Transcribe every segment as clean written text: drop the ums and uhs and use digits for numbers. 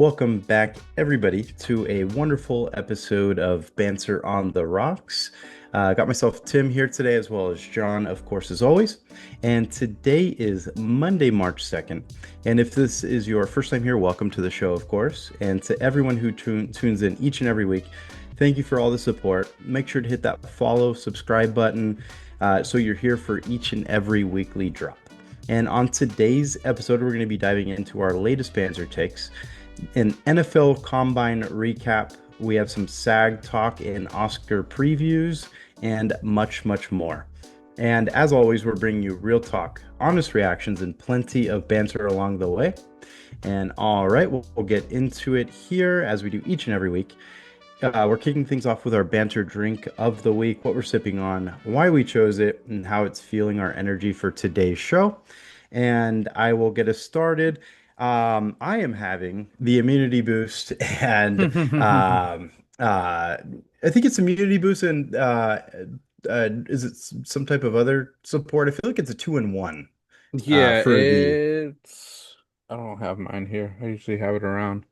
Welcome back, everybody, to a wonderful episode of Banter on the Rocks. Got myself Tim here today, as well as John, of course, as always. And today is Monday, March 2nd. And if this is your first time here, welcome to the show, of course. And to everyone who tunes in each and every week, thank you for all the support. Make sure to hit that follow, subscribe button so you're here for each and every weekly drop. And on today's episode, we're going to be diving into our latest Banter takes, an NFL Combine recap. We have some SAG talk and Oscar previews, and much, much more. And as always, we're bringing you real talk, honest reactions, and plenty of banter along the way. And all right, we'll get into it here as we do each and every week. We're kicking things off with our banter drink of the week, what we're sipping on, why we chose it, and how it's fueling our energy for today's show. And I will get us started. I am having the immunity boost, and I think it's immunity boost, and is it some type of other support? I feel like it's a two-in-one Yeah, for the I don't have mine here. I usually have it around.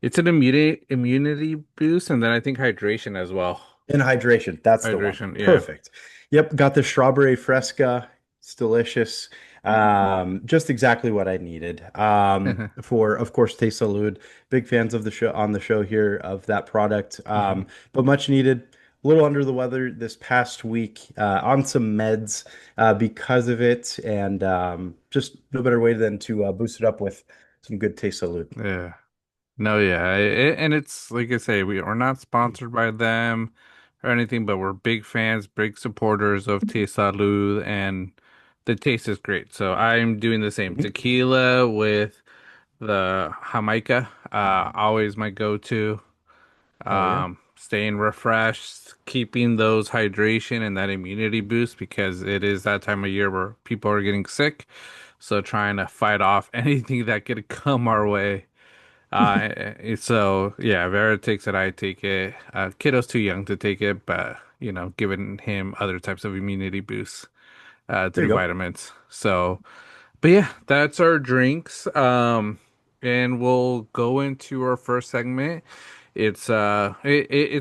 It's an immunity boost, and then I think hydration as well. in hydration. That's the one. Hydration, yeah. Perfect. Yep, got the strawberry fresca. It's delicious. Just exactly what I needed. For, of course, Taste Salud. Big fans of the show on the show here of that product. Mhm. But much needed. A little under the weather this past week, on some meds because of it, and just no better way than to boost it up with some good Taste Salud. Yeah. No, yeah. And it's like I say, we are not sponsored by them or anything, but we're big fans, big supporters of Taste Salud, and the taste is great. So I'm doing the same Mhm. tequila with the Jamaica, always my go-to. Oh yeah. Staying refreshed, keeping those hydration and that immunity boost because it is that time of year where people are getting sick. So trying to fight off anything that could come our way. So yeah, Vera takes it, I take it. Kiddo's too young to take it, but giving him other types of immunity boosts There you through go. vitamins. So, but yeah, that's our drinks. And we'll go into our first segment. It's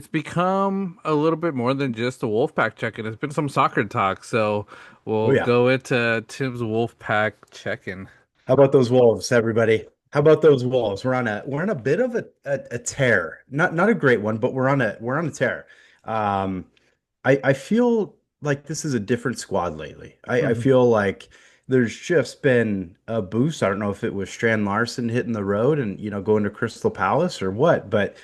become a little bit more than just a Wolfpack check-in. It's been some soccer talk, so Oh we'll yeah. go into Tim's Wolfpack check-in. How about those Wolves, everybody? How about those Wolves? We're on a bit of a tear. Not a great one, but we're on a tear. Um, I feel like this is a different squad lately. I Mhm. feel like there's just been a boost. I don't know if it was Strand Larson hitting the road and going to Crystal Palace or what, but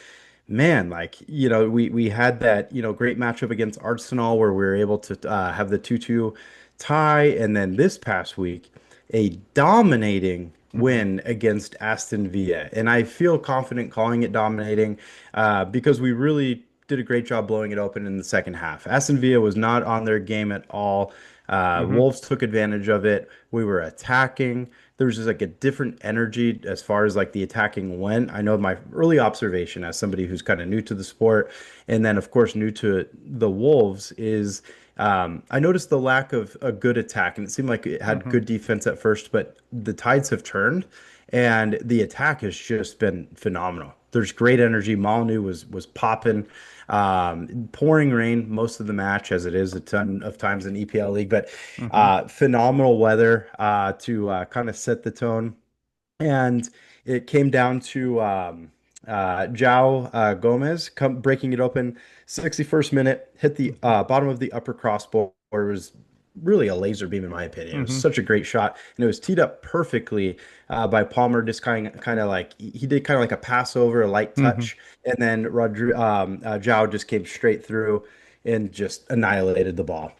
man, like we had that great matchup against Arsenal where we were able to have the 2-2 tie, and then this past week a dominating Mhm. win against Aston Villa. And I feel confident calling it dominating because we really did a great job blowing it open in the second half. Aston Villa was not on their game at all. Mhm. Wolves took advantage of it. We were attacking. There was just like a different energy as far as like the attacking went. I know my early observation as somebody who's kind of new to the sport, and then of course new to the Wolves is I noticed the lack of a good attack, and it seemed like it had Mhm. good defense at first, but the tides have turned, and the attack has just been phenomenal. There's great energy. Molyneux was popping, pouring rain most of the match, as it is a ton of times in EPL League, but Mhm. phenomenal weather to kind of set the tone. And it came down to João Gomez breaking it open, 61st minute, hit the Mhm. bottom of the upper crossbar. It was really a laser beam in my opinion. It was Mhm. such a great shot, and it was teed up perfectly by Palmer. Just kind of like he did kind of like a pass over, a light Mhm. touch, and then João just came straight through and just annihilated the ball.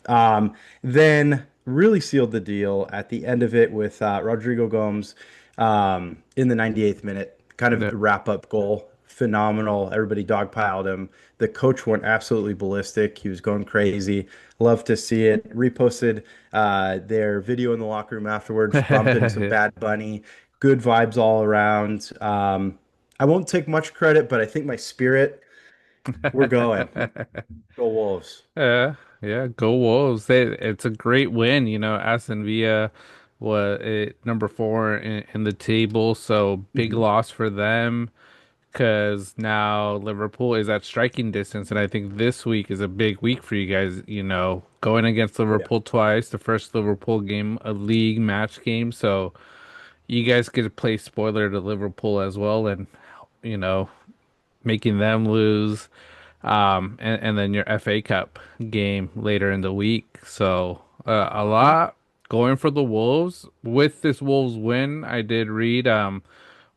Then really sealed the deal at the end of it with Rodrigo Gomes in the 98th minute, kind of Yeah. wrap up goal. Phenomenal. Everybody dogpiled him. The coach went absolutely ballistic. He was going crazy. Love to see it. Reposted their video in the locker room afterwards, bumping some Bad Bunny. Good vibes all around. I won't take much credit, but I think my spirit, we're going. Go Wolves. Yeah, yeah, go Wolves. It's a great win. Aston Villa was number four in the table, so big Mhm. loss for them. because now Liverpool is at striking distance, and I think this week is a big week for you guys. Going against Oh yeah. Liverpool twice, the first Liverpool game, a league match game, so you guys get to play spoiler to Liverpool as well, and you know, making them lose. And then your FA Cup game later in the week. So a Mhm. lot going for the Wolves. With this Wolves win, I did read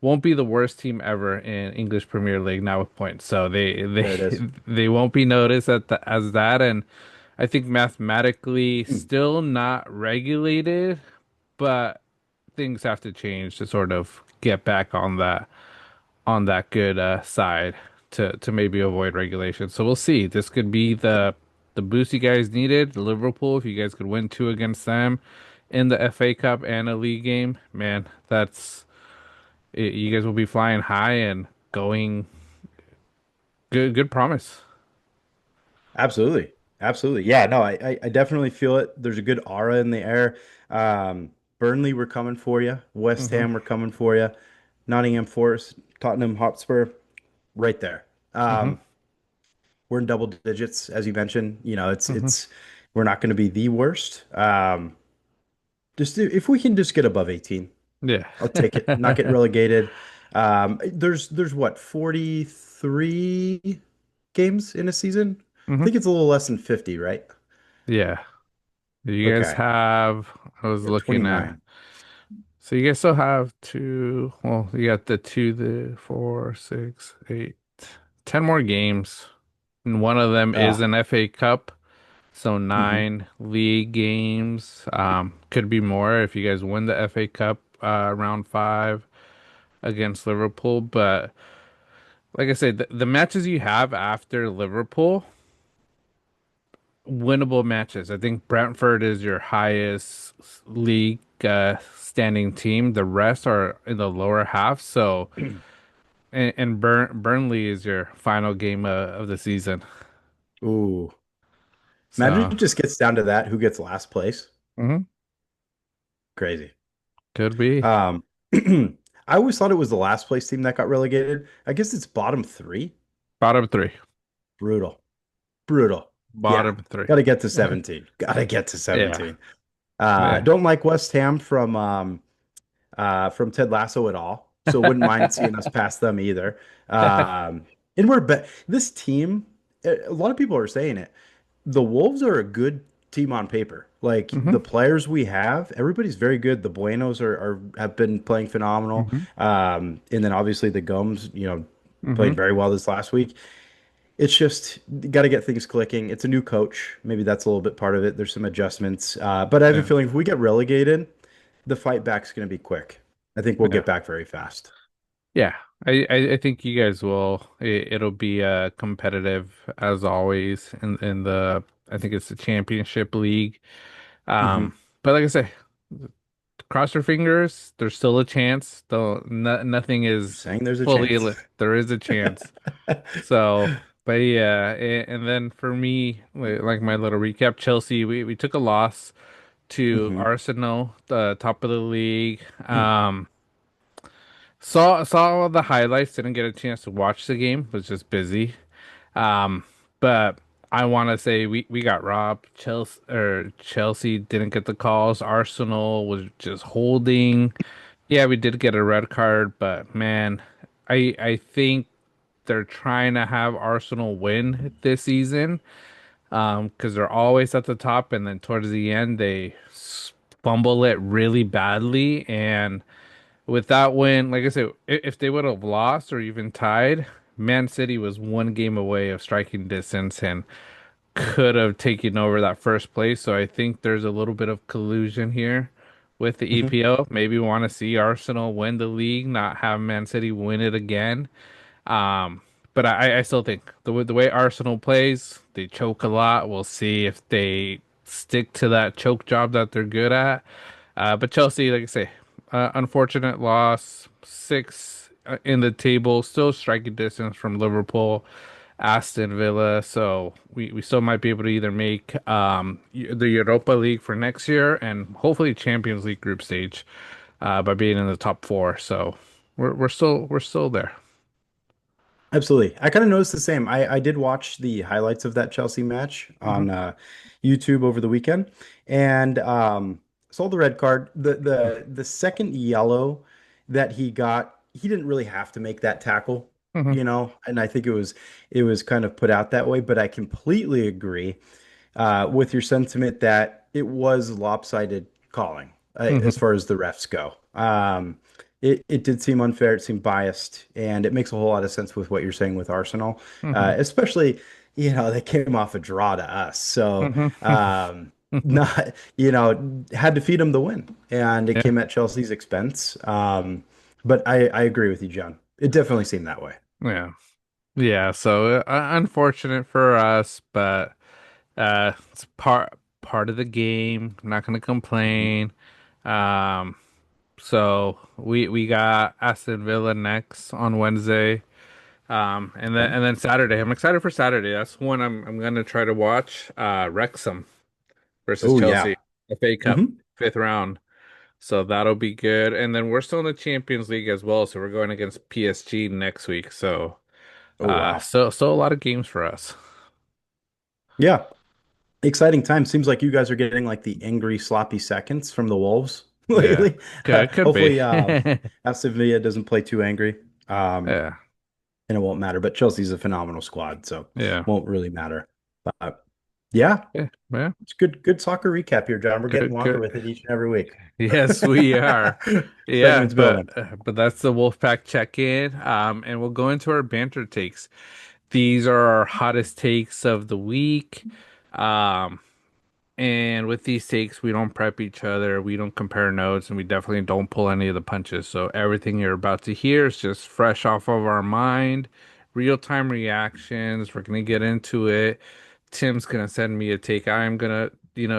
won't be the worst team ever in English Premier League now with points. So they they There it is. they won't be noticed as that. And I think mathematically Mm. still not regulated, but things have to change to sort of get back on that good side to maybe avoid regulation. So we'll see. This could be the boost you guys needed. Liverpool, if you guys could win two against them in the FA Cup and a league game, man, you guys will be flying high and going good promise. Absolutely. Absolutely. Yeah, no, I definitely feel it. There's a good aura in the air. Burnley, we're coming for you. West Hmm. Ham, we're coming for you. Nottingham Forest, Tottenham Hotspur, right there. Hmm. We're in double digits, as you mentioned. Hmm. We're not going to be the worst. If we can just get above 18, Yeah. I'll take it. Not get relegated. There's what, 43 games in a season? I Hmm. think it's a little less than 50, right? Yeah. You guys Okay. have, I was Yeah, looking at, 29. so you guys still have two, well, you got the two, the four, six, eight, 10 more games. And one of them is Ah, an FA Cup. So hmm. nine league games. Could be more if you guys win the FA Cup round five against Liverpool. But like I said, the matches you have after Liverpool, winnable matches. I think Brentford is your highest league standing team. The rest are in the lower half. So and Burnley is your final game of the season. Ooh. Imagine So it just gets down to that, who gets last place. mhm, Crazy. could be Um, I always thought it was the last place team that got relegated. I guess it's bottom three. bottom three. Brutal. Brutal. Yeah. Bottom three. Got to get to 17. Got to get to Yeah. 17. Yeah. Don't like West Ham from Ted Lasso at all. So wouldn't mind seeing us pass them either. Um, and this team, a lot of people are saying it. The Wolves are a good team on paper. Like Hmm. the players we have, everybody's very good. The Buenos are have been playing phenomenal. Hmm. And then obviously the Gomes, played Hmm. very well this last week. It's just got to get things clicking. It's a new coach. Maybe that's a little bit part of it. There's some adjustments. But I have a Yeah. feeling if we get relegated, the fight back's going to be quick. I think we'll Yeah. get back very fast. Yeah. I think you guys will. It'll be competitive as always in the I think it's the Championship League. Hmm. Um, but like I say, cross your fingers. There's still a chance. Though nothing You're is saying there's a fully chance. there is a chance. So, but yeah, and then for me, like my little recap, Chelsea, we took a loss to Hmm. Arsenal, the top of the league. Saw the highlights, didn't get a chance to watch the game, was just busy. Um, but I want to say we got robbed. Chelsea didn't get the calls. Arsenal was just holding. Yeah, we did get a red card, but man, I think they're trying to have Arsenal win this season. Because they're always at the top, and then towards the end fumble it really badly. And with that win, like I said, if they would have lost or even tied, Man City was one game away of striking distance and could have taken over that first place. So I think there's a little bit of collusion here with the Hmm. EPO. Maybe we want to see Arsenal win the league, not have Man City win it again. Um, but I still think the way Arsenal plays, they choke a lot. We'll see if they stick to that choke job that they're good at. But Chelsea, like I say, unfortunate loss, six in the table, still striking distance from Liverpool, Aston Villa. So we still might be able to either make the Europa League for next year and hopefully Champions League group stage by being in the top four. So we're still there. Absolutely. I kind of noticed the same. I did watch the highlights of that Chelsea match Hmm. on YouTube over the weekend and saw the red card. The second yellow that he got, he didn't really have to make that tackle, Hmm. and I think it was kind of put out that way, but I completely agree with your sentiment that it was lopsided calling as Hmm. far as the refs go. It did seem unfair, it seemed biased, and it makes a whole lot of sense with what you're saying with Arsenal, Hmm. especially, they came off a draw to us. So, Hmm. not, had to feed them the win, and it Yeah. came at Chelsea's expense. But I agree with you, John. It definitely seemed that way. Yeah. Yeah. So unfortunate for us, but it's part of the game. I'm not gonna Mhm. complain. Um, so we got Aston Villa next on Wednesday. Okay. And then Saturday. I'm excited for Saturday. That's one I'm gonna try to watch. Wrexham versus Oh, yeah. Chelsea, FA Cup, Hmm. fifth round. So that'll be good. And then we're still in the Champions League as well. So we're going against PSG next week. So Oh, wow. so a lot of games for us. Yeah. Exciting time. Seems like you guys are getting like the angry, sloppy seconds from the Wolves Yeah. lately. Could be. Hopefully, Aston Villa doesn't play too angry, um, Yeah. and it won't matter. But Chelsea's a phenomenal squad, so Yeah. won't really matter. But yeah, Yeah. Yeah. it's good soccer recap here, John. We're getting Good, Walker good. with it each and every week. Yes, we are. Yeah, Segment's building. but that's the Wolfpack check-in. And we'll go into our banter takes. These are our hottest takes of the week. Um, and with these takes, we don't prep each other, we don't compare notes, and we definitely don't pull any of the punches. So everything you're about to hear is just fresh off of our mind, real-time reactions. We're gonna get into it. Tim's gonna send me a take. I'm gonna,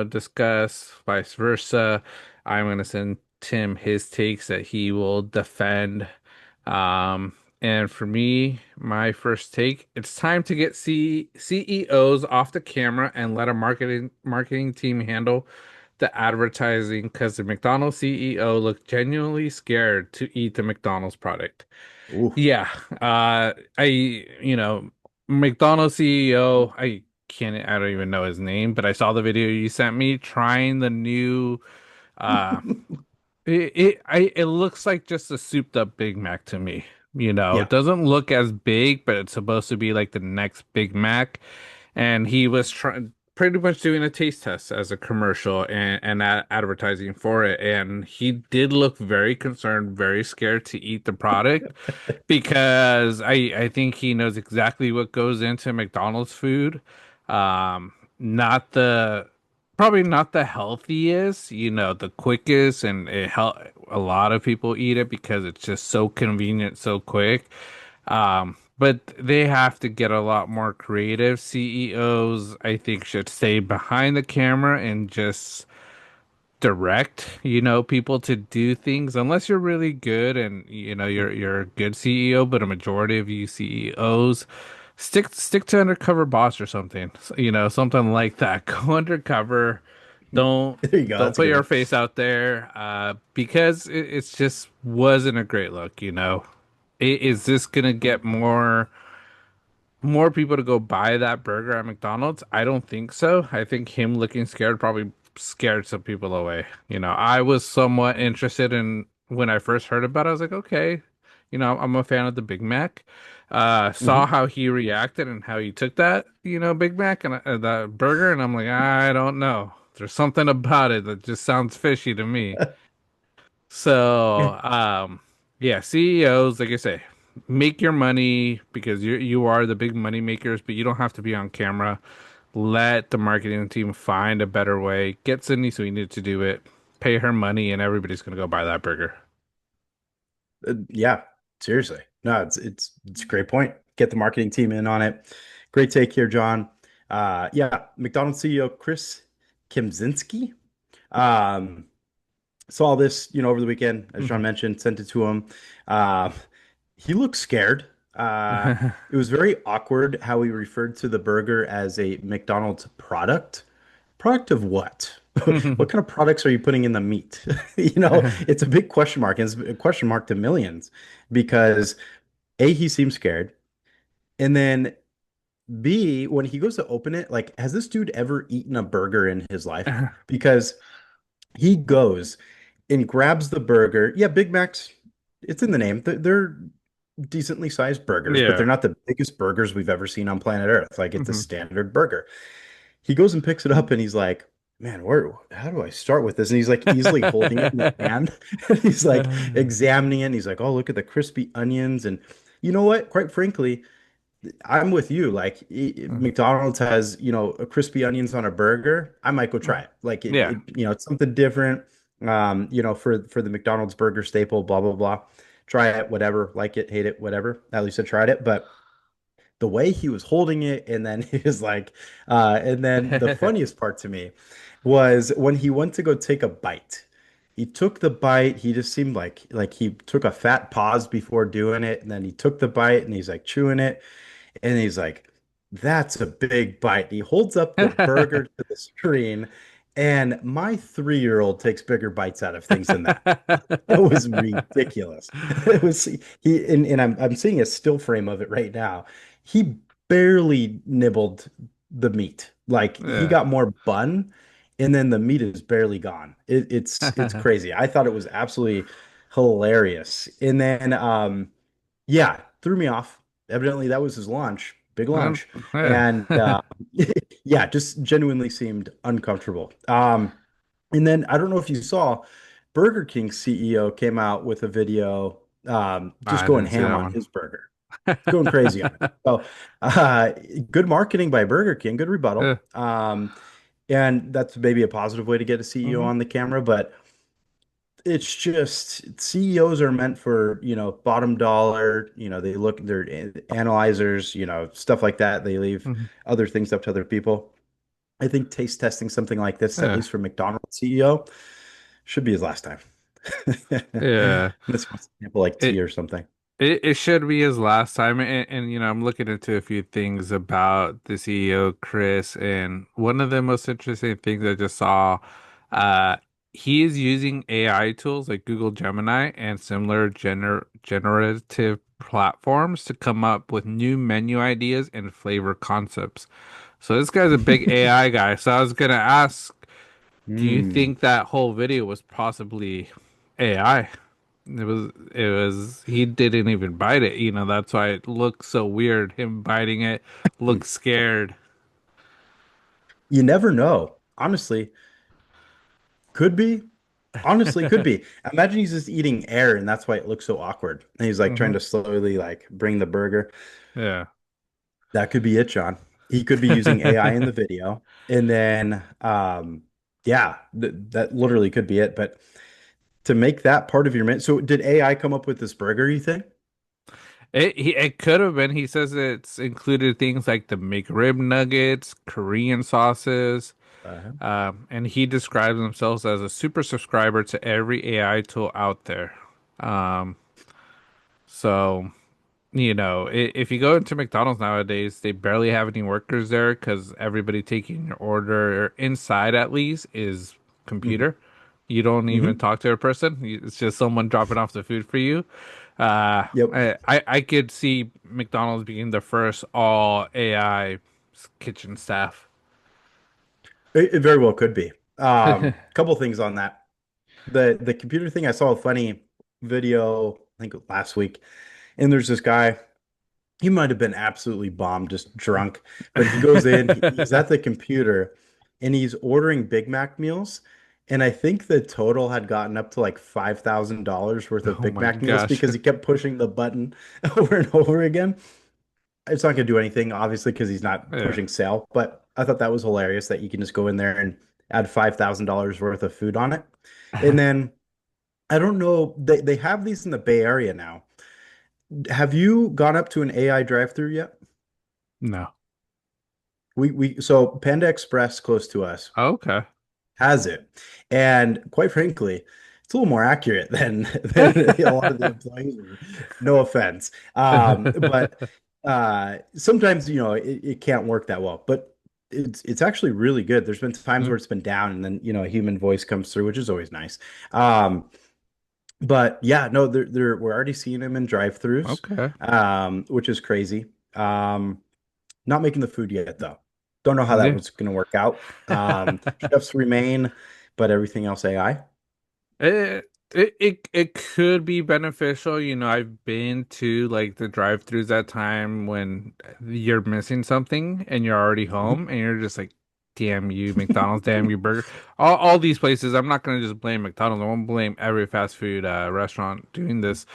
discuss, vice versa. I'm gonna send Tim his takes that he will defend. Um, and for me, my first take, it's time to get CEOs off the camera and let a marketing team handle the advertising because the McDonald's CEO looked genuinely scared to eat the McDonald's product. Ooh. Yeah, McDonald's CEO, I don't even know his name, but I saw the video you sent me trying the new uh it looks like just a souped up Big Mac to me. It Yeah. doesn't look as big, but it's supposed to be like the next Big Mac. And he was trying pretty much doing a taste test as a commercial and advertising for it. And he did look very concerned, very scared to eat the product because I think he knows exactly what goes into McDonald's food. Not the Probably not the healthiest, the quickest, and a lot of people eat it because it's just so convenient, so quick. But they have to get a lot more creative. CEOs, I think, should stay behind the camera and just direct, people to do things unless you're really good and you're a good CEO, but a majority of you CEOs stick to undercover boss or something. Something like that. Go undercover. Don't There you go. don't That's a put good your one. face out there because it's just wasn't a great look. Is this gonna get more people to go buy that burger at McDonald's? I don't think so. I think him looking scared probably scared some people away. I was somewhat interested in when I first heard about it. I was like, okay, I'm a fan of the Big Mac. Saw Hmm. how he reacted and how he took that, Big Mac and that burger, and I'm like, I don't know. There's something about it that just sounds fishy to me. So, yeah, CEOs, like I say, make your money because you are the big money makers, but you don't have to be on camera. Let the marketing team find a better way. Get Sydney Sweeney to do it. Pay her money, and everybody's gonna go buy that burger. Yeah, seriously. No, it's a great point. Get the marketing team in on it. Great take here, John. Yeah, McDonald's CEO Chris Kempczynski um saw this, over the weekend, as John Mhm. mentioned, sent it to him. Uh, he looked scared. It was very awkward how he referred to the burger as a McDonald's product. Product of what? What kind of products are you putting in the meat? It's a big question mark, and it's a question mark to millions because A, he seemed scared. And then B, when he goes to open it, like, has this dude ever eaten a burger in his life? Because he goes and grabs the burger. Yeah, Big Macs, it's in the name. They're decently sized burgers, but Yeah. they're not the biggest burgers we've ever seen on planet Earth. Like, it's a Hmm. standard burger. He goes and picks it up and he's like, man, how do I start with this? And he's like easily holding it in his hand. And he's like examining it. And he's like, oh, look at the crispy onions. And you know what? Quite frankly, I'm with you. Like McDonald's has, a crispy onions on a burger. I might go try it. Like Yeah. it's something different. For the McDonald's burger staple, blah blah blah. Try it, whatever. Like it, hate it, whatever. At least I tried it. But the way he was holding it, and then he was like, and then the funniest part to me was when he went to go take a bite. He took the bite. He just seemed like he took a fat pause before doing it, and then he took the bite and he's like chewing it. And he's like, that's a big bite. He holds up the burger to the screen, and my 3-year-old takes bigger bites out of things than that. It was ridiculous. It was and I'm seeing a still frame of it right now. He barely nibbled the meat. Like he Yeah. got more bun, and then the meat is barely gone. It's crazy. I thought it was absolutely hilarious. And then yeah, threw me off. Evidently, that was his launch, big Um, launch, yeah. and yeah, just genuinely seemed uncomfortable. And then I don't know if you saw, Burger King CEO came out with a video, just I going didn't see ham that on one. his burger, going crazy on it. So, uh, good marketing by Burger King, good rebuttal. Yeah. And that's maybe a positive way to get a CEO Hmm. on the camera, but it's just CEOs are meant for, bottom dollar, they're analyzers, stuff like that. They leave Hmm. other things up to other people. I think taste testing something like this, at Yeah. least for McDonald's CEO, should be his last time. Yeah. This was example like tea It or something. it should be his last time, and I'm looking into a few things about the CEO, Chris, and one of the most interesting things I just saw, uh, he is using AI tools like Google Gemini and similar generative platforms to come up with new menu ideas and flavor concepts. So this guy's a big AI guy. So I was gonna ask, do you Hmm. think that whole video was possibly AI? He didn't even bite it, that's why it looks so weird. Him biting it looks scared. You never know. Honestly, could be. Honestly, could be. Imagine he's just eating air and that's why it looks so awkward. And he's like trying Hmm. to slowly like bring the burger. Yeah. That could be it, John. He could be using AI in the video. And then, yeah, that literally could be it. But to make that part of your menu, so did AI come up with this burger, you think? It could have been. He says it's included things like the McRib nuggets, Korean sauces, Uh, and he describes himself as a super subscriber to every AI tool out there. Um, so if you go into McDonald's nowadays, they barely have any workers there because everybody taking your order inside at least is hmm computer. You don't even hmm talk to a person. It's just someone dropping off the food for you. Yep. I could see McDonald's being the first all AI kitchen staff. It very well could be. Couple things on that. The computer thing, I saw a funny video, I think last week, and there's this guy. He might have been absolutely bombed, just drunk, but he goes in, he's at the computer and he's ordering Big Mac meals. And I think the total had gotten up to like $5,000 worth of Oh Big my Mac meals gosh. because he kept pushing the button over and over again. It's not going to do anything, obviously, because he's not Yeah. pushing sale, but I thought that was hilarious that you can just go in there and add $5,000 worth of food on it. And then I don't know, they have these in the Bay Area now. Have you gone up to an AI drive-through yet? No. So Panda Express close to us Okay. has it. And quite frankly, it's a little more accurate than a lot of the employees are. No offense. But sometimes, it can't work that well. But it's actually really good. There's been times Mm, where it's been down and then, a human voice comes through, which is always nice. Um, but yeah, no, we're already seeing them in drive-throughs, okay. which is crazy. Not making the food yet, though. Don't know how that Yeah. was going to work out. Chefs remain, but everything else AI. It could be beneficial. I've been to like the drive-throughs at time when you're missing something and you're already Mhm. home and you're just like, damn you, McDonald's, damn you, Burger. All these places, I'm not gonna just blame McDonald's. I won't blame every fast food restaurant doing this.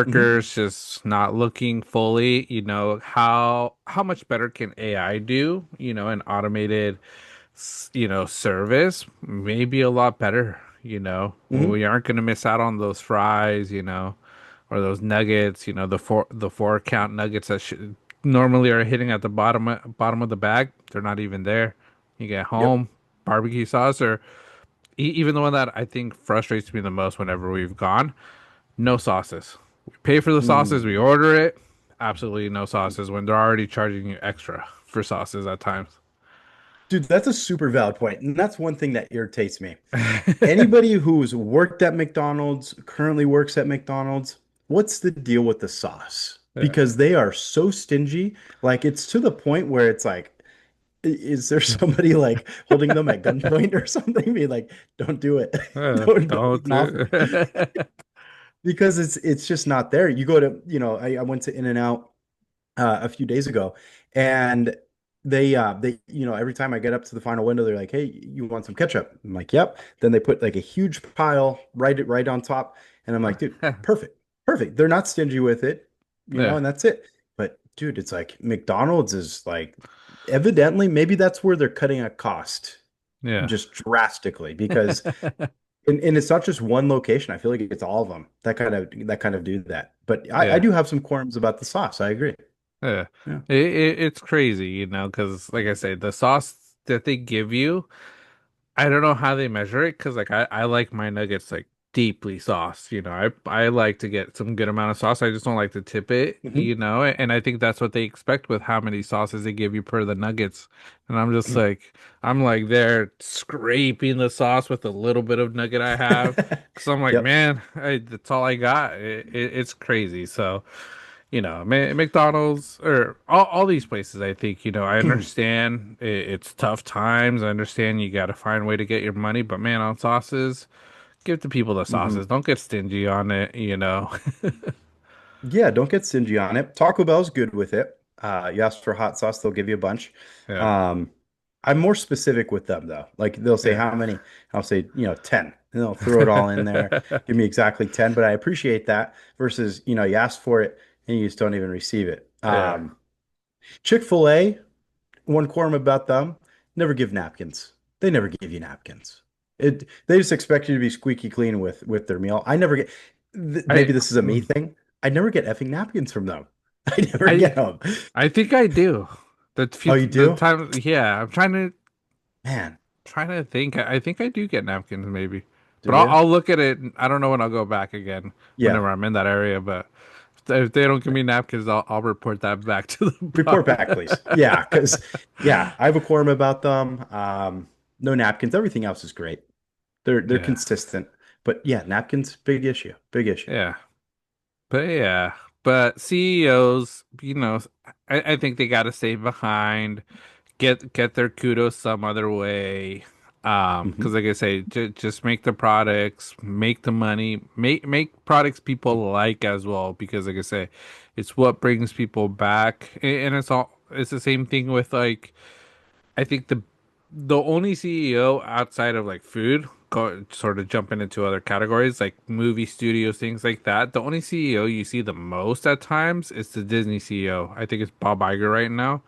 Mhm. Workers just not looking fully, how much better can AI do, an automated service, maybe a lot better. Mhm. We aren't going to miss out on those fries, or those nuggets, the 4 count nuggets that should normally are hitting at the bottom of the bag. They're not even there. You get Yep. home, barbecue sauce, or even the one that I think frustrates me the most whenever we've gone, no sauces. We pay for the sauces, we Mm. order it, absolutely no sauces when they're already charging you extra for sauces at times. Dude, that's a super valid point. And that's one thing that irritates me. Anybody who's worked at McDonald's, currently works at McDonald's, what's the deal with the sauce? Yeah. Because they are so stingy. Like it's to the point where it's like, is there somebody like holding them at gunpoint or something? Be like, don't do it. Don't Don't even offer. do. Because it's just not there. You go to, I went to In-N-Out a few days ago, and every time I get up to the final window, they're like, "Hey, you want some ketchup?" I'm like, "Yep." Then they put like a huge pile right on top, and I'm like, "Dude, perfect, perfect." They're not stingy with it, Yeah, and that's it. But dude, it's like McDonald's is like, evidently, maybe that's where they're cutting a cost yeah, just drastically because and it's not just one location. I feel like it's all of them that kind of do that. But I yeah, do have some qualms about the sauce. I agree. yeah. Yeah. It's crazy, because like I say, the sauce that they give you, I don't know how they measure it, because like I like my nuggets like deeply sauced. I like to get some good amount of sauce. I just don't like to tip it, Mhm. and I think that's what they expect with how many sauces they give you per the nuggets. And I'm like there scraping the sauce with a little bit of nugget I have, because I'm like, Yep. man, that's all I got. It's crazy. So. McDonald's or all these places, I think, I understand it's tough times. I understand you got to find a way to get your money, but man, on sauces, give the people the hmm sauces. Don't get stingy on it. Yeah, don't get stingy on it. Taco Bell's good with it. You ask for hot sauce, they'll give you a bunch. Yeah, Um, I'm more specific with them though. Like they'll say yeah. how many? I'll say, 10. And they'll throw it all in there. Give me exactly 10, but I appreciate that versus, you ask for it and you just don't even receive it. Yeah. Chick-fil-A, one quorum about them, never give napkins. They never give you napkins. They just expect you to be squeaky clean with their meal. I never get I maybe this is a me thing. I never get effing napkins from them. I never I get them. I think I do. Oh, you The do? time, yeah, I'm Man, trying to think. I think I do get napkins maybe. do But I'll, you? I'll look at it. I don't know when I'll go back again Yeah. whenever I'm in that area, but if they don't give me napkins, I'll report that back to the Report bar. back, please. Yeah, because yeah, I have a quorum about them. No napkins. Everything else is great. They're Yeah. consistent. But yeah, napkins, big issue. Big issue. Yeah. But CEOs, I think they got to stay behind, get their kudos some other way. Because hmm like I say, just make the products, make the money, make products people like as well. Because like I say, it's what brings people back, and it's the same thing with like I think the only CEO outside of like food, sort of jumping into other categories like movie studios, things like that. The only CEO you see the most at times is the Disney CEO. I think it's Bob Iger right now.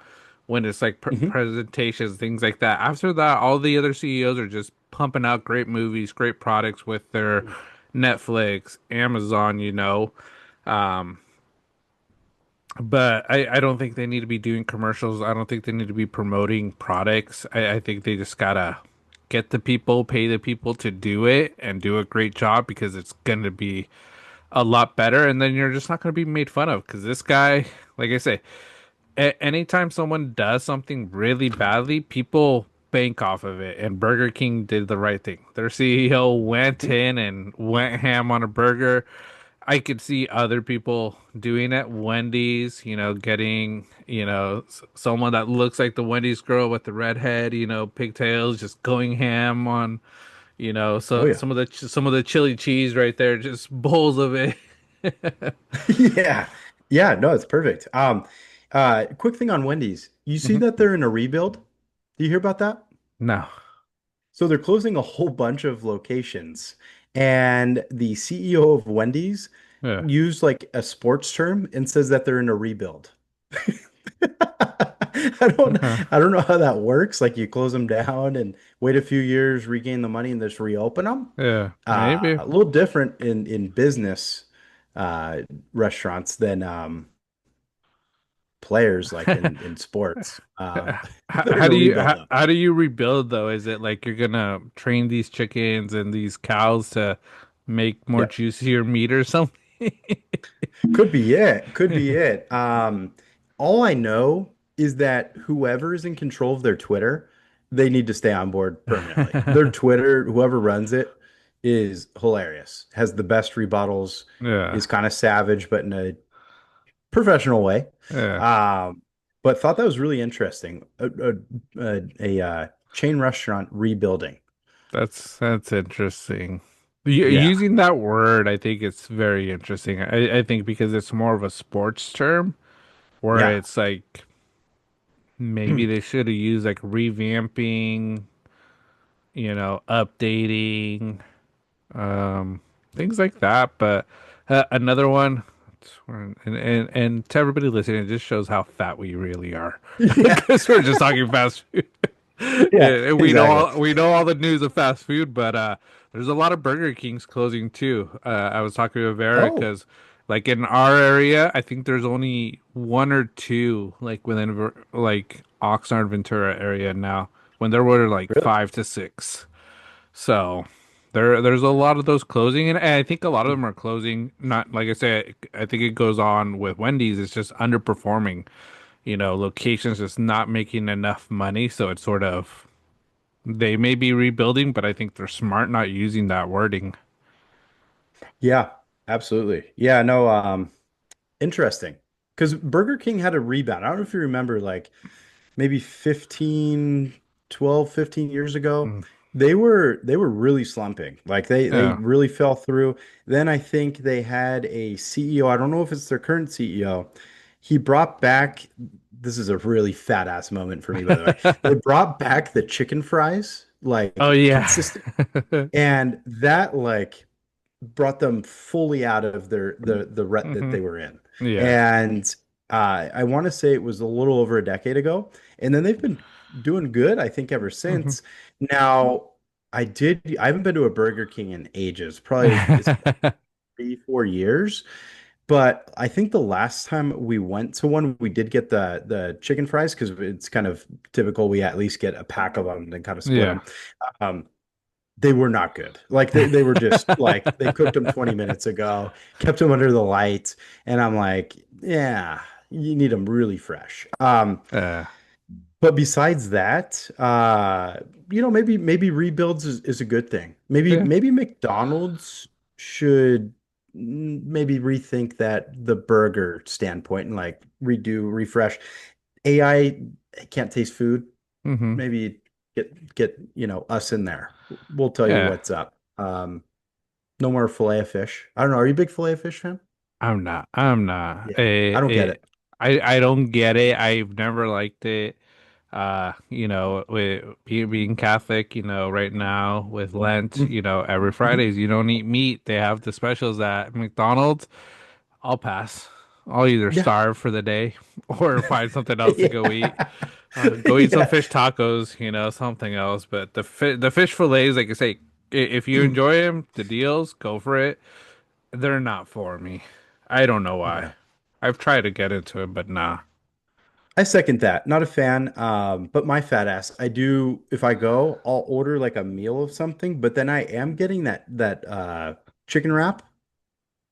When it's like hmm presentations, things like that. After that, all the other CEOs are just pumping out great movies, great products with their Netflix, Amazon. Um, but I don't think they need to be doing commercials. I don't think they need to be promoting products. I think they just gotta get the people, pay the people to do it and do a great job because it's gonna be a lot better. And then you're just not gonna be made fun of because this guy, like I say, anytime someone does something really badly, people bank off of it. And Burger King did the right thing. Their CEO went in and went ham on a burger I could see other people doing it. Wendy's, getting, someone that looks like the Wendy's girl with the red head, pigtails, just going ham on, Oh so yeah. some of the chili cheese right there, just bowls of it. Yeah. Yeah, no, it's perfect. Quick thing on Wendy's. You see Mhm. that they're in a rebuild? Do you hear about that? No. So they're closing a whole bunch of locations. And the CEO of Wendy's Yeah. used like a sports term and says that they're in a rebuild. Okay. I don't know how that works. Like you close them down and wait a few years, regain the money, and just reopen them. Yeah. Maybe. A little different in business uh, restaurants than players like in sports. They're How in a do you rebuild how, though. how do you rebuild though? Is it like you're gonna train these chickens and these cows to make more Yeah, juicier meat or something? could be it. Could be it. All I know is that whoever is in control of their Twitter, they need to stay on board permanently. Their Twitter, whoever runs it, is hilarious. Has the best rebuttals. Yeah. Is kind of savage, but in a professional way. Yeah. Um, but thought that was really interesting. Chain restaurant rebuilding. That's interesting. Yeah, Using that word, I think it's very interesting. I think because it's more of a sports term where yeah, it's like maybe they should have used like revamping, updating, um, things like that. But another one, and to everybody listening, it just shows how fat we really are yeah, because we're just talking fast food. yeah, And exactly. we know all the news of fast food, but there's a lot of Burger Kings closing too. I was talking to Vera Oh, because, like in our area, I think there's only one or two like within like Oxnard Ventura area now. When there were like really? five to six, so there's a lot of those closing, and I think a lot of them are closing. Not like I said, I think it goes on with Wendy's. It's just underperforming. Locations just not making enough money, so it's sort of they may be rebuilding, but I think they're smart not using that wording. Yeah, absolutely. Yeah, no, interesting. Because Burger King had a rebound. I don't know if you remember, like maybe 15 years ago, Mm. they were really slumping. Like they Yeah. really fell through. Then I think they had a CEO. I don't know if it's their current CEO. He brought back, this is a really fat ass moment for me, by the way. They brought back the chicken fries Oh like yeah. consistent. And that like brought them fully out of the rut that hmm they were in. Yeah. And I want to say it was a little over a decade ago, and then they've been doing good, I think, ever hmm since. Now, I haven't been to a Burger King in ages. Probably it's been 3, 4 years. But I think the last time we went to one, we did get the chicken fries because it's kind of typical. We at least get a pack of them and kind of split Yeah. them. Um, they were not good. Like they were just like they cooked them 20 minutes ago, kept them under the light, and I'm like, yeah, you need them really fresh. Uh, But besides that, maybe rebuilds is a good thing. Maybe yeah. maybe McDonald's should maybe rethink the burger standpoint and like redo, refresh. AI can't taste food. hmm Maybe get us in there. We'll tell you Yeah. what's up. No more fillet of fish. I don't know. Are you a big fillet of fish fan? I'm not. I'm not. Yeah, I don't get it. I don't get it. I've never liked it. With being Catholic, right now with Lent, every Mhm. Fridays you don't eat meat. They have the specials at McDonald's. I'll pass. I'll either Yeah. starve for the day or find something else to go eat. Yeah. Go eat some Yeah. fish tacos, something else. But the fish fillets, like I say, if you enjoy them, the deals, go for it. They're not for me. I don't know why. Yeah. I've tried to get into it, but nah. I second that. Not a fan. But my fat ass, I do, if I go, I'll order like a meal of something, but then I am getting that chicken wrap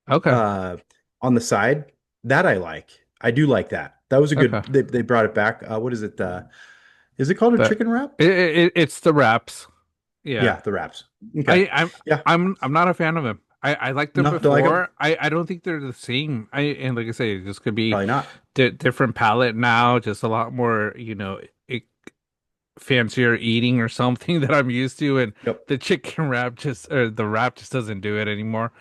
Okay. uh on the side. That I like. I do like that. That was a Okay. good they brought it back. What is it? Is it called a But chicken wrap? it's the wraps. Yeah. Yeah, the wraps. Okay. I'm Yeah. I'm not a fan of them. I liked them Enough to like them? before. I don't think they're the same. And like I say, it just could be Probably not. different palette now, just a lot more, it, fancier eating or something that I'm used to, and Yep. the chicken wrap just or the wrap just doesn't do it anymore.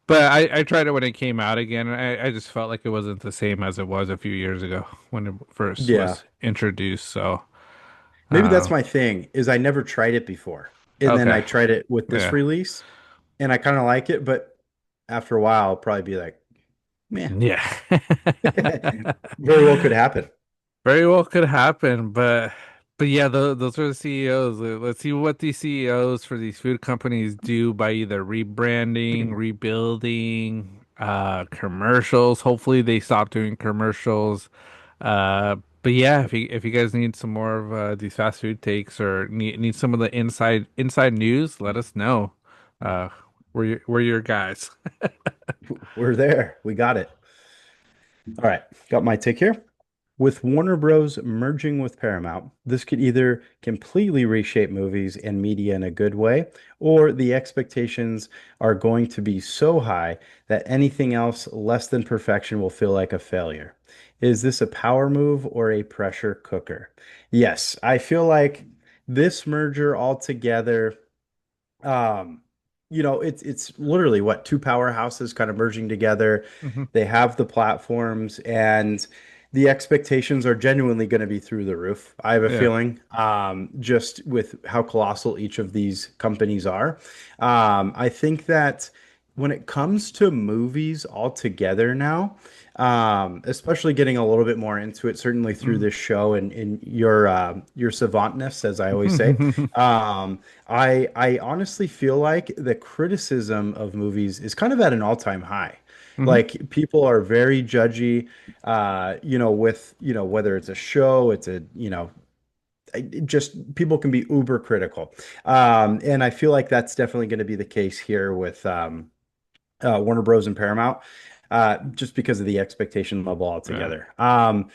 But I tried it when it came out again, and I just felt like it wasn't the same as it was a few years ago when it first Yeah. was introduced. So, Maybe that's uh, my thing is I never tried it before. And then I okay, tried it with this yeah, release and I kind of like it, but after a while I'll probably be like, man, yeah. very well could happen. Very well could happen, but yeah, those are the CEOs. Let's see what these CEOs for these food companies do by either rebranding, rebuilding, commercials. Hopefully they stop doing commercials. But yeah, if you guys need some more of these fast food takes or need some of the inside news, let us know. Uh, we're your guys. We're there. We got it. All right. Got my take here. With Warner Bros. Merging with Paramount, this could either completely reshape movies and media in a good way, or the expectations are going to be so high that anything else less than perfection will feel like a failure. Is this a power move or a pressure cooker? Yes, I feel like this merger altogether um, it's literally what two powerhouses kind of merging together. Hmm. They have the platforms and the expectations are genuinely going to be through the roof. I have a Yeah. feeling, just with how colossal each of these companies are. I think that when it comes to movies altogether now, especially getting a little bit more into it, certainly through Mhm. this show and in your savantness, as I always say. I honestly feel like the criticism of movies is kind of at an all-time high. Hmm. Like people are very judgy, with, whether it's a show, it's just people can be uber critical. And I feel like that's definitely going to be the case here with Warner Bros. And Paramount, just because of the expectation level Yeah. altogether.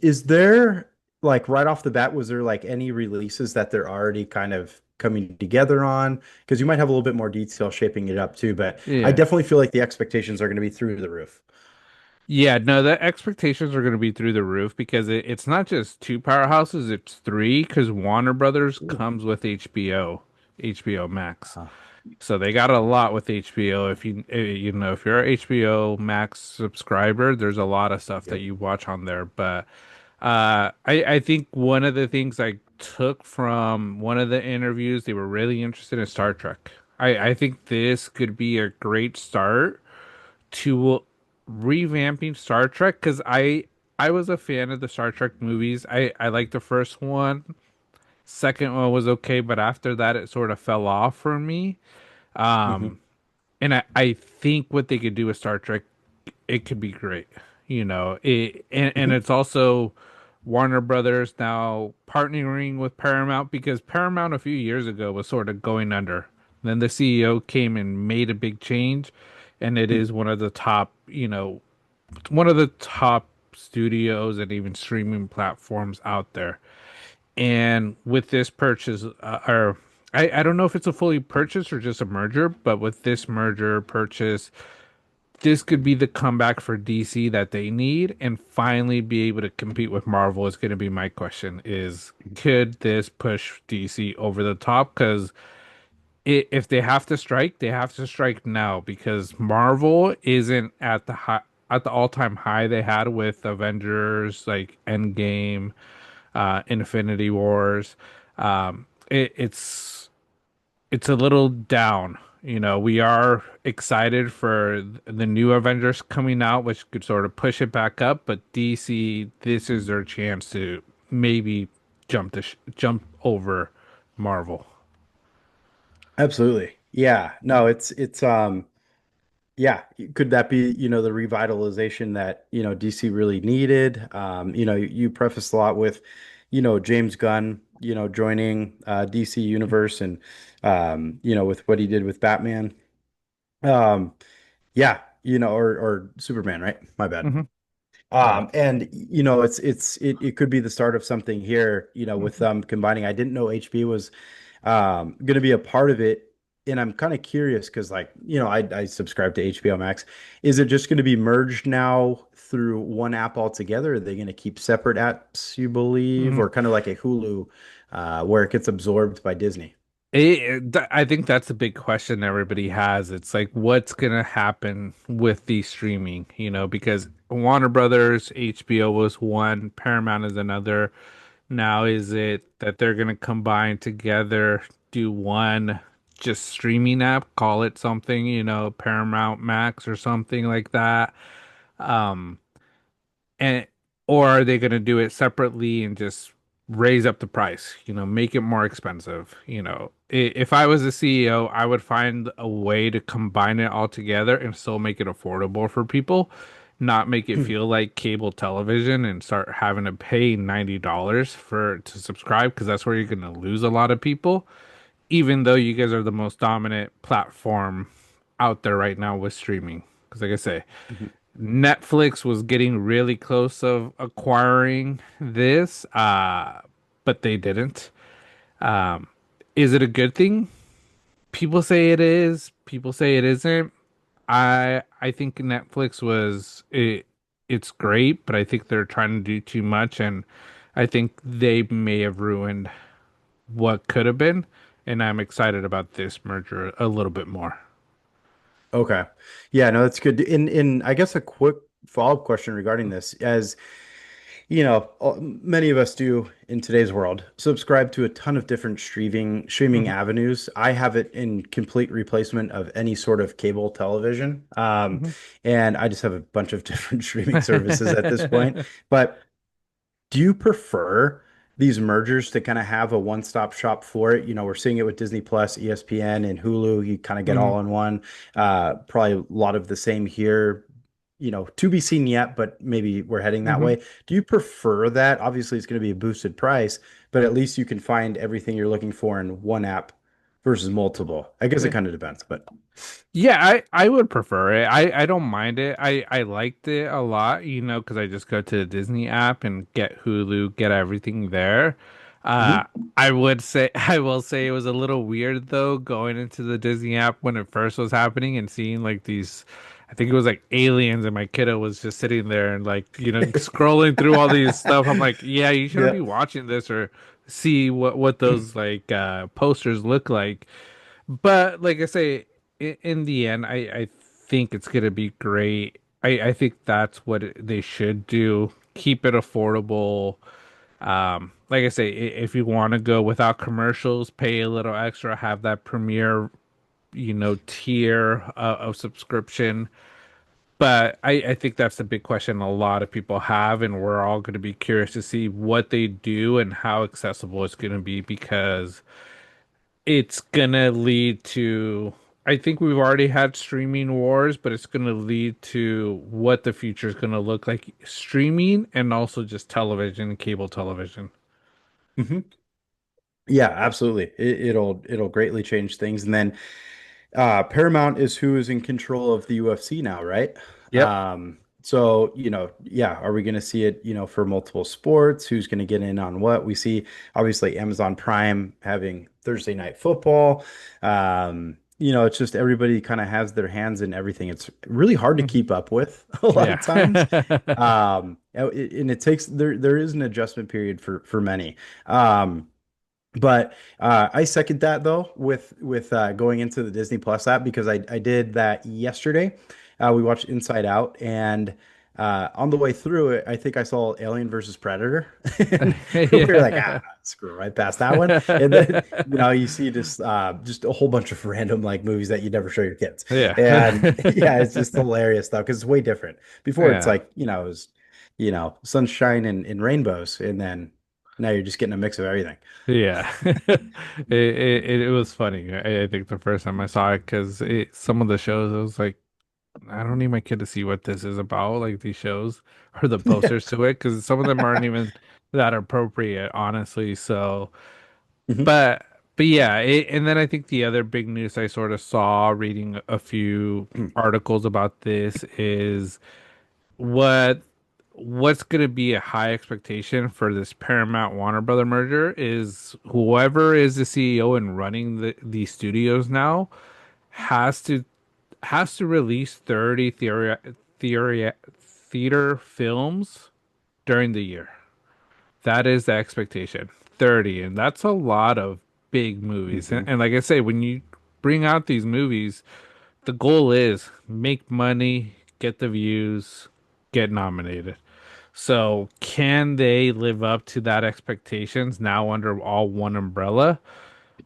Is there like right off the bat, was there like any releases that they're already kind of coming together on? Because you might have a little bit more detail shaping it up too, but I Yeah. definitely feel like the expectations are going to be through the roof. Yeah, no, the expectations are going to be through the roof because it's not just two powerhouses, it's three because Warner Brothers Ooh. comes with HBO Max. Uh, So they got a lot with HBO. If you're a HBO Max subscriber, there's a lot of stuff that yep. you watch on there. But I think one of the things I took from one of the interviews, they were really interested in Star Trek. I think this could be a great start to revamping Star Trek because I was a fan of the Star Trek movies. I liked the first one. Second one was okay, but after that it sort of fell off for me. Hmm. Um, and I think what they could do with Star Trek, it could be great. And Hmm. it's also Warner Brothers now partnering with Paramount because Paramount a few years ago was sort of going under. Then the CEO came and made a big change, and it is one of the top studios and even streaming platforms out there. And with this purchase, or I don't know if it's a fully purchase or just a merger, but with this merger purchase, this could be the comeback for DC that they need and finally be able to compete with Marvel is going to be my question is could this push DC over the top? Because if they have to strike now because Marvel isn't at the all-time high they had with Avengers like Endgame, Infinity Wars. It's a little down. We are excited for the new Avengers coming out, which could sort of push it back up. But DC, this is their chance to maybe jump over Marvel. Absolutely. Yeah. No, yeah, could that be, the revitalization that, DC really needed? You prefaced a lot with, James Gunn, joining DC Universe and with what he did with Batman. Um, yeah, or Superman, right? My bad. Hmm. Yeah. And it could be the start of something here, with Hmm. them combining. I didn't know HB was going to be a part of it, and I'm kind of curious because, like, I subscribe to HBO Max. Is it just going to be merged now through one app altogether? Are they going to keep separate apps, you believe, Mhm. or kind of like a Hulu, where it gets absorbed by Disney? I think that's a big question everybody has. It's like, what's gonna happen with the streaming, because Warner Brothers, HBO was one, Paramount is another. Now, is it that they're gonna combine together, do one just streaming app, call it something, Paramount Max or something like that? Um, and or are they going to do it separately and just raise up the price, make it more expensive? If I was a CEO, I would find a way to combine it all together and still make it affordable for people, not make it feel like cable television and start having to pay $90 for to subscribe, because that's where you're going to lose a lot of people, even though you guys are the most dominant platform out there right now with streaming. Because like I say, Netflix was getting really close of acquiring this, but they didn't. Um, is it a good thing? People say it is. People say it isn't. I think Netflix it's great, but I think they're trying to do too much, and I think they may have ruined what could have been. And I'm excited about this merger a little bit more. Okay. Yeah, no, that's good. In I guess a quick follow-up question regarding this, as many of us do in today's world, subscribe to a ton of different streaming Mhm, avenues. I have it in complete replacement of any sort of cable television. mhm. And I just have a bunch of different streaming services at this point. But do you prefer these mergers to kind of have a one-stop shop for it? We're seeing it with Disney Plus, ESPN, and Hulu. You kind of get Mhm. all in one. Probably a lot of the same here. To be seen yet, but maybe we're heading that Mhm. way. Do you prefer that? Obviously, it's going to be a boosted price, but at least you can find everything you're looking for in one app versus multiple. I guess it Yeah. kind of depends, but Yeah, I would prefer it. I don't mind it. I liked it a lot, because I just go to the Disney app and get Hulu, get everything there. Uh, Mhm. I would say I will say it was a little weird though, going into the Disney app when it first was happening and seeing like these, I think it was like aliens, and my kiddo was just sitting there and like, scrolling through all these stuff. I'm like, yeah, you shouldn't Yeah. be watching this, or see what those like posters look like. But like I say, in the end, I think it's gonna be great. I think that's what they should do. Keep it affordable. Like I say, if you want to go without commercials, pay a little extra, have that premiere, tier of subscription. But I think that's the big question a lot of people have, and we're all going to be curious to see what they do and how accessible it's going to be, because it's gonna lead to, I think we've already had streaming wars, but it's gonna lead to what the future is gonna look like, streaming and also just television, cable television. Mhm. Yeah, absolutely. It'll greatly change things. And then Paramount is who is in control of the UFC now, right? Yep. So, yeah, are we going to see it, for multiple sports? Who's going to get in on what? We see obviously Amazon Prime having Thursday night football. It's just everybody kind of has their hands in everything. It's really hard to Mhm. keep up with a lot Yeah. of times. And it takes there is an adjustment period for many. But I second that though with going into the Disney Plus app because I did that yesterday. We watched Inside Out, and on the way through it, I think I saw Alien versus Predator, and we were like, Yeah. screw right past that one. And then you see just a whole bunch of random like movies that you never show your kids, Yeah. and yeah, it's just hilarious stuff because it's way different. Before it's Yeah. like it was sunshine and rainbows, and then now you're just getting a mix of everything. Yeah. It was funny. I think the first time I saw it, because some of the shows, I was like, I don't need my kid to see what this is about, like these shows or the Yeah. posters to it, because some of them aren't even that appropriate, honestly. So, Mhm. but yeah, and then I think the other big news I sort of saw reading a few articles about this is what. what's going to be a high expectation for this Paramount Warner Brother merger is whoever is the CEO and running these studios now has to release 30 theory theater films during the year. That is the expectation. 30, and that's a lot of big movies. Hmm. And like I say, when you bring out these movies, the goal is make money, get the views, get nominated. So, can they live up to that expectations now under all one umbrella?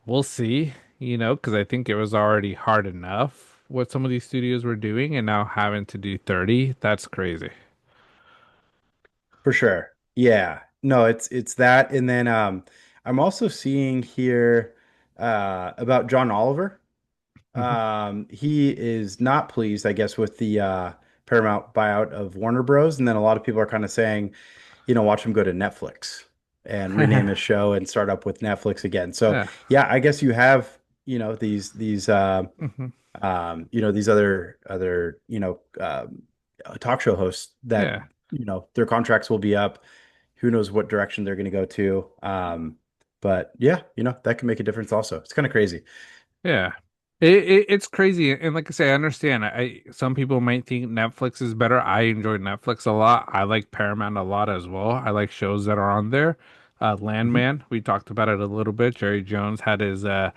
We'll see, because I think it was already hard enough what some of these studios were doing, and now having to do 30, that's crazy. For sure. Yeah. No, it's that. And then I'm also seeing here about John Oliver. Mhm. He is not pleased, I guess, with the Paramount buyout of Warner Bros. And then a lot of people are kind of saying, watch him go to Netflix and rename his show and start up with Netflix again. So Yeah. yeah, I guess you have, Hmm. these other talk show hosts that Yeah. their contracts will be up. Who knows what direction they're going to go to? But yeah, that can make a difference also. It's kind of crazy. Yeah. It's crazy. And like I say, I understand. Some people might think Netflix is better. I enjoy Netflix a lot. I like Paramount a lot as well. I like shows that are on there. Mhm. Landman, we talked about it a little bit. Jerry Jones had his All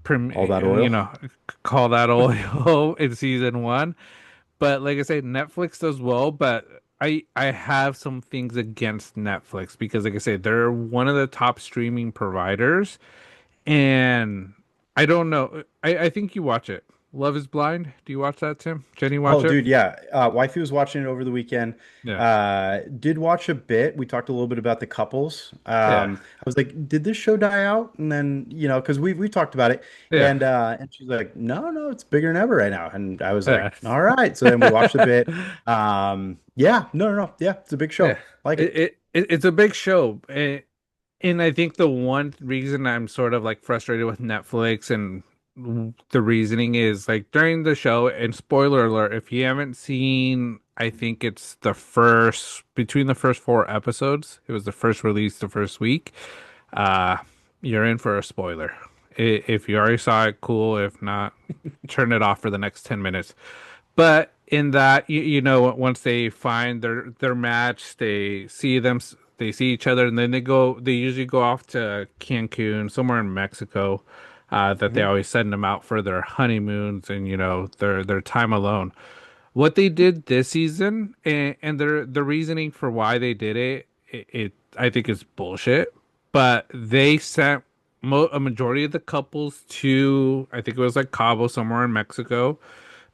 that you oil. know, call that oil in season one. But like I say, Netflix does well, but I have some things against Netflix because like I say, they're one of the top streaming providers. And I don't know. I think you watch it. Love is Blind. Do you watch that, Tim? Jenny watch Oh, it? dude, yeah. Wifey was watching it over the weekend. Yeah. Did watch a bit. We talked a little bit about the couples. Yeah. I was like, did this show die out? And then, because we talked about it, Yeah. and she's like, no, no, it's bigger than ever right now. And I was Yeah. like, all right. So then we watched a bit. Yeah, no, no, no. Yeah, it's a big Yeah. show. Like it. It's a big show. And I think the one reason I'm sort of like frustrated with Netflix and the reasoning is like during the show, and spoiler alert, if you haven't seen, I think it's between the first four episodes, it was the first release the first week, uh, you're in for a spoiler. If you already saw it, cool. If not, turn it off for the next 10 minutes. But in that, once they find their match, they see each other, and then they usually go off to Cancun, somewhere in Mexico, that they Mhm. always send them out for their honeymoons and, their time alone. What they did this season and the reasoning for why they did it I think is bullshit. But they sent a majority of the couples to, I think it was like Cabo, somewhere in Mexico,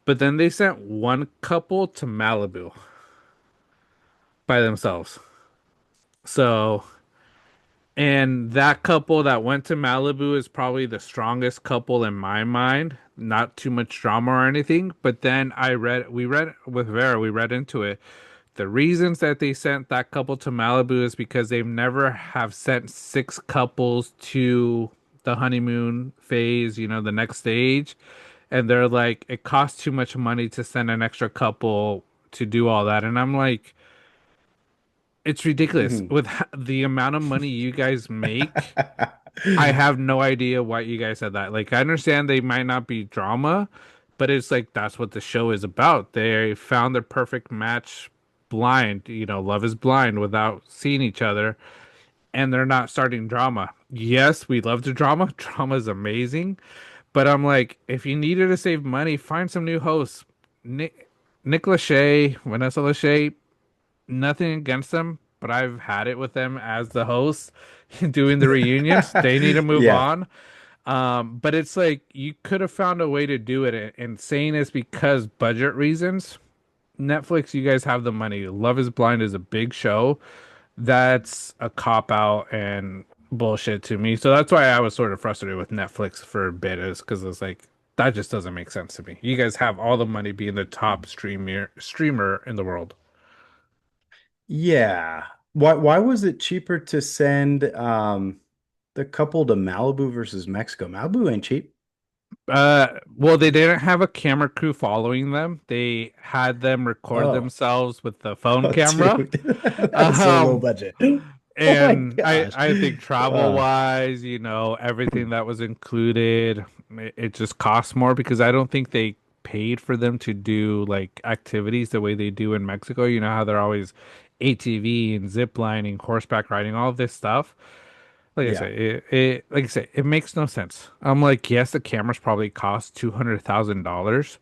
but then they sent one couple to Malibu by themselves. So, and that couple that went to Malibu is probably the strongest couple in my mind. Not too much drama or anything. But then we read with Vera, we read into it. The reasons that they sent that couple to Malibu is because they've never have sent six couples to the honeymoon phase, the next stage. And they're like, it costs too much money to send an extra couple to do all that. And I'm like, it's ridiculous. Mhm. With the amount of money you guys make, I have no idea why you guys said that. Like, I understand they might not be drama, but it's like that's what the show is about. They found their perfect match blind, love is blind without seeing each other, and they're not starting drama. Yes, we love the drama. Drama is amazing, but I'm like, if you needed to save money, find some new hosts. Nick Lachey, Vanessa Lachey, nothing against them, but I've had it with them as the host doing the reunions. They need to move Yeah. on. But it's like you could have found a way to do it, and saying it's because budget reasons. Netflix, you guys have the money. Love is Blind is a big show. That's a cop out and bullshit to me. So that's why I was sort of frustrated with Netflix for a bit, is because it's like that just doesn't make sense to me. You guys have all the money being the top streamer in the world. Yeah. Why was it cheaper to send the couple to Malibu versus Mexico? Malibu ain't cheap. Well, they didn't have a camera crew following them. They had them record Oh, themselves with the phone oh, camera. dude, that's so low Um, budget. Oh my and I gosh. I think travel Uh, wise, everything that was included, it just costs more because I don't think they paid for them to do like activities the way they do in Mexico. You know how they're always ATV and zip lining, horseback riding, all of this stuff. Like I yeah, say, it makes no sense. I'm like, yes, the cameras probably cost $200,000,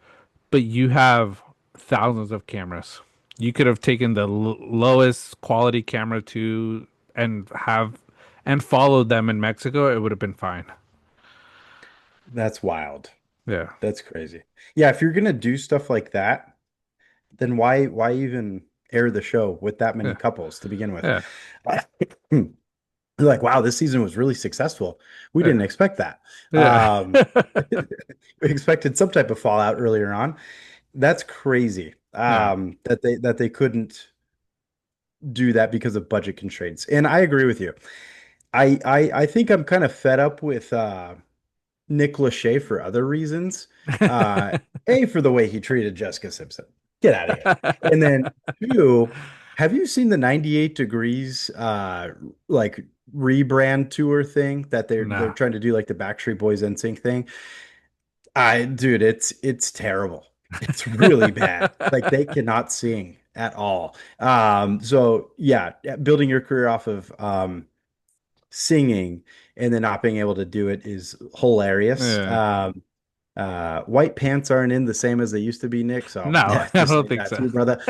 but you have thousands of cameras. You could have taken the lowest quality camera to and have and followed them in Mexico. It would have been fine. that's wild. Yeah, That's crazy. Yeah, if you're gonna do stuff like that, then why even air the show with that many yeah, couples to begin with? yeah, Like, wow, this season was really successful. We didn't yeah, expect that. yeah, We expected some type of fallout earlier on. That's crazy. yeah. That they couldn't do that because of budget constraints. And I agree with you. I think I'm kind of fed up with Nick Lachey for other reasons. Uh, A, for the way he treated Jessica Simpson. Get out of here. And then two, have you seen the 98 Degrees like rebrand tour thing that they're Nah. trying to do like the Backstreet Boys NSYNC thing? Dude, it's terrible. It's really bad. Like they cannot sing at all. So yeah, building your career off of singing and then not being able to do it is hilarious. Yeah. White pants aren't in the same as they used to be, Nick. So No, yeah, I just don't say think that so. too, brother.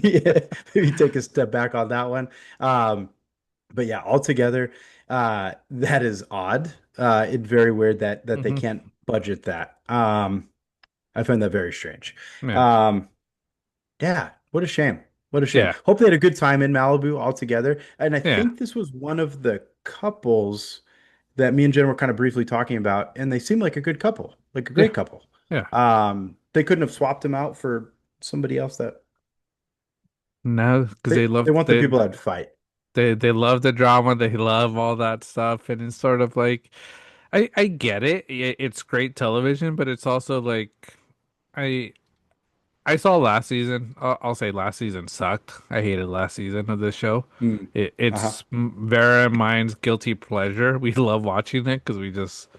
Yeah, maybe take a step back on that one. But yeah, altogether, that is odd. It's very weird that they Hmm. can't budget that. I find that very strange. Yeah. Um, yeah, what a shame. What a shame. Yeah. Hope they had a good time in Malibu altogether. And I Yeah. think this was one of the couples that me and Jen were kind of briefly talking about, and they seem like a good couple, like a Yeah. great couple. Yeah. They couldn't have swapped him out for somebody else that No, because they want the people that fight. they love the drama. They love all that stuff, and it's sort of like I get it. It's great television, but it's also like I I saw last season. I'll say last season sucked. I hated last season of this show. Mm. Uh-huh. It's Vera and mine's guilty pleasure. We love watching it because we just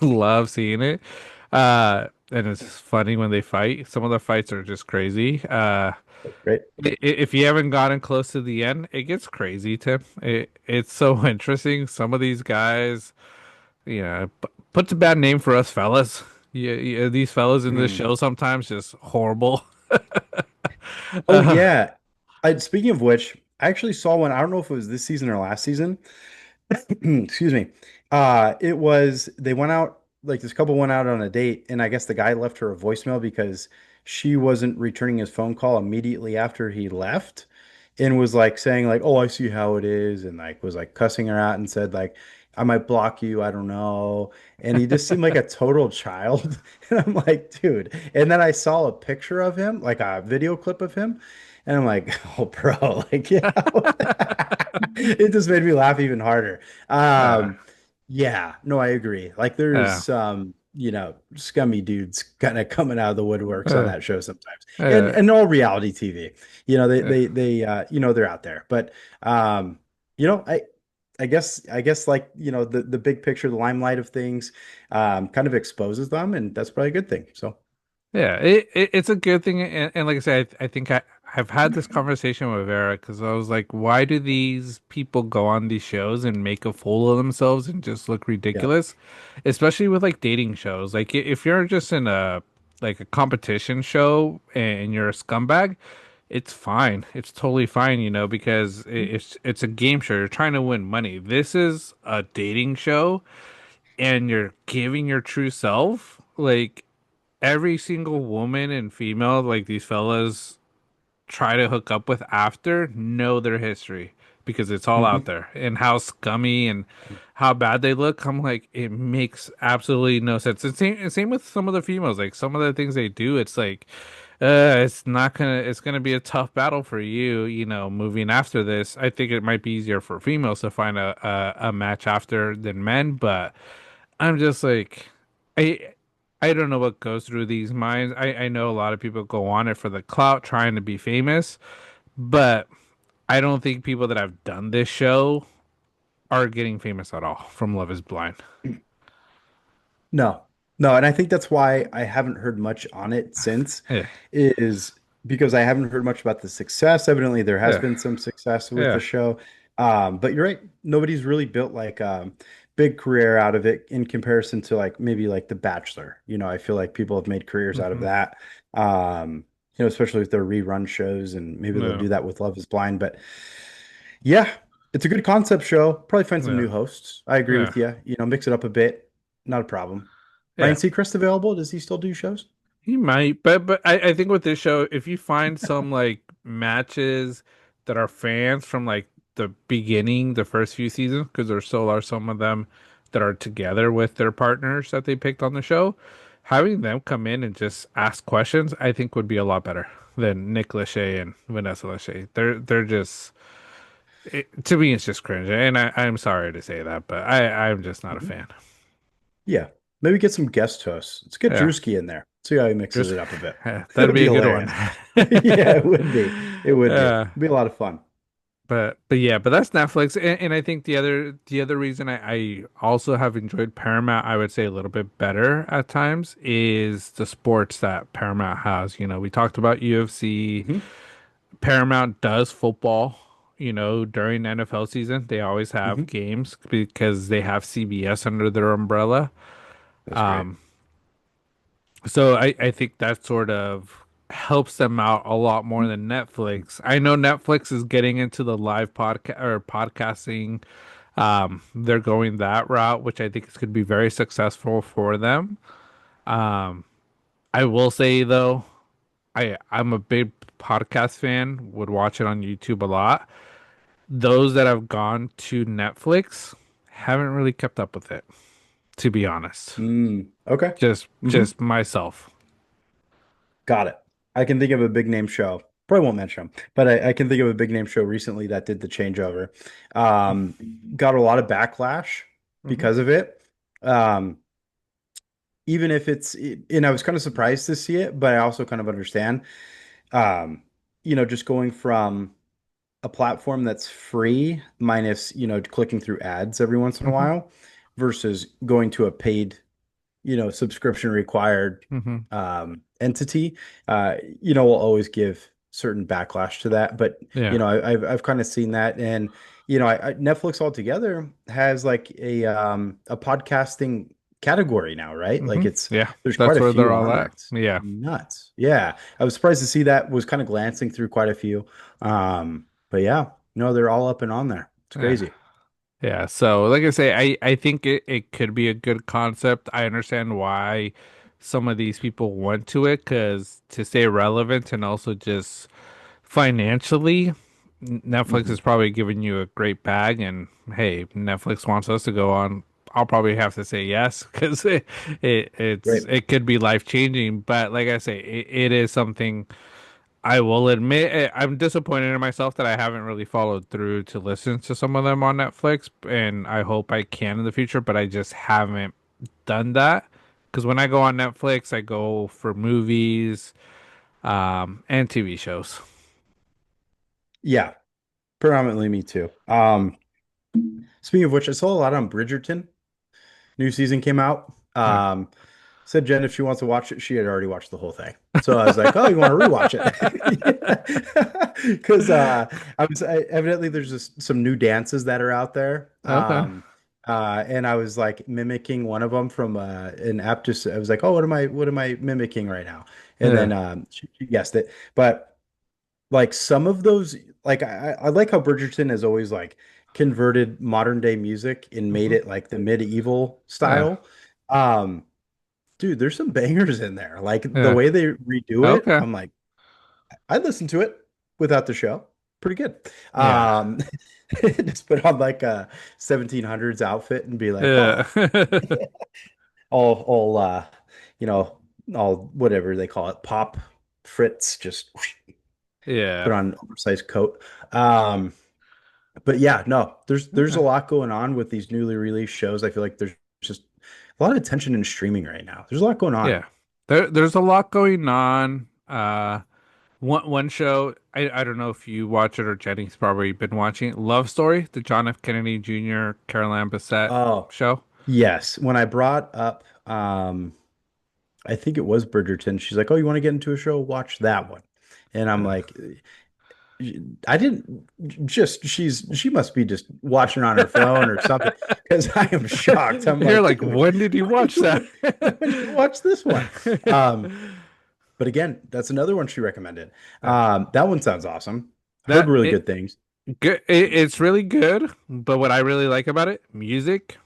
love seeing it. And it's funny when they fight. Some of the fights are just crazy. Great. If you haven't gotten close to the end, it gets crazy, Tim. It's so interesting. Some of these guys, puts a bad name for us fellas. Yeah, yeah, these fellas in this Mm. show sometimes just horrible. Oh Uh, yeah. Speaking of which, I actually saw one. I don't know if it was this season or last season. Excuse me. It was they went out like this couple went out on a date, and I guess the guy left her a voicemail because she wasn't returning his phone call immediately after he left, and was like saying like, "Oh, I see how it is," and like was like cussing her out and said like, "I might block you, I don't know." And he just seemed like a total child. And I'm like, dude. And then I saw a picture of him, like a video clip of him, and I'm like, oh, bro, like, yeah. It just made me laugh even harder. uh, Yeah, no, I agree. Like uh, there's scummy dudes kind of coming out of the woodworks on uh, that show sometimes. And uh, and all reality TV. uh, They're out there. But you know, I guess like, the big picture, the limelight of things kind of exposes them, and that's probably a good thing. So yeah, it's a good thing, and like I said, I think I've had this conversation with Vera because I was like, why do these people go on these shows and make a fool of themselves and just look yeah. ridiculous, especially with like dating shows? Like if you're just in a competition show and you're a scumbag, it's fine. It's totally fine, because it's a game show. You're trying to win money. This is a dating show, and you're giving your true self, like every single woman and female like these fellas try to hook up with after know their history because it's all out Mhm. there and how scummy and how bad they look. I'm like, it makes absolutely no sense. And same with some of the females. Like some of the things they do, it's like, it's gonna be a tough battle for you, moving after this. I think it might be easier for females to find a match after than men, but I'm just like, I don't know what goes through these minds. I know a lot of people go on it for the clout, trying to be famous, but I don't think people that have done this show are getting famous at all from Love is Blind. No, no, and I think that's why I haven't heard much on it since, Yeah, is because I haven't heard much about the success. Evidently, there has yeah, been some success with the yeah. show. But you're right, nobody's really built like big career out of it in comparison to like maybe like The Bachelor. I feel like people have made careers out of Hmm. that. Especially with their rerun shows, and maybe they'll Yeah, do that with Love is Blind. But yeah, it's a good concept show. Probably find some yeah, new hosts. I agree yeah, with you. Mix it up a bit. Not a problem. Ryan yeah. Seacrest available? Does he still do shows? He might, but I think with this show, if you find some like matches that are fans from like the beginning, the first few seasons, because there still are some of them that are together with their partners that they picked on the show, having them come in and just ask questions, I think would be a lot better than Nick Lachey and Vanessa Lachey. They're just to me, it's just cringe, and I'm sorry to say that, but I'm just not a Mhm. fan. Yeah. Maybe get some guest hosts. Let's get Yeah, Drewski in there. See how he mixes just it up a bit. It that'd would be be a good one. hilarious. Yeah, it would be. It would be. It'd uh, be a lot of fun. but yeah, but that's Netflix, and I think the other reason I also have enjoyed Paramount, I would say a little bit better at times, is the sports that Paramount has. We talked about UFC. Hmm. Paramount does football. During NFL season, they always have Hmm. games because they have CBS under their umbrella. That's great. Um, so I think that sort of helps them out a lot more than Netflix. I know Netflix is getting into the live podcast or podcasting. They're going that route, which I think is going to be very successful for them. Um, I will say though, I'm a big podcast fan, would watch it on YouTube a lot. Those that have gone to Netflix haven't really kept up with it, to be honest. Okay. Hmm. Just myself. Got it. I can think of a big name show. Probably won't mention them, but I can think of a big name show recently that did the changeover. Um, Got a lot of backlash Hmm. because of it. Um, Even if and I was kind of surprised to see it, but I also kind of understand. Um, just going from a platform that's free minus, clicking through ads every once in a Hmm. while versus going to a paid, subscription required Hmm. entity, will always give certain backlash to that. But Yeah. I've kind of seen that, and Netflix altogether has like a podcasting category now, right? Like Yeah. there's quite That's a where they're few all on there. at. It's Yeah. nuts. Yeah, I was surprised to see that. Was kind of glancing through quite a few. But yeah, no, they're all up and on there. It's Yeah. crazy. Yeah. So, like I say, I think it could be a good concept. I understand why some of these people went to it because to stay relevant and also just financially, Netflix Hmm. is probably giving you a great bag. And hey, Netflix wants us to go on. I'll probably have to say yes because Great. it could be life changing. But like I say, it is something. I will admit I'm disappointed in myself that I haven't really followed through to listen to some of them on Netflix, and I hope I can in the future, but I just haven't done that. Because when I go on Netflix, I go for movies, and TV shows. Yeah, predominantly me too. Speaking of which, I saw a lot on Bridgerton. New season came out. Yeah. Said Jen if she wants to watch it, she had already watched the whole thing. So I was like, "Oh, you want to rewatch it?" Because evidently there's just some new dances that are out there. Okay. And I was like mimicking one of them from an app. Just I was like, "Oh, what am I mimicking right now?" And then Yeah. she guessed it. But like some of those, like I like how Bridgerton has always like converted modern day music and made Hmm. it like the medieval Yeah. style. Um, Dude, there's some bangers in there. Like the Yeah. way they redo it, Okay. I'm like, I'd listen to it without the show. Pretty good. Yeah. Um, just put on like a 1700s outfit and be like, Yeah. oh, all you know, all whatever they call it, pop Fritz, just put Yeah. on an oversized coat. Um, but yeah, no, there's a Yeah. lot going on with these newly released shows. I feel like there's just a lot of attention in streaming right now. There's a lot going on. Yeah. There's a lot going on. One show, I don't know if you watch it or Jenny's probably been watching it. Love Story, the John F. Kennedy Jr., Caroline Bassett Oh, show. yes. When I brought up, I think it was Bridgerton, she's like, "Oh, you want to get into a show? Watch that one." And I'm like, I didn't just she must be just watching on her phone or something because I am shocked. I'm You're like, like, dude, when did you watch that? when did you watch this one? Um, but again, that's another one she recommended. That one sounds awesome. Heard That really it good things. good. It's really good, but what I really like about it, music,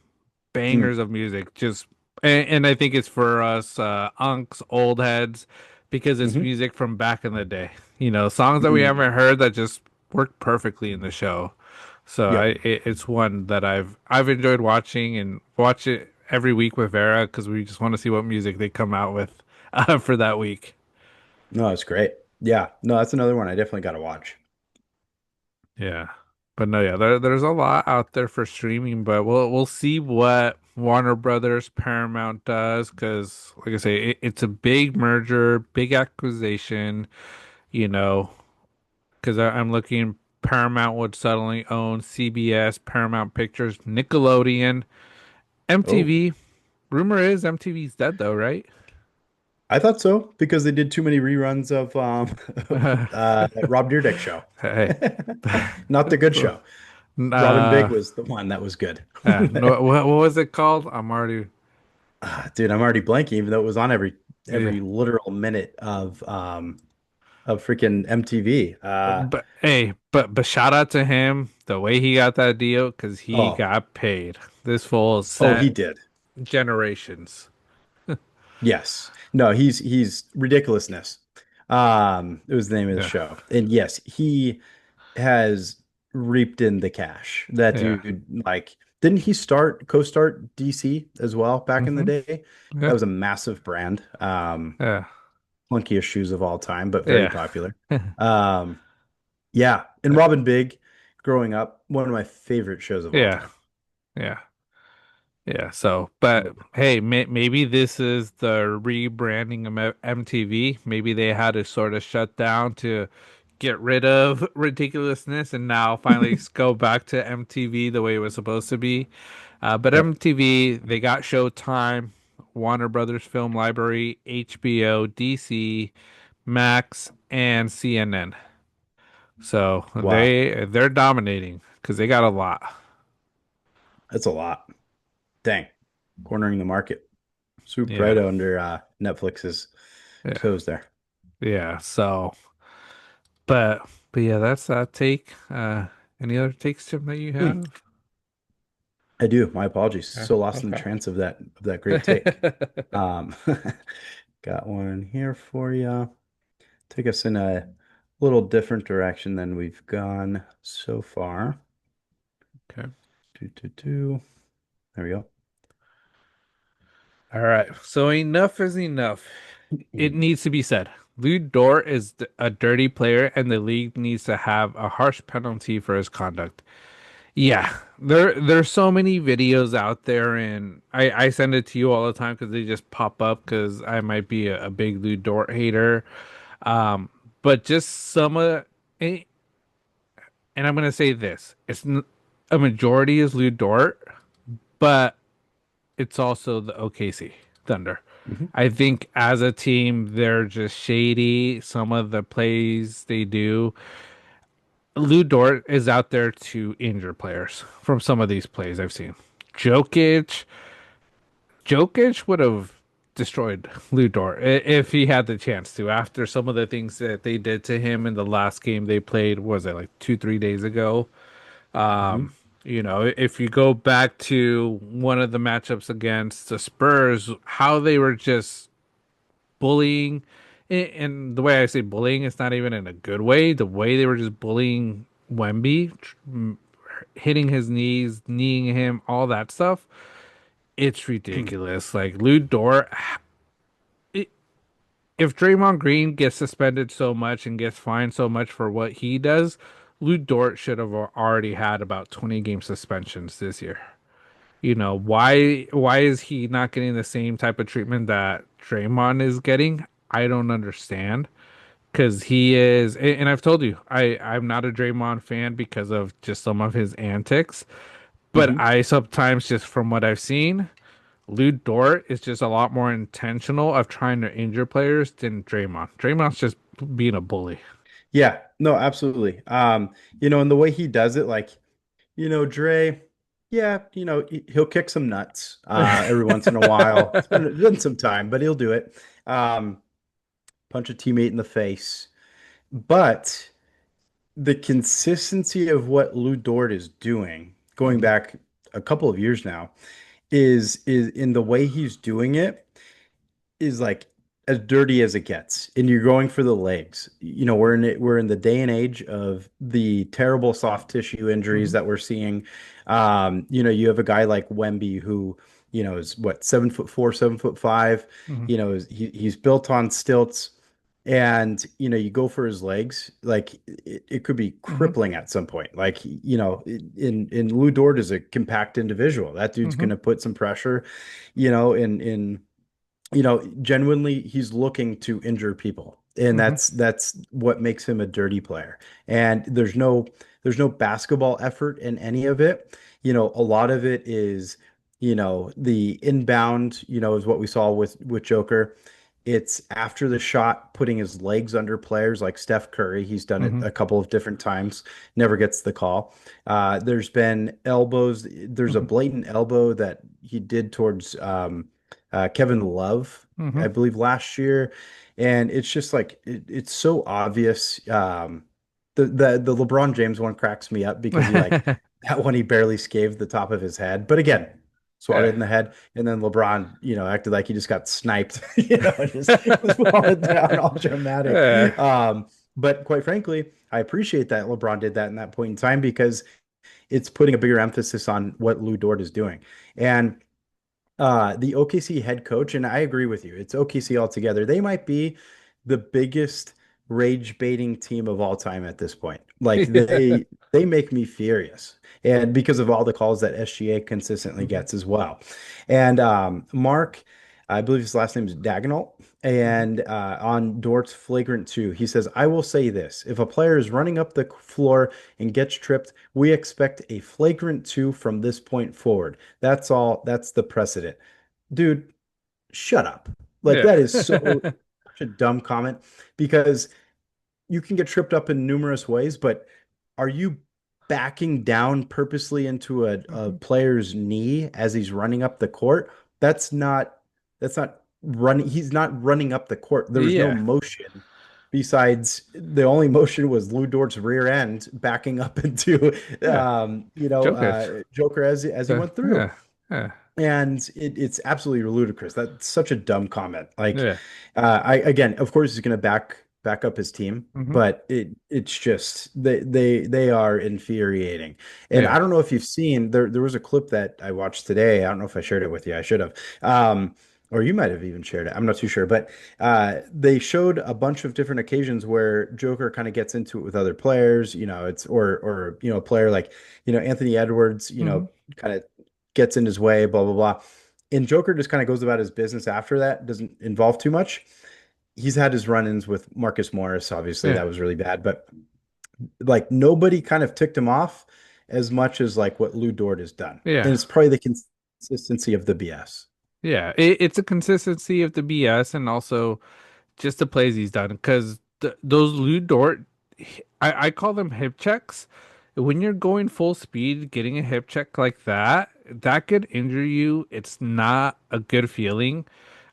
Mm, bangers of music, just and I think it's for us unks, old heads, because it's hmm music from back in the day. Songs that we mm, haven't heard that just work perfectly in the show. So yep. it's one that I've enjoyed watching and watch it every week with Vera because we just want to see what music they come out with for that week. No, it's great. Yeah, no, that's another one I definitely got to watch. Yeah. But no, yeah, there's a lot out there for streaming, but we'll see what Warner Brothers Paramount does because, like I say, it's a big merger, big acquisition, you know, because I'm looking, Paramount would suddenly own CBS, Paramount Pictures, Nickelodeon, Oh, MTV. Rumor is MTV's dead though, right? I thought so because they did too many reruns of that Rob Dyrdek show. Hey. Not the good show. Robin Big Uh, was the one that was good. no, what was it called? I'm already, Dude, I'm already blanking, even though it was on yeah. every literal minute of freaking MTV. But hey, but shout out to him, the way he got that deal, because he Oh, got paid. This fool oh, he set did. generations. Yes. No, he's ridiculousness. It was the name of the Yeah, show. And yes, he has reaped in the cash. That yeah. dude, like, didn't he co-start DC as well back in the Mm-hmm. day? That Yeah, was a massive brand. yeah, Clunkiest shoes of all time, but very yeah, popular. Um, yeah. And Robin Big, growing up, one of my favorite shows of all yeah, time. yeah, yeah. So, but hey, maybe this is the rebranding of MTV. Maybe they had to sort of shut down to get rid of ridiculousness and now finally go back to MTV the way it was supposed to be. But Yep. MTV, they got Showtime, Warner Brothers Film Library, HBO, DC, Max, and CNN. So Wow. they're dominating because they got a lot. That's a lot. Dang. Cornering the market. Swooped right Yeah, under Netflix's yeah, toes there. yeah. So, but yeah, that's that take. Any other takes, Tim, that you Hmm. have? I do. My apologies. So lost in the Okay. trance of that great take. Um, got one here for you. Take us in a little different direction than we've gone so far. Okay. Do, do, do. There we go. All right. So enough is enough. It needs to be said. Lou Dort is a dirty player, and the league needs to have a harsh penalty for his conduct. Yeah, there's so many videos out there, and I send it to you all the time because they just pop up because I might be a big Lou Dort hater. Um, but just and I'm gonna say this: a majority is Lou Dort, but it's also the OKC Thunder. Mhm. I think as a team, they're just shady. Some of the plays they do. Lou Dort is out there to injure players from some of these plays I've seen. Jokic, Jokic would have destroyed Lou Dort if he had the chance to. After some of the things that they did to him in the last game they played, was it like 2, 3 days ago? Mhm. If you go back to one of the matchups against the Spurs, how they were just bullying, and the way I say bullying, it's not even in a good way. The way they were just bullying Wemby, hitting his knees, kneeing him, all that stuff, it's ridiculous. Like Lou Dort, if Draymond Green gets suspended so much and gets fined so much for what he does, Lou Dort should have already had about 20 game suspensions this year. Why is he not getting the same type of treatment that Draymond is getting? I don't understand. Because he is, and I've told you, I'm not a Draymond fan because of just some of his antics. But Hmm. I sometimes, just from what I've seen, Lou Dort is just a lot more intentional of trying to injure players than Draymond. Draymond's just being a bully. Yeah, no, absolutely. And the way he does it, like, Dre, yeah, he'll kick some nuts every once in a while. It's been some time, but he'll do it. Um, punch a teammate in the face. But the consistency of what Lou Dort is doing, going Mhm, back a couple of years now, is in the way he's doing it is like as dirty as it gets, and you're going for the legs. We're in the day and age of the terrible soft tissue injuries mhm, that we're seeing. You have a guy like Wemby who, is what, 7'4", 7'5". mhm, He's built on stilts, and you go for his legs, like it could be mhm, crippling at some point. Like, in Lou Dort is a compact individual. That dude's mhm, gonna put some pressure, in genuinely, he's looking to injure people. And mhm, that's what makes him a dirty player. And there's no basketball effort in any of it. A lot of it is, the inbound, is what we saw with Joker. It's after the shot, putting his legs under players like Steph Curry. He's done it mhm, a couple of different times, never gets the call. There's been elbows. There's a mhm, blatant elbow that he did towards Kevin Love, mhm. I believe, last year. And it's just like it's so obvious. The LeBron James one cracks me up because that one he barely scathed the top of his head. But again, swatted Yeah. in the head, and then LeBron, acted like he just got sniped, and just was falling down all dramatic. Yeah. But quite frankly, I appreciate that LeBron did that in that point in time because it's putting a bigger emphasis on what Lou Dort is doing. And the OKC head coach, and I agree with you, it's OKC altogether. They might be the biggest rage baiting team of all time at this point. Like Yeah. they make me furious. And because of all the calls that SGA consistently Mhm, gets as well. And Mark, I believe his last name is Dagnall. mhm. And on Dort's flagrant two, he says, I will say this: if a player is running up the floor and gets tripped, we expect a flagrant two from this point forward. That's all. That's the precedent. Dude, shut up. Like, Yeah. that is such a dumb comment because you can get tripped up in numerous ways, but are you backing down purposely into a Mhm. player's knee as he's running up the court? That's not that's not running. He's not running up the court. There was no Yeah. motion besides the only motion was Lou Dort's rear end backing up into Yeah. Jokic. Joker as he went through. Yeah. Yeah. And it's absolutely ludicrous. That's such a dumb comment. Like, Yeah. I again, of course, he's going to back up his team, Hmm. but it's just they are infuriating. And I Yeah. don't know if you've seen there was a clip that I watched today. I don't know if I shared it with you. I should have. Or you might have even shared it. I'm not too sure, but they showed a bunch of different occasions where Joker kind of gets into it with other players. It's or a player like Anthony Edwards. Hmm. Kind of gets in his way, blah blah blah. And Joker just kind of goes about his business after that, doesn't involve too much. He's had his run-ins with Marcus Morris, obviously Yeah. that was really bad, but like nobody kind of ticked him off as much as like what Lou Dort has done. And Yeah. it's probably the consistency of the BS. Yeah. It's a consistency of the BS and also just the plays he's done because those Lou Dort, I call them hip checks. When you're going full speed, getting a hip check like that, that could injure you. It's not a good feeling.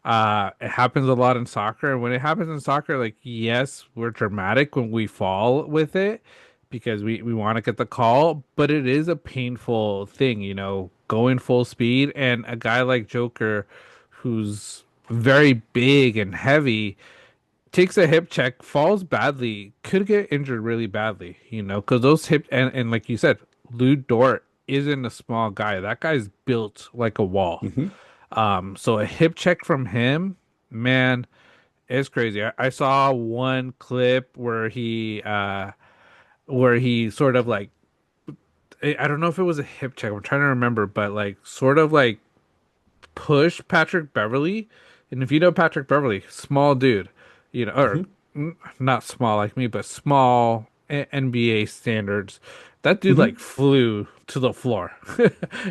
It happens a lot in soccer. And when it happens in soccer, like, yes, we're dramatic when we fall with it because we want to get the call, but it is a painful thing, going full speed. And a guy like Joker, who's very big and heavy, takes a hip check, falls badly, could get injured really badly, because those hip and like you said, Lou Dort isn't a small guy. That guy's built like a wall. Hmm. So a hip check from him, man, it's crazy. I saw one clip where he sort of like I don't know if it was a hip check. I'm trying to remember, but like sort of like push Patrick Beverly. And if you know Patrick Beverly, small dude, or Hmm. not small like me, but small NBA standards. That dude like Hmm. flew to the floor.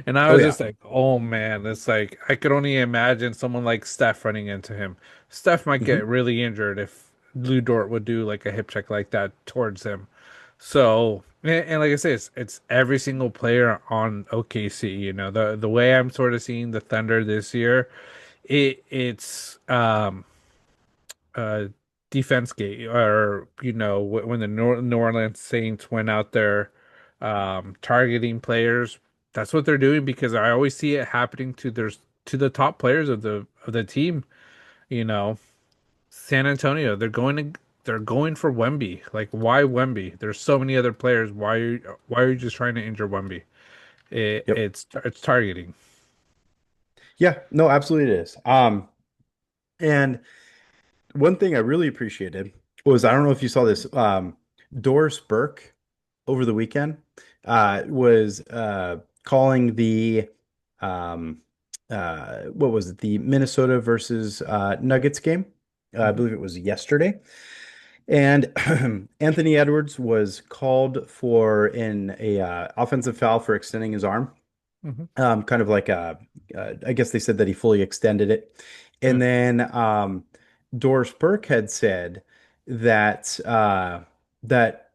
And I Oh was yeah. just like, oh man, it's like I could only imagine someone like Steph running into him. Steph might get Hmm. really injured if Lou Dort would do like a hip check like that towards him. So, and like I say, it's every single player on OKC. The way I'm sort of seeing the Thunder this year, it's uh defense gate, or when the New Orleans Saints went out there targeting players. That's what they're doing, because I always see it happening to the top players of the team. You know, San Antonio, they're going for Wemby. Like, why Wemby? There's so many other players. Why are you just trying to injure Wemby? Yep. It's targeting. Yeah. No, absolutely it is. And one thing I really appreciated was, I don't know if you saw this, Doris Burke over the weekend was calling the um, what was it, the Minnesota versus Nuggets game. I Hmm. believe it was yesterday. And Anthony Edwards was called for in a offensive foul for extending his arm. Hmm. Kind of like I guess they said that he fully extended it. Yeah. And then Doris Burke had said that that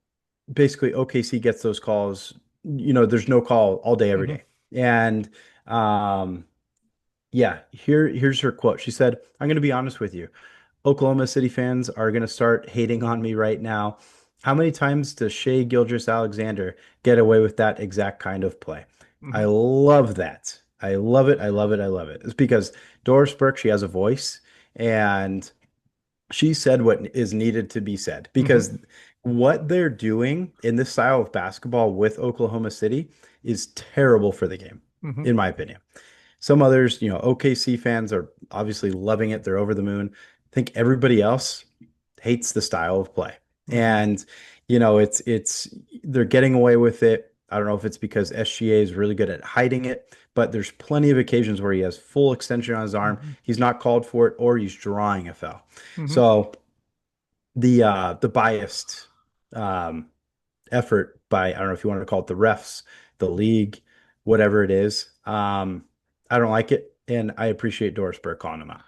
basically OKC gets those calls. There's no call all day, every Hmm. day. And um, yeah, here's her quote. She said, "I'm going to be honest with you. Oklahoma City fans are going to start hating on me right now. How many times does Shea Gilgeous-Alexander get away with that exact kind of play?" I Hmm. love that. I love it. I love it. I love it. It's because Doris Burke, she has a voice, and she said what is needed to be said, Hmm. because what they're doing in this style of basketball with Oklahoma City is terrible for the game, Hmm. in my opinion. Some others, OKC fans are obviously loving it. They're over the moon. I think everybody else hates the style of play. Hmm. And, it's they're getting away with it. I don't know if it's because SGA is really good at hiding it, but there's plenty of occasions where he has full extension on his arm. Hmm. He's not called for it, or he's drawing a foul. Hmm. So the biased um effort by, I don't know if you want to call it the refs, the league, whatever it is. I don't like it, and I appreciate Doris Burke calling him out.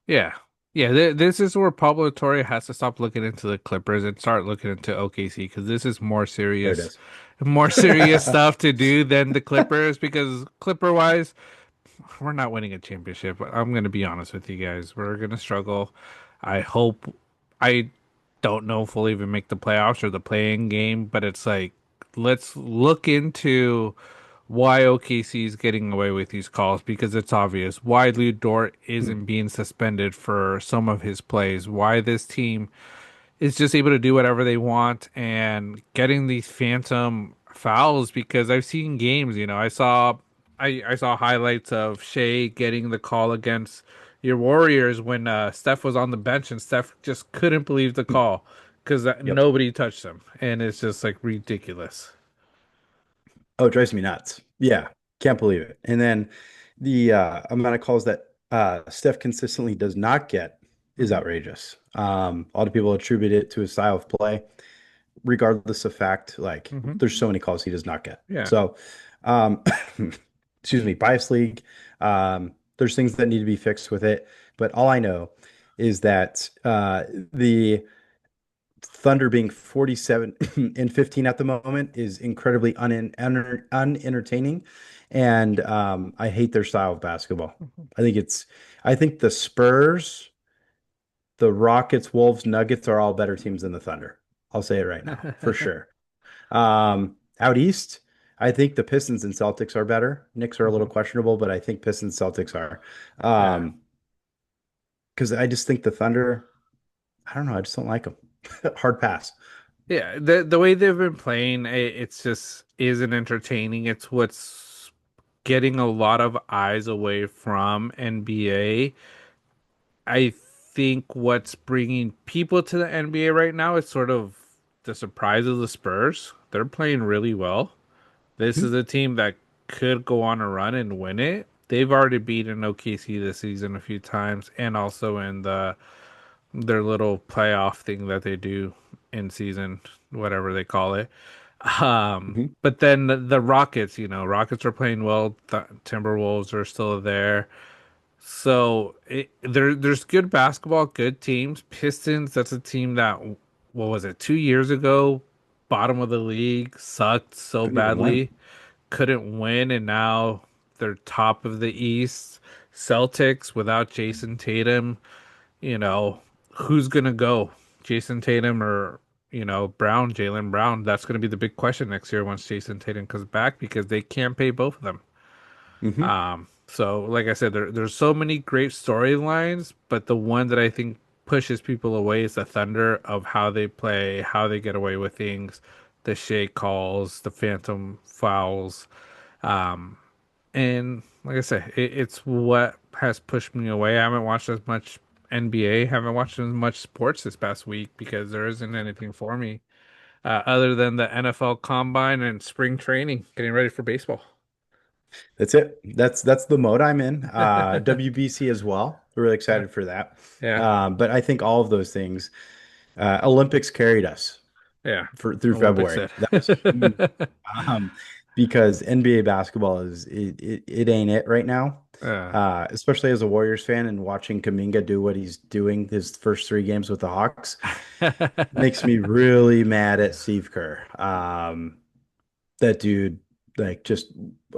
Yeah. Yeah, this is where Pablo Torre has to stop looking into the Clippers and start looking into OKC, because this is There it more serious is. stuff to do than the Clippers, because Clipper wise, we're not winning a championship. I'm going to be honest with you guys. We're going to struggle. I don't know if we'll even make the playoffs or the play-in game, but it's like, let's look into why OKC is getting away with these calls, because it's obvious why Lou Dort isn't being suspended for some of his plays, why this team is just able to do whatever they want and getting these phantom fouls. Because I've seen games, I saw highlights of Shea getting the call against your Warriors when Steph was on the bench, and Steph just couldn't believe the call because Yep. nobody touched him, and it's just like ridiculous. Oh, it drives me nuts. Yeah, can't believe it. And then the amount of calls that Steph consistently does not get is Hmm. outrageous. A lot of people attribute it to his style of play, regardless of fact. Like, Hmm. there's so many calls he does not get. Yeah. So, um, excuse me, bias league. There's things that need to be fixed with it, but all I know is that the Thunder being 47 and 15 at the moment is incredibly unentertaining, and I hate their style of basketball. I think it's, I think the Spurs, the Rockets, Wolves, Nuggets are all better teams than the Thunder. I'll say it right now, for sure. Out east, I think the Pistons and Celtics are better. Knicks are a little Hmm. questionable, but I think Pistons, Celtics are. Yeah. Because I just think the Thunder, I don't know, I just don't like them. Hard pass. Yeah, the way they've been playing, it's just isn't entertaining. It's what's getting a lot of eyes away from NBA. I think what's bringing people to the NBA right now is sort of the surprise of the Spurs. They're playing really well. This is Mhm. a team that could go on a run and win it. They've already beaten OKC this season a few times, and also in their little playoff thing that they do in season, whatever they call it. Mhm. But then the Rockets, Rockets are playing well. The Timberwolves are still there. So there's good basketball, good teams. Pistons, that's a team that, what was it, 2 years ago, bottom of the league, sucked so Couldn't even win. badly, couldn't win, and now they're top of the East. Celtics without Jason Tatum, you know, who's gonna go? Jason Tatum or Brown, Jalen Brown? That's gonna be the big question next year once Jason Tatum comes back because they can't pay both of them. Hmm. So like I said, there's so many great storylines, but the one that I think pushes people away is the Thunder of how they play, how they get away with things, the shake calls, the phantom fouls. And like I said, it's what has pushed me away. I haven't watched as much NBA, haven't watched as much sports this past week because there isn't anything for me other than the NFL Combine and spring training, getting ready for baseball. That's it. That's the mode I'm in. WBC as well. We're really Yeah, excited for that. yeah, But I think all of those things, Olympics carried us yeah. for through Olympics February. did. That was huge. Um, because NBA basketball it ain't it right now. uh, Especially as a Warriors fan and watching Kuminga do what he's doing his first three games with the Hawks makes me really mad at Steve Kerr. That dude, like, just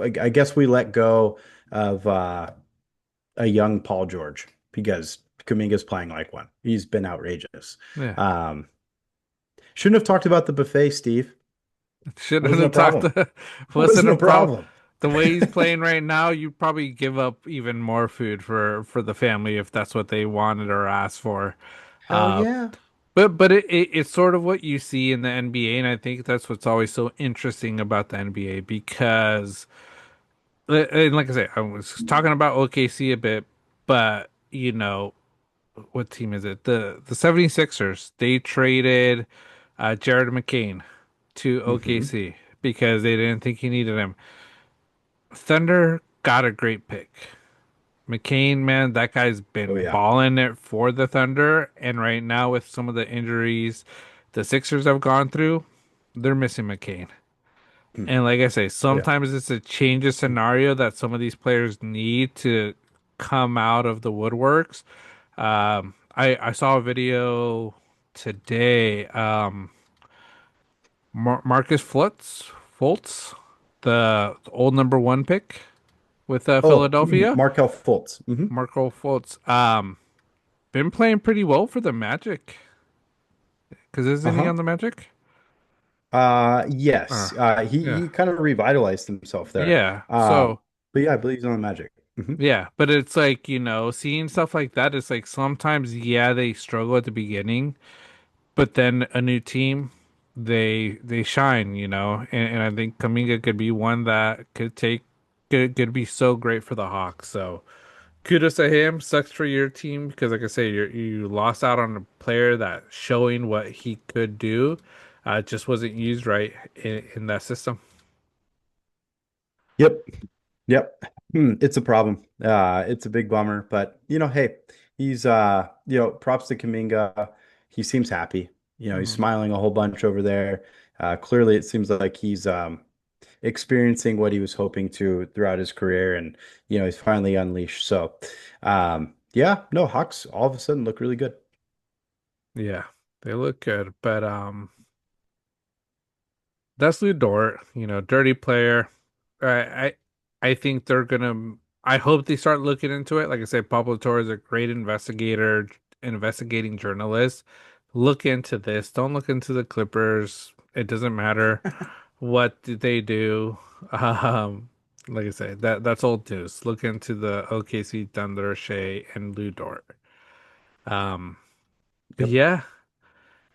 I guess we let go of a young Paul George because Kuminga's playing like one. He's been outrageous. yeah. Um, shouldn't have talked about the buffet, Steve. Shouldn't Wasn't a have talked problem. to, wasn't Wasn't a a problem. problem. The way he's playing right now, you probably give up even more food for the family if that's what they wanted or asked for. Hell Uh, yeah. but it's sort of what you see in the NBA, and I think that's what's always so interesting about the NBA because, and like I said, I was talking about OKC a bit, but what team is it? The 76ers, they traded Jared McCain to Hmm. OKC because they didn't think he needed him. Thunder got a great pick. McCain, man, that guy's Oh been yeah. balling it for the Thunder. And right now, with some of the injuries the Sixers have gone through, they're missing McCain. Hmm. And like I say, Oh yeah. sometimes it's a change of scenario that some of these players need to come out of the woodworks. I saw a video today. Marcus Fultz, the old number one pick with Oh, Philadelphia, Markel Fultz. Marco Fultz, been playing pretty well for the Magic. Because isn't he Uh-huh. on the Magic? Yes. Yeah, He kind of revitalized himself there. yeah. Um, So but yeah, I believe he's on the Magic. yeah, but it's like seeing stuff like that. It's like sometimes yeah they struggle at the beginning, but then a new team, they shine. And I think Kaminga could be one that could be so great for the Hawks. So kudos to him. Sucks for your team because, like I say, you lost out on a player that showing what he could do, just wasn't used right in that system. Yep. Yep. It's a problem. It's a big bummer, but hey, he's props to Kaminga. He seems happy. He's Mhm. smiling a whole bunch over there. Clearly it seems like he's experiencing what he was hoping to throughout his career, and he's finally unleashed. So yeah, no, Hawks all of a sudden look really good. Yeah, they look good, but that's Lou Dort. Dirty player. I I I think they're gonna. I hope they start looking into it. Like I said, Pablo Torre is a great investigator, investigating journalist. Look into this. Don't look into the Clippers. It doesn't matter what did they do. Um, like I say, that's old news. Look into the OKC Thunder, Shea, and Lou Dort. Um, but Yep. yeah,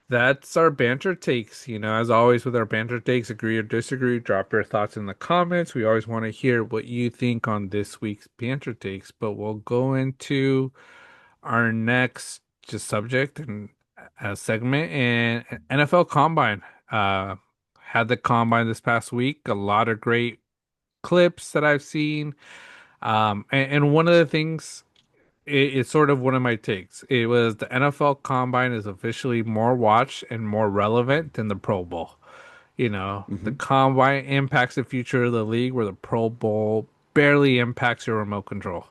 that's our banter takes. As always with our banter takes, agree or disagree, drop your thoughts in the comments. We always want to hear what you think on this week's banter takes, but we'll go into our next just subject and segment and NFL Combine. had the combine this past week. A lot of great clips that I've seen. And one of the things, it's sort of one of my takes. It was the NFL Combine is officially more watched and more relevant than the Pro Bowl. The Hmm. Combine impacts the future of the league, where the Pro Bowl barely impacts your remote control.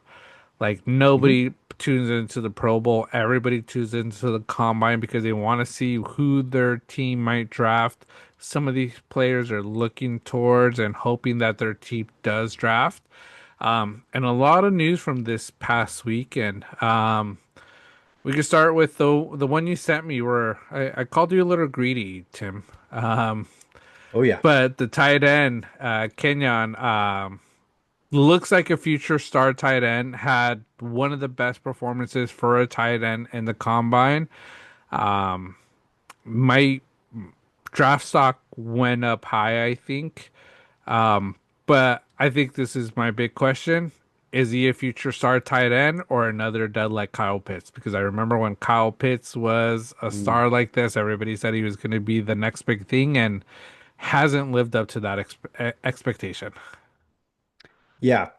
Like Hmm. nobody tunes into the Pro Bowl. Everybody tunes into the Combine because they want to see who their team might draft. Some of these players are looking towards and hoping that their team does draft. And a lot of news from this past weekend. We could start with the one you sent me where I called you a little greedy, Tim. Oh yeah. But the tight end, Kenyon, looks like a future star tight end, had one of the best performances for a tight end in the combine. Um, my draft stock went up high, I think. But I think this is my big question. Is he a future star tight end or another dud like Kyle Pitts? Because I remember when Kyle Pitts was a Mm. star like this, everybody said he was going to be the next big thing and hasn't lived up to that expectation. Yeah.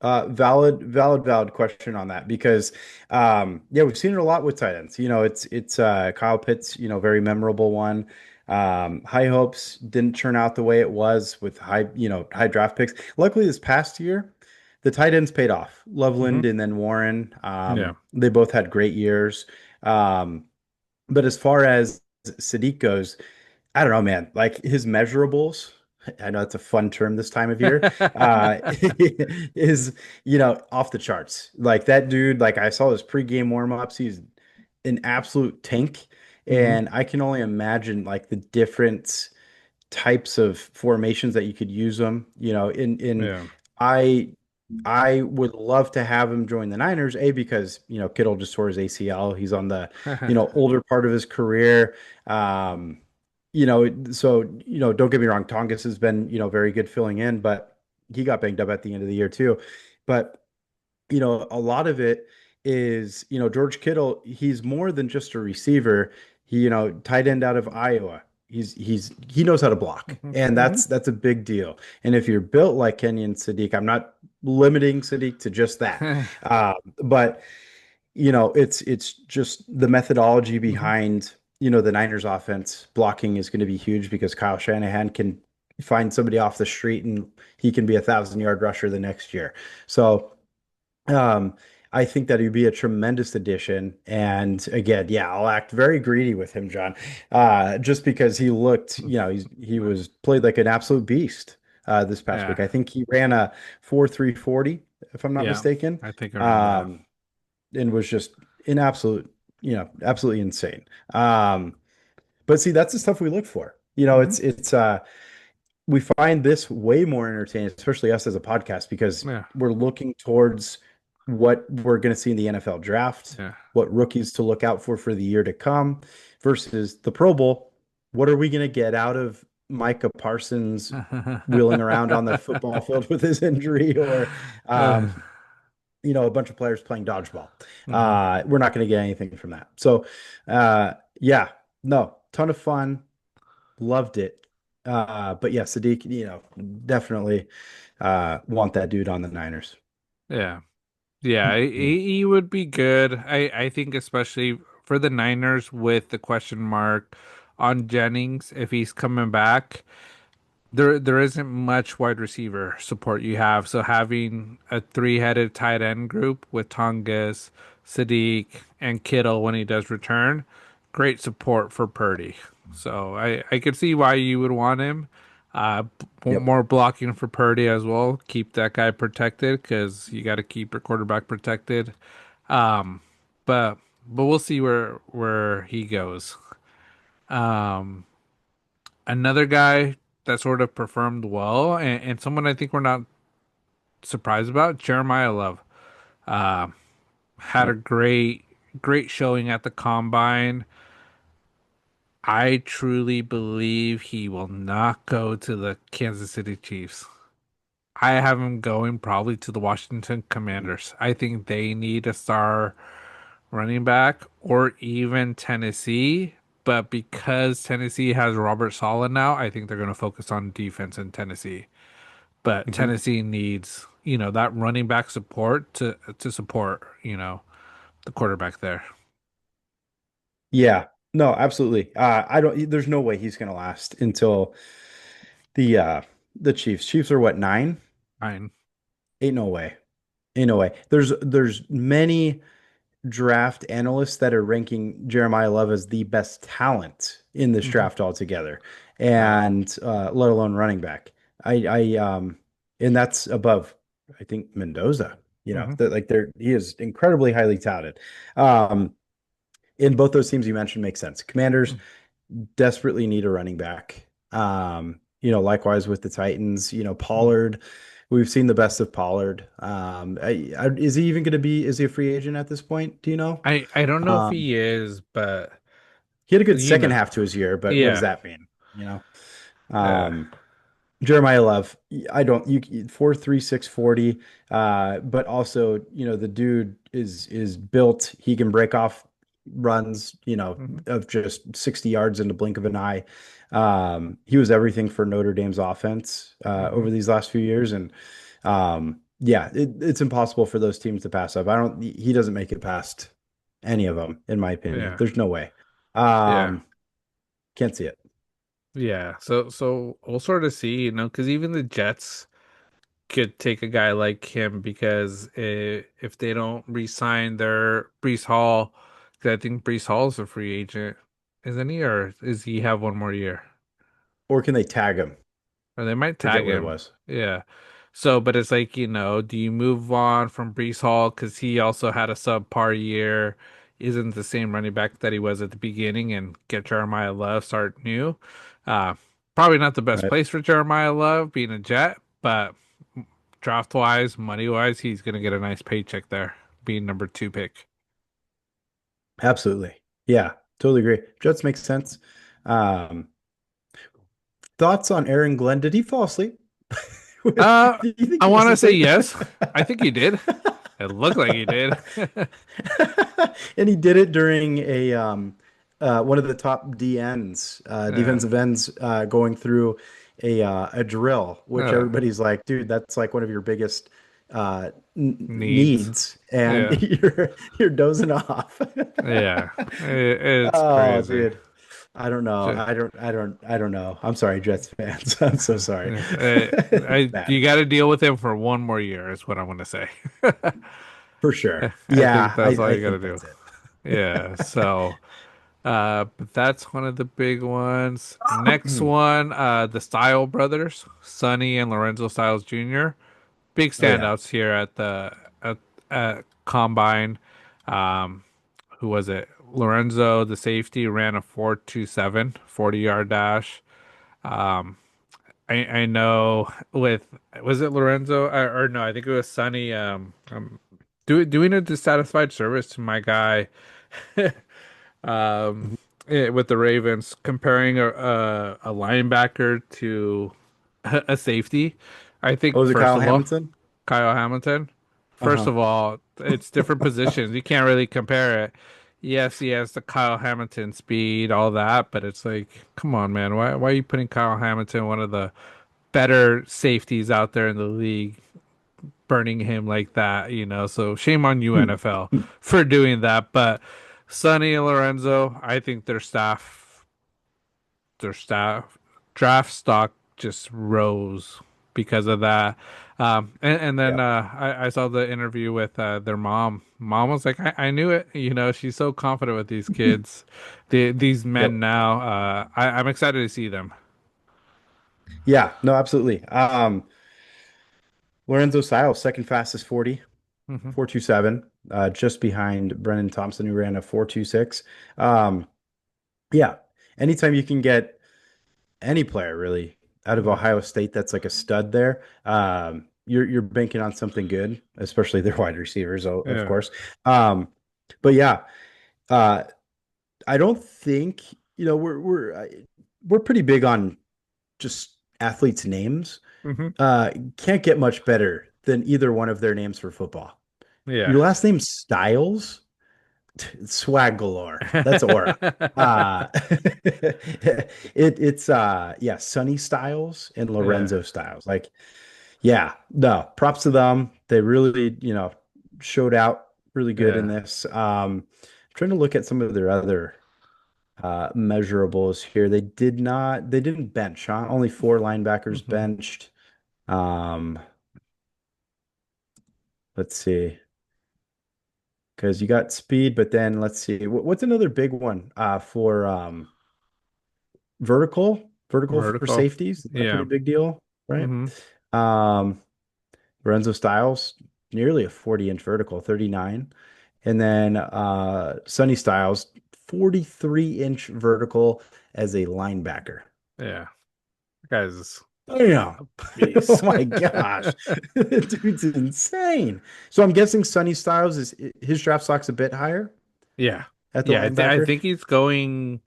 Valid question on that because yeah, we've seen it a lot with tight ends. It's Kyle Pitts, very memorable one. High hopes didn't turn out the way it was with high draft picks. Luckily this past year, the tight ends paid off. Hmm. Loveland and then Warren. Yeah. They both had great years. Um, but as far as Sadiq goes, I don't know, man. Like his measurables, I know it's a fun term this time of year, uh, is, off the charts. Like that dude, like I saw his pregame warm-ups, he's an absolute tank. Hmm. And I can only imagine like the different types of formations that you could use them, Yeah. I I would love to have him join the Niners, A, because, Kittle just tore his ACL. He's on the, older part of his career. So, don't get me wrong, Tongus has been, very good filling in, but he got banged up at the end of the year too. But a lot of it is, George Kittle, he's more than just a receiver. He, tight end out of Iowa. He knows how to block. Hmm. And Hmm. that's a big deal. And if you're built like Kenyon Sadiq, I'm not limiting Sadiq to just that. But it's just the methodology Hmm. behind, the Niners offense blocking is going to be huge because Kyle Shanahan can find somebody off the street and he can be 1,000-yard rusher the next year. So um, I think that he'd be a tremendous addition. And again, yeah, I'll act very greedy with him, John, just because he looked, he was played like an absolute beast this past Yeah. week. I think he ran a 4.340, if I'm not Yeah. mistaken, I think I remember that. um, and was just an absolute, absolutely insane. But see, that's the stuff we look for. Hmm. It's we find this way more entertaining, especially us as a podcast, because Yeah. we're looking towards what we're going to see in the NFL draft, Yeah. what rookies to look out for the year to come, versus the Pro Bowl. What are we going to get out of Micah Parsons wheeling around on the football field with his injury, or Uh, um, a bunch of players playing dodgeball? mhm. We're not going to get anything from that. So, yeah, no, ton of fun. Loved it. But yeah, Sadiq, definitely want that dude on the Niners. Yeah. Yeah, he would be good. I think especially for the Niners with the question mark on Jennings if he's coming back. There isn't much wide receiver support you have. So having a three-headed tight end group with Tongas, Sadiq, and Kittle when he does return, great support for Purdy. So I could see why you would want him. Yep. More blocking for Purdy as well. Keep that guy protected because you got to keep your quarterback protected. Um, but we'll see where he goes. Um, Another guy that sort of performed well and someone I think we're not surprised about, Jeremiah Love. Uh, had a Yep. great showing at the combine. I truly believe he will not go to the Kansas City Chiefs. I have him going probably to the Washington Commanders. I think they need a star running back or even Tennessee. but because Tennessee has Robert Saleh now, I think they're going to focus on defense in Tennessee. But Mhm. Tennessee needs, that running back support to support, the quarterback there. Yeah, no, absolutely. I don't. There's no way he's going to last until the uh the Chiefs. Chiefs are what, 9? Fine. Ain't no way. Ain't no way. There's many draft analysts that are ranking Jeremiah Love as the best talent in this Hmm. draft altogether, Wow. and let alone running back. And that's above, I think, Mendoza. Hmm. That like he is incredibly highly touted. Um, in both those teams you mentioned make sense. Commanders desperately need a running back. Likewise with the Titans, Pollard, we've seen the best of Pollard. Is he even going to is he a free agent at this point? Do you know? I don't know if Um, he is, but he had a good you second know, half to his year, but what does yeah, that mean? You know, yeah. um, Jeremiah Love, I don't you 4.3640, but also the dude is built. He can break off runs, Hmm. of just 60 yards in the blink of an eye. He was everything for Notre Dame's offense Hmm. over these last few years, and yeah, it's impossible for those teams to pass up. I don't. He doesn't make it past any of them, in my opinion. Yeah, There's no way. yeah, Um, can't see it. yeah. So we'll sort of see, because even the Jets could take a guy like him because if they don't re-sign their Brees Hall, 'cause I think Brees Hall is a free agent, isn't he, or is he have one more year? Or can they tag him? Or they might Forget tag what it him. was. Yeah. So, but it's like, do you move on from Brees Hall because he also had a subpar year, isn't the same running back that he was at the beginning, and get Jeremiah Love start new? Uh, Probably not the best Right. place for Jeremiah Love being a Jet, but draft wise, money wise, he's gonna get a nice paycheck there, being number two pick. Absolutely. Yeah, totally agree. Jets make sense. Um, Thoughts on Aaron Glenn? Did he fall asleep? Uh, Do you think I he was want to say asleep? yes. I think he did. It looked like he did. And he did it during one of the top DNs, Yeah. defensive ends, going through a drill, which Uh, everybody's like, dude, that's like one of your biggest Needs. needs, and Yeah. you're dozing off. Yeah, it's Oh, crazy. dude. I don't know. Ju- I don't know. I'm sorry, Jets fans. I'm so sorry. It's bad. you got to deal with him for one more year, is what I'm gonna say. For sure. I think Yeah, that's all I you got to think do. that's it. Yeah, so but that's one of the big ones. Next one, the Style brothers, Sonny and Lorenzo Styles Jr. Big Oh yeah. standouts here at Combine. Um, who was it? Lorenzo, the safety, ran a 4.27 40-yard dash. Um, I know with was it Lorenzo or no? I think it was Sonny. Doing a dissatisfied service to my guy. um, with the Ravens, comparing a linebacker to a safety. I Oh, think was it first Kyle of all, Hamilton? Kyle Hamilton. First Uh-huh. of all, it's different positions. You can't really compare it. Yes, he has the Kyle Hamilton speed, all that, but it's like, come on, man. Why are you putting Kyle Hamilton, one of the better safeties out there in the league, burning him like that, So shame on you, Hmm. NFL, for doing that. But Sonny and Lorenzo, I think their staff draft stock just rose because of that. And then Yeah. I saw the interview with their mom. Mom was like, I knew it. She's so confident with these kids, these men Yep. now. I'm excited to see them. Yeah, no, absolutely. Lorenzo Styles, second fastest 40, Hmm. 4.27, just behind Brennan Thompson, who ran a 4.26. Um, yeah, anytime you can get any player really out of Yeah. Ohio State that's like a stud there, you're banking on something good, especially their wide receivers, of Yeah. course. Um, but yeah, uh, I don't think, we're pretty big on just athletes' names. Hmm. Can't get much better than either one of their names for football. Yeah. Your last name's Styles. swag galore. That's aura. It's yeah, Sunny Styles and Yeah. Lorenzo Styles. Like, yeah, no, props to them. They really, showed out really good in Yeah. this. Trying to look at some of their other measurables here. They didn't bench, huh? Only four linebackers Hmm. benched. Um, let's see. Because you got speed, but then let's see. What's another big one for vertical for Vertical. safeties? Is that a pretty Yeah. big deal, right? Hmm. Um, Lorenzo Styles, nearly a 40-inch vertical, 39. And then Sonny Styles, 43-inch vertical as a linebacker. Yeah. Guys. Damn. Oh Beast. my gosh. Dude's insane. So I'm guessing Sonny Styles is his draft stock's a bit higher Yeah. at the Yeah, I linebacker. think he's going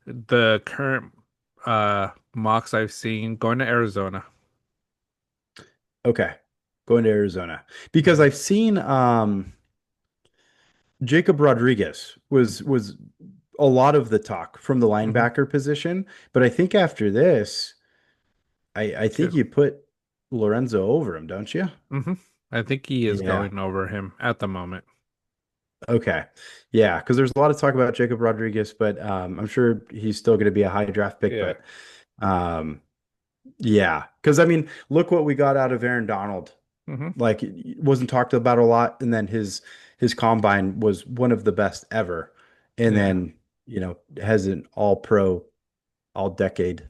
the current mocks I've seen going to Arizona. Okay. Going to Arizona. Because Mhm. I've seen Jacob Rodriguez was a lot of the talk from the Hmm. linebacker position, but I think after this, I think Good. you put Lorenzo over him, don't you? Hmm. I think he is Yeah. going over him at the moment. Okay. Yeah, because there's a lot of talk about Jacob Rodriguez, but I'm sure he's still going to be a high draft pick. Yeah. But um, yeah, because I mean, look what we got out of Aaron Donald. Hmm. Like, it wasn't talked about a lot, and then his combine was one of the best ever, and Yeah. then has an all pro, all decade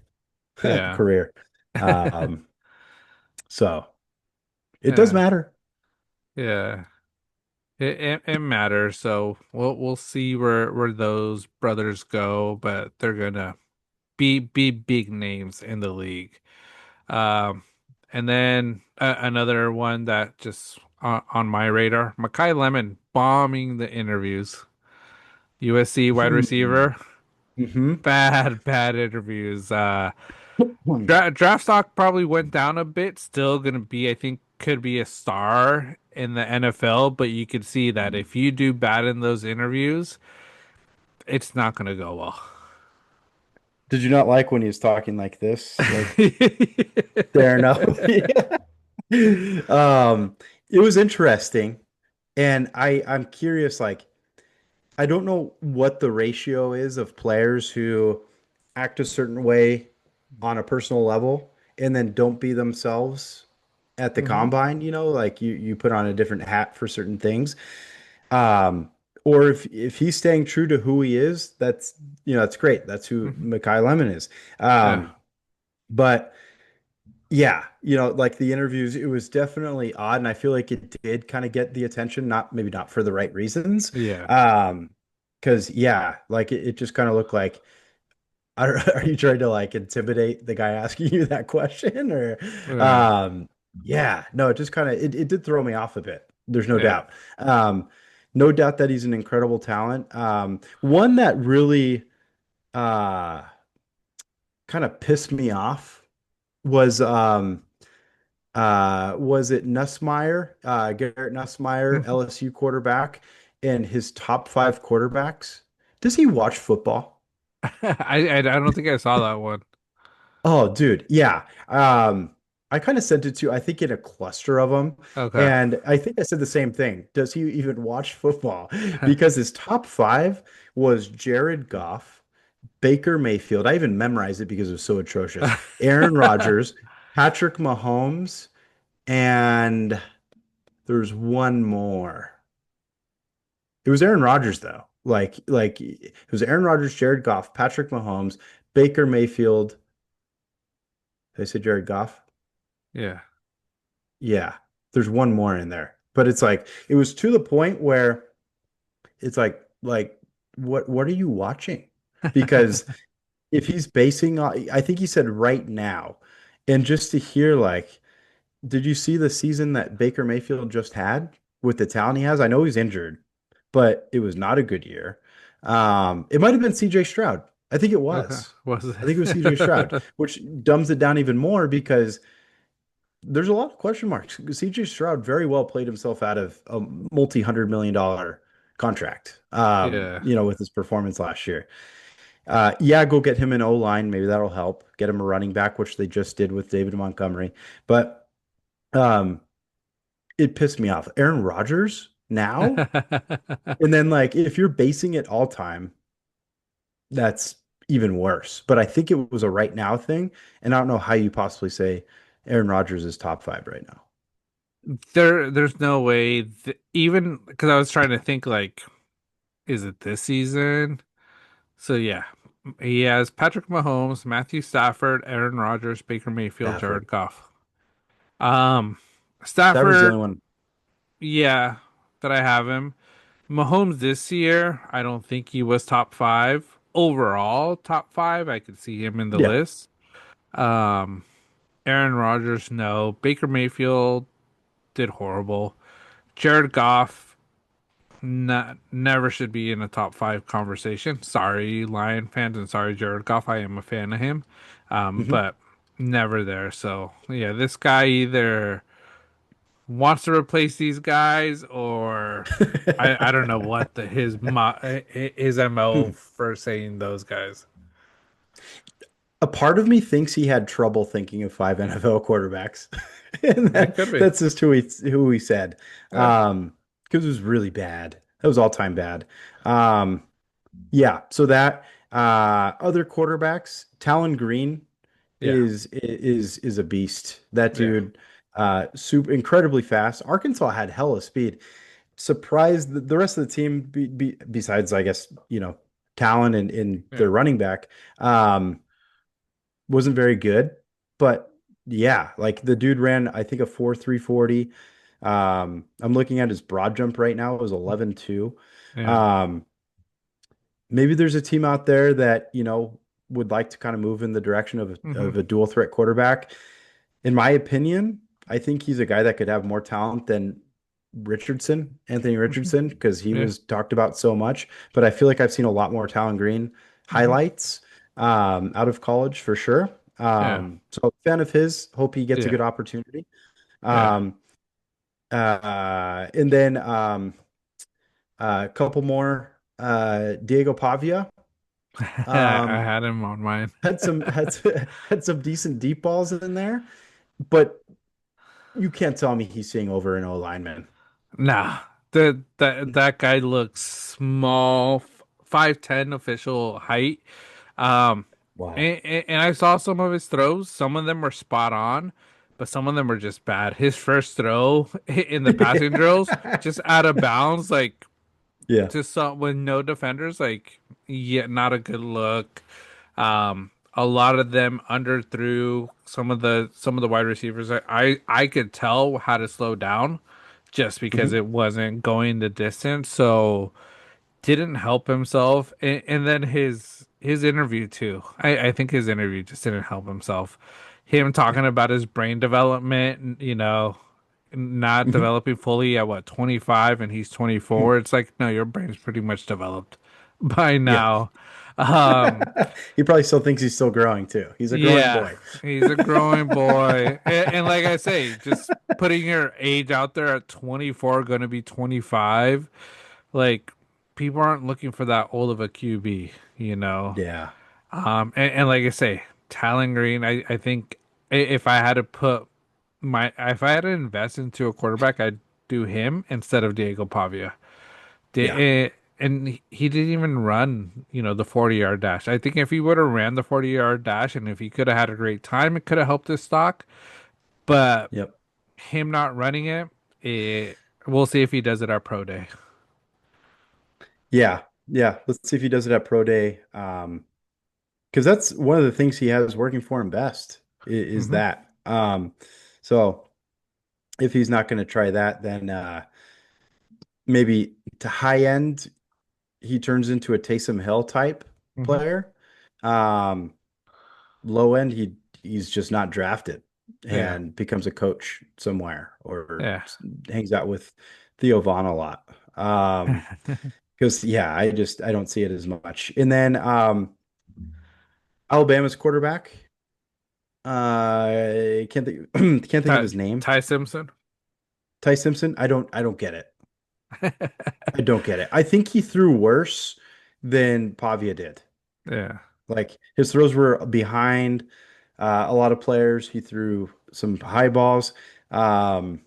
Yeah. career. Um, so it does Yeah. matter. Yeah. It matters. So we'll see where those brothers go, but they're gonna be big names in the league. Um, and then another one that just on my radar, Makai Lemon bombing the interviews. USC wide Hmm. receiver, Hmm. bad interviews. Draft stock probably went down a bit. Still gonna be, I think, could be a star in the NFL, but you could see that if you do bad in those interviews, it's not gonna go well. Did you not like when he was talking like this? Like, there, no. Yeah. It was interesting. And I'm curious, like, I don't know what the ratio is of players who act a certain way on a personal level and then don't be themselves at the Hmm. combine, like you put on a different hat for certain things. Um, or if he's staying true to who he is, that's great. That's who Hmm. Makai Lemon is. Yeah. But yeah, like the interviews, it was definitely odd, and I feel like it did kind of get the attention, maybe not for the right reasons. Yeah. Because yeah, like it just kind of looked like, are you trying to like intimidate the guy asking you that question, or Yeah. um, yeah, no, it just kind of it did throw me off a bit. There's no Yeah. doubt. No doubt that he's an incredible talent. One that really uh kind of pissed me off was it Nussmeier, Garrett Nussmeier, LSU quarterback, and his top five quarterbacks? Does he watch football? I don't think I saw that one. Oh, dude, yeah. I kind of sent it to, I think, in a cluster of them, Okay. and I think I said the same thing. Does he even watch football? Because his top five was Jared Goff, Baker Mayfield. I even memorized it because it was so atrocious. Aaron Rodgers, Patrick Mahomes, and there's one more. It was Aaron Rodgers though. Like it was Aaron Rodgers, Jared Goff, Patrick Mahomes, Baker Mayfield. Did I say Jared Goff? Yeah. Yeah. There's one more in there. But it's like it was to the point where it's like what are you watching? Because if he's basing on, I think he said right now, and just to hear like, did you see the season that Baker Mayfield just had with the talent he has? I know he's injured, but it was not a good year. It might have been CJ Stroud. I think it Okay. was. Was I think it was CJ Stroud, it? which dumbs it down even more because there's a lot of question marks. CJ Stroud very well played himself out of a multi-$100 million contract. Yeah. With his performance last year. Yeah, go get him an O line. Maybe that'll help. Get him a running back, which they just did with David Montgomery. But um, it pissed me off. Aaron Rodgers now, and then like if you're basing it all time, that's even worse. But I think it was a right now thing, and I don't know how you possibly say Aaron Rodgers is top five right now. There's no way even because I was trying to think like, is it this season? So yeah, he has Patrick Mahomes, Matthew Stafford, Aaron Rodgers, Baker Mayfield, Stafford. Jared Goff. Um, Stafford's the Stafford, only one. yeah, that I have him. Mahomes this year, I don't think he was top five overall. Top five, I could see him in the Yeah. list. Um, Aaron Rodgers, no. Baker Mayfield did horrible. Jared Goff, not never should be in a top five conversation. Sorry, Lion fans, and sorry, Jared Goff. I am a fan of him, Hmm. but never there. So yeah, this guy either wants to replace these guys, or I don't know what his MO for saying those guys. A part of me thinks he had trouble thinking of five NFL quarterbacks, and It could be. that's just who he said. Yeah. Because it was really bad. That was all time bad. Um, yeah. So that other quarterbacks, Talon Green Yeah. is a beast. That Yeah. dude, super incredibly fast. Arkansas had hella speed. Surprised the rest of the team, besides I guess Talon and Yeah. their running back. Wasn't very good, but yeah, like the dude ran, I think a 4.340. I'm looking at his broad jump right now. It was 11.2. Yeah. Um, maybe there's a team out there that, would like to kind of move in the direction of Hmm. a dual threat quarterback. In my opinion, I think he's a guy that could have more talent than Anthony Hmm. Richardson, because he Yeah. was talked about so much. But I feel like I've seen a lot more Talon Green Hmm. highlights out of college for sure. Yeah. So I'm a fan of his. Hope he gets a Yeah. good opportunity. Yeah. Um, and then a couple more. Diego Pavia I um, had him on mine. had some decent deep balls in there, but you can't tell me he's seeing over an O lineman. Nah, that guy looks small, 5'10" official height. Um, Wow. and I saw some of his throws. Some of them were spot on, but some of them were just bad. His first throw in the passing drills, just out of bounds, like Yeah. to some with no defenders, like yeah, not a good look. A lot of them underthrew some of the wide receivers. I could tell how to slow down just because Hmm. it wasn't going the distance. So didn't help himself. And then his interview too. I think his interview just didn't help himself. Him talking about his brain development, not Hmm. developing fully at what 25 and he's 24. It's like, no, your brain's pretty much developed by Yeah. now. Um, He probably still thinks he's still growing too. He's a growing yeah, boy. he's a growing boy. And like I say, just putting your age out there at 24, going to be 25, like people aren't looking for that old of a QB. Yeah. And like I say, Talon Green, I think if I had to if I had to invest into a quarterback, I'd do him instead of Diego Pavia. Yeah. And he didn't even run, the 40-yard dash. I think if he would have ran the 40-yard dash and if he could have had a great time, it could have helped his stock. But Yep. him not running we'll see if he does it at pro day. Yeah. Yeah. Let's see if he does it at Pro Day. Because that's one of the things he has working for him best is Hmm. that. So if he's not going to try that, then maybe to high end, he turns into a Taysom Hill type Hmm. player. Um, Low end, he's just not drafted Yeah. and becomes a coach somewhere or Yeah. hangs out with Theo Vaughn a lot. Because yeah, I don't see it as much. And then Alabama's quarterback, can't think can't think of Ty, his name. Ty Simpson. Ty Simpson. I don't get it. I don't get it. I think he threw worse than Pavia did. Yeah. Like his throws were behind a lot of players. He threw some high balls. Um,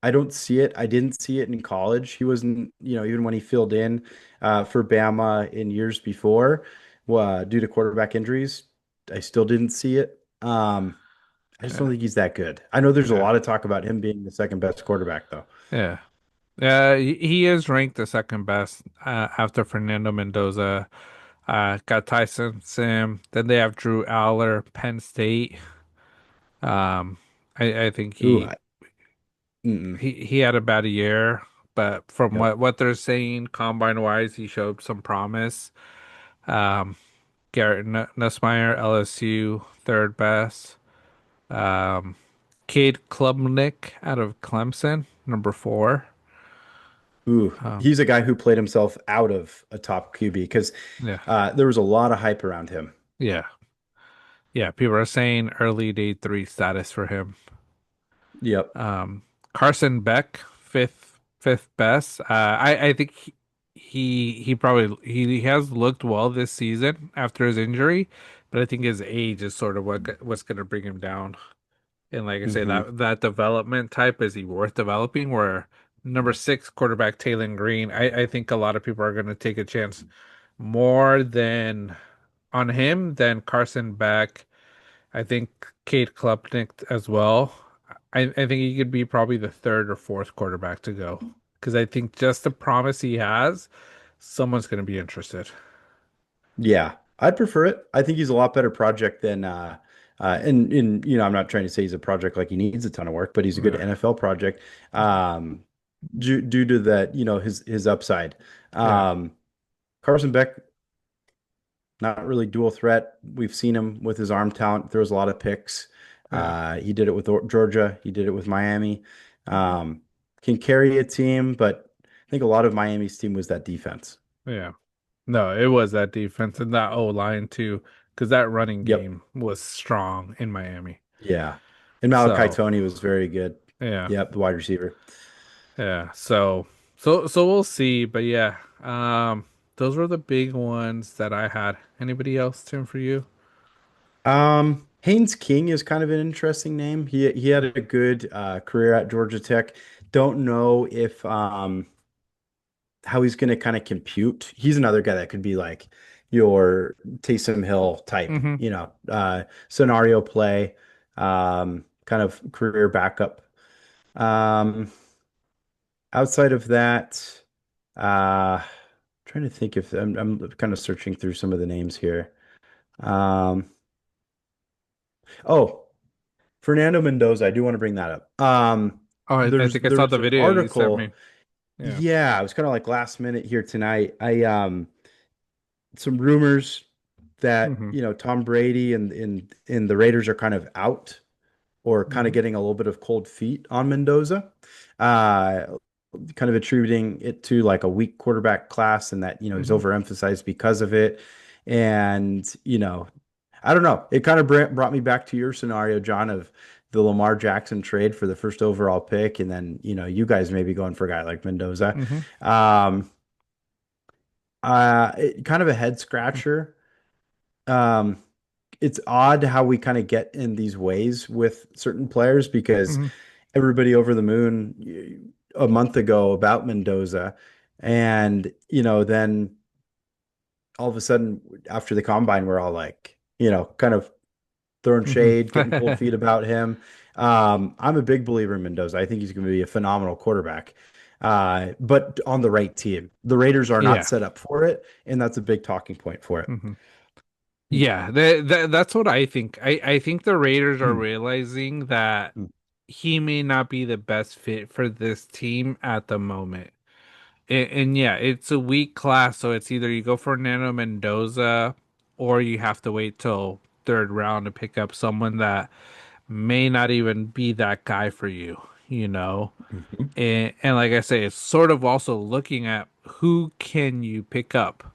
I don't see it. I didn't see it in college. He wasn't, even when he filled in for Bama in years before, due to quarterback injuries, I still didn't see it. I just don't Yeah. think he's that good. I know there's a Yeah. lot of talk about him being the second best quarterback, though. Yeah. He is ranked the second best after Fernando Mendoza. Got Tyson Sim. Then they have Drew Aller, Penn State. Um, I think Ooh, he mm-mm. he had a bad year, but from Yep. what they're saying, combine wise, he showed some promise. Um, Garrett Nussmeier, LSU, third best. Um, Cade Klubnik out of Clemson, number four. Ooh, Um, he's a guy who played himself out of a top QB because yeah, there was a lot of hype around him. yeah, yeah. People are saying early day three status for him. Yep. Um, Carson Beck, fifth best. I think he probably he has looked well this season after his injury, but I think his age is sort of what's going to bring him down. And like I say, Hmm. that development type, is he worth developing? Where number six quarterback Taylor Green, I think a lot of people are going to take a chance more than on him than Carson Beck. I think Kate Klubnik as well. I think he could be probably the third or fourth quarterback to go because I think just the promise he has, someone's going to be interested. Yeah, I'd prefer it. I think he's a lot better project than and I'm not trying to say he's a project like he needs a ton of work, but he's a good Yeah, NFL project um due to that, his upside. yeah, Um Carson Beck, not really dual threat. We've seen him with his arm talent, throws a lot of picks. yeah, He did it with Georgia, he did it with Miami. Um can carry a team, but I think a lot of Miami's team was that defense. yeah. No, it was that defense and that O line too, because that running Yep. game was strong in Miami. Yeah. And Malachi So Tony was very good. yeah, Yep, the wide receiver. yeah. So we'll see. But yeah, those were the big ones that I had. Anybody else, Tim, for you? Haynes King is kind of an interesting name. He had a good career at Georgia Tech. Don't know if how he's going to kind of compute. He's another guy that could be like your Taysom Hill type, Mm-hmm. scenario play, kind of career backup. Um, outside of that, trying to think if I'm kind of searching through some of the names here. Um, oh, Fernando Mendoza, I do want to bring that up. Oh, I There's think I saw there's the an video you sent me. article. Yeah. Yeah, it was kind of like last minute here tonight. I some rumors that, Mm-hmm. Tom Brady and the Raiders are kind of out or kind of Mm-hmm. getting a little bit of cold feet on Mendoza. Uh kind of attributing it to like a weak quarterback class and that, he's Mm-hmm. overemphasized because of it. And, I don't know. It kind of brought me back to your scenario, John, of the Lamar Jackson trade for the first overall pick. And then, you guys maybe going for a guy like Mendoza. Mm-hmm. Um, kind of a head scratcher. Um, it's odd how we kind of get in these ways with certain players because Mm-hmm. everybody over the moon a month ago about Mendoza. And, then all of a sudden after the combine, we're all like, kind of throwing shade, getting cold Mm-hmm. feet about him. I'm a big believer in Mendoza. I think he's going to be a phenomenal quarterback, but on the right team. The Raiders are not Yeah. set up for it, and that's a big talking point for it. Mm-hmm. Yeah, that's what I think. I think the Raiders are realizing that he may not be the best fit for this team at the moment. And yeah, it's a weak class, so it's either you go for Nano Mendoza or you have to wait till third round to pick up someone that may not even be that guy for you, you know? Mhm. And like I say, it's sort of also looking at who can you pick up,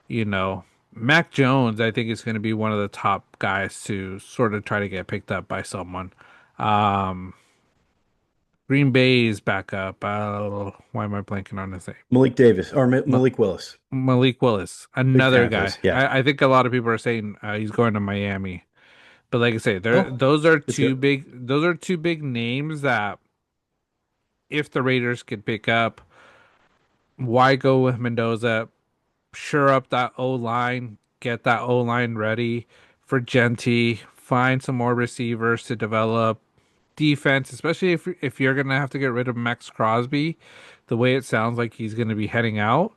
you know? Mac Jones, I think, is going to be one of the top guys to sort of try to get picked up by someone. Um, Green Bay's backup. Why am I blanking on his name? Malik Davis or Ma Malik Willis. Malik Willis, Big fan another of guy. his. Yeah. I think a lot of people are saying he's going to Miami. But like I say, there Oh, those are good to two big names that if the Raiders could pick up, why go with Mendoza? Shore up that O line, get that O line ready for Genty, find some more receivers to develop defense, especially if you're gonna have to get rid of Max Crosby, the way it sounds like he's gonna be heading out.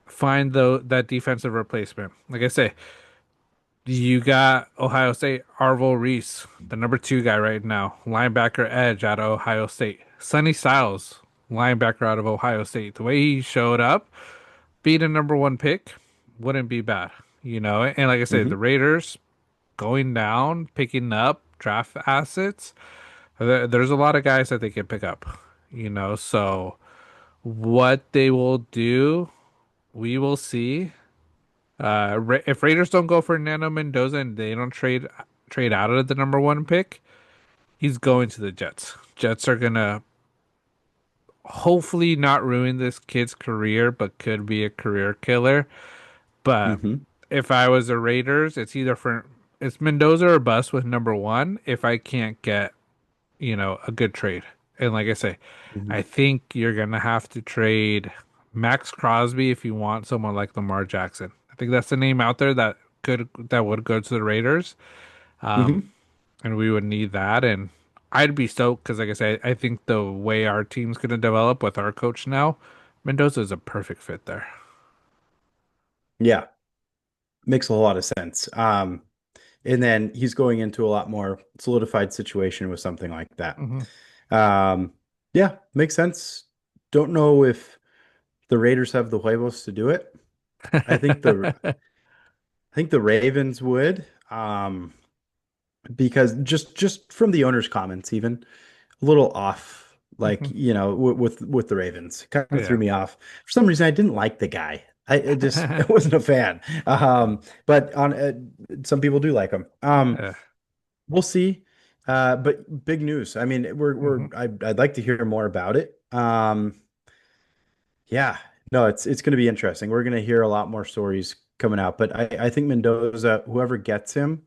Find that defensive replacement. Like I say, you got Ohio State, Arvil Reese, the number two guy right now, linebacker edge out of Ohio State. Sonny Styles, linebacker out of Ohio State. The way he showed up, being a number one pick, wouldn't be bad, you know. And like I said, the hmm Raiders going down, picking up draft assets. There's a lot of guys that they can pick up, you know. So what they will do, we will see. If Raiders don't go for Nano Mendoza and they don't trade out of the number one pick, he's going to the Jets. Jets are gonna hopefully not ruin this kid's career, but could be a career killer. But hmm if I was the Raiders, it's Mendoza or bust with number one if I can't get, a good trade. And like I say, hmm I think you're gonna have to trade Max Crosby if you want someone like Lamar Jackson. I think that's the name out there that would go to the Raiders. Um, hmm and we would need that. And I'd be stoked because, like I said, I think the way our team's gonna develop with our coach now, Mendoza is a perfect fit there. Yeah. Makes a lot of sense. And then he's going into a lot more solidified situation with something like that. Hmm. Um, yeah, makes sense. Don't know if the Raiders have the huevos to do it. I think the I think the Ravens would, because just from the owner's comments, even a little off, like Hmm. with the Ravens, kind of threw Yeah. me off. For some reason, I didn't like the guy. I wasn't a fan. But on some people do like him. Yeah. We'll see. But big news. I mean, Hmm. I'd like to hear more about it. Yeah, no, it's going to be interesting. We're going to hear a lot more stories coming out, but I think Mendoza, whoever gets him,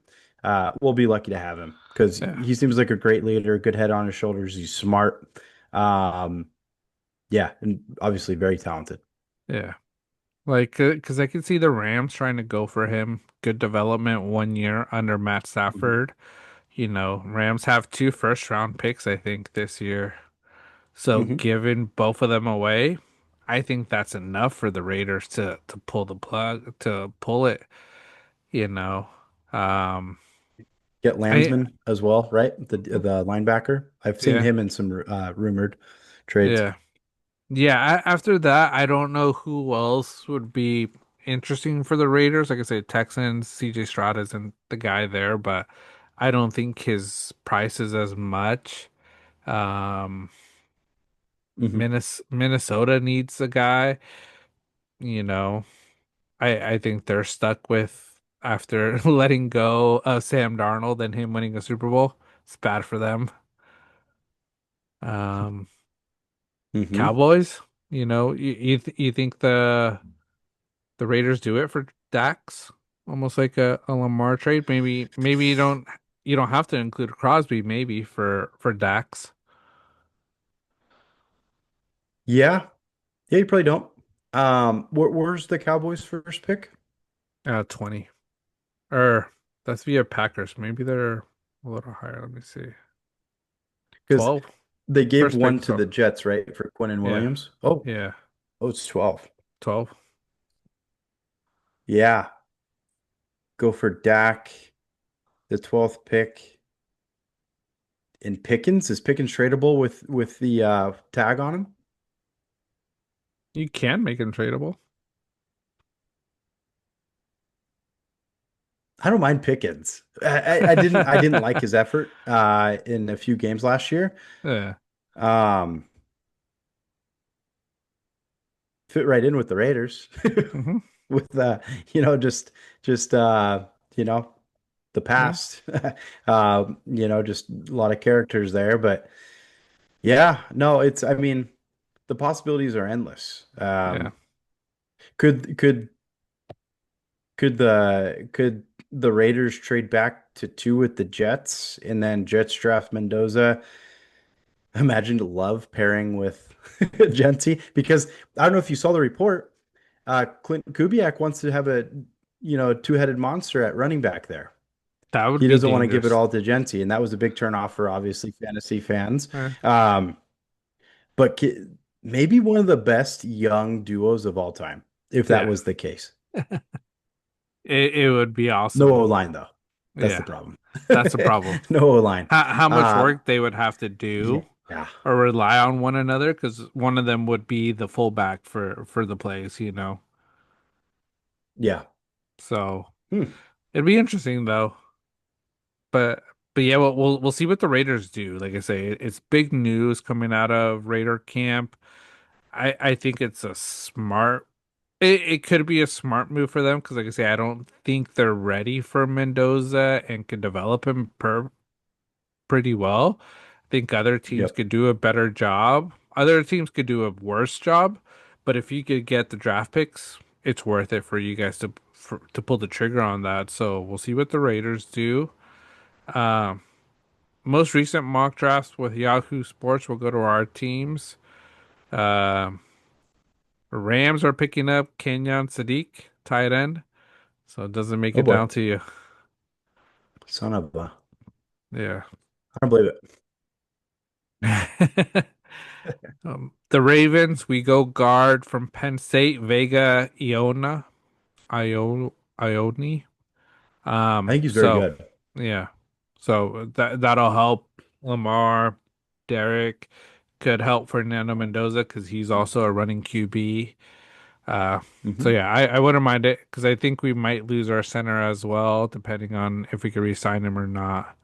will be lucky to have him because Yeah. he seems like a great leader, good head on his shoulders. He's smart. Um, yeah, and obviously very talented. Yeah. Like, because I can see the Rams trying to go for him. Good development 1 year under Matt Mhm. Stafford. Rams have two first round picks, I think, this year. So hmm giving both of them away, I think that's enough for the Raiders to pull the plug, to pull it, you know. Um, Get I Landsman as well, right? The linebacker. I've seen yeah, him in some rumored trades. yeah. Yeah, after that, I don't know who else would be interesting for the Raiders. Like I say, Texans, CJ Stroud isn't the guy there, but I don't think his price is as much. Um, hmm Minnesota needs a guy, you know. I think they're stuck with after letting go of Sam Darnold and him winning a Super Bowl. It's bad for them. Um, hmm Cowboys, you think the Raiders do it for Dax, almost like a Lamar trade. Maybe you don't have to include Crosby maybe for Dax. Yeah, yeah, you probably don't. Where's the Cowboys' first pick? 20 or that's via Packers. Maybe they're a little higher. Let me see. Because 12. they gave First pick one is to 12. the Jets, right, for Quinn and Yeah, Williams. Oh, yeah, oh, it's 12. 12. Yeah, go for Dak, the 12th pick. And Pickens, is Pickens tradable with the tag on him? You can make him tradable. I don't mind Pickens. I didn't like his effort in a few games last year. Yeah. Um, fit right in with the Raiders Hmm. with just you know the Yeah. past. Just a lot of characters there, but Yeah, no, I mean, the possibilities are endless. Yeah, Could could could the Raiders trade back to two with the Jets and then Jets draft Mendoza? Imagine Love pairing with Genti because I don't know if you saw the report. Clint Kubiak wants to have a two-headed monster at running back there. that would He be doesn't want to give it dangerous. all to Genti, and that was a big turnoff for obviously fantasy fans. Eh, Um, but maybe one of the best young duos of all time, if that yeah, was the case. it would be No awesome. O-line though. That's the Yeah, problem. that's a problem. No O-line. How much Uh, work they would have to do yeah. or rely on one another because one of them would be the fullback for the plays, you know. Yeah. So Hmm. it'd be interesting though. But but yeah, we'll see what the Raiders do. Like I say, it's big news coming out of Raider camp. I think it's a smart. It could be a smart move for them because, like I say, I don't think they're ready for Mendoza and can develop him pretty well. I think other teams Yep. could do a better job. Other teams could do a worse job, but if you could get the draft picks, it's worth it for you guys to pull the trigger on that. So we'll see what the Raiders do. Um, Most recent mock drafts with Yahoo Sports will go to our teams. Um, Rams are picking up Kenyon Sadiq, tight end, so it doesn't make Oh it boy. down to you. Son of a. Yeah. I don't believe it. The Ravens, we go guard from Penn State, Vega Ioni. I think he's very So good. yeah, so that'll help Lamar, Derek, could help Fernando Mendoza because he's also a running QB. Uh, so Hmm. yeah, I wouldn't mind it because I think we might lose our center as well, depending on if we can re-sign him or not.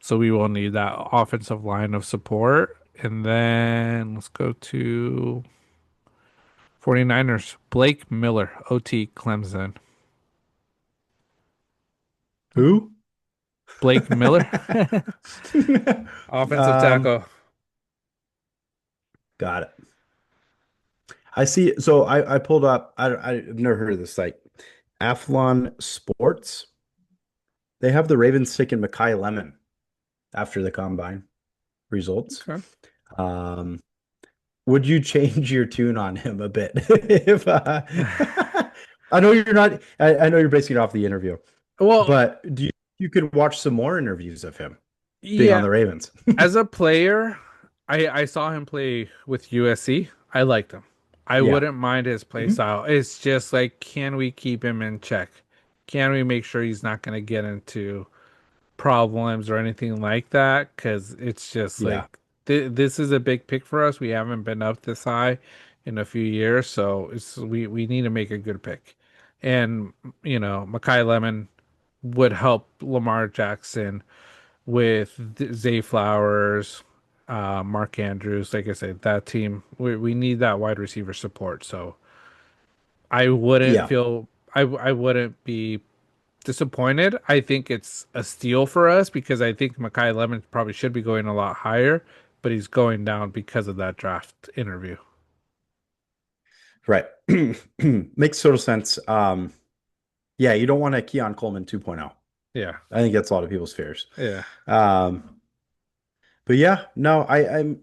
So we will need that offensive line of support. And then let's go to 49ers. Blake Miller, OT Clemson. Who? Blake Miller, offensive Um, tackle. got it. I see. So I pulled up. I've never heard of this site. Athlon Sports. They have the Ravens taking Makai Lemon after the combine results. Okay. Um, would you change your tune on him a bit? If I know you're not. I know you're basing it off the interview, Well, but do you could watch some more interviews of him being on yeah, the Ravens? as a player, I saw him play with USC. I liked him. I Yeah. wouldn't mind his play Mhm. style. It's just like, can we keep him in check? Can we make sure he's not going to get into problems or anything like that? Because it's just Yeah. like this is a big pick for us. We haven't been up this high in a few years, so we need to make a good pick. And Makai Lemon would help Lamar Jackson with Zay Flowers, Mark Andrews. Like I said, that team, we need that wide receiver support. So I wouldn't Yeah. feel I wouldn't be disappointed. I think it's a steal for us because I think Makai Lemon probably should be going a lot higher, but he's going down because of that draft interview. Right. Makes total sense. Yeah, you don't want a Keon Coleman 2.0. Yeah, I think that's a lot of people's fears. yeah. Um, but yeah, no, I'm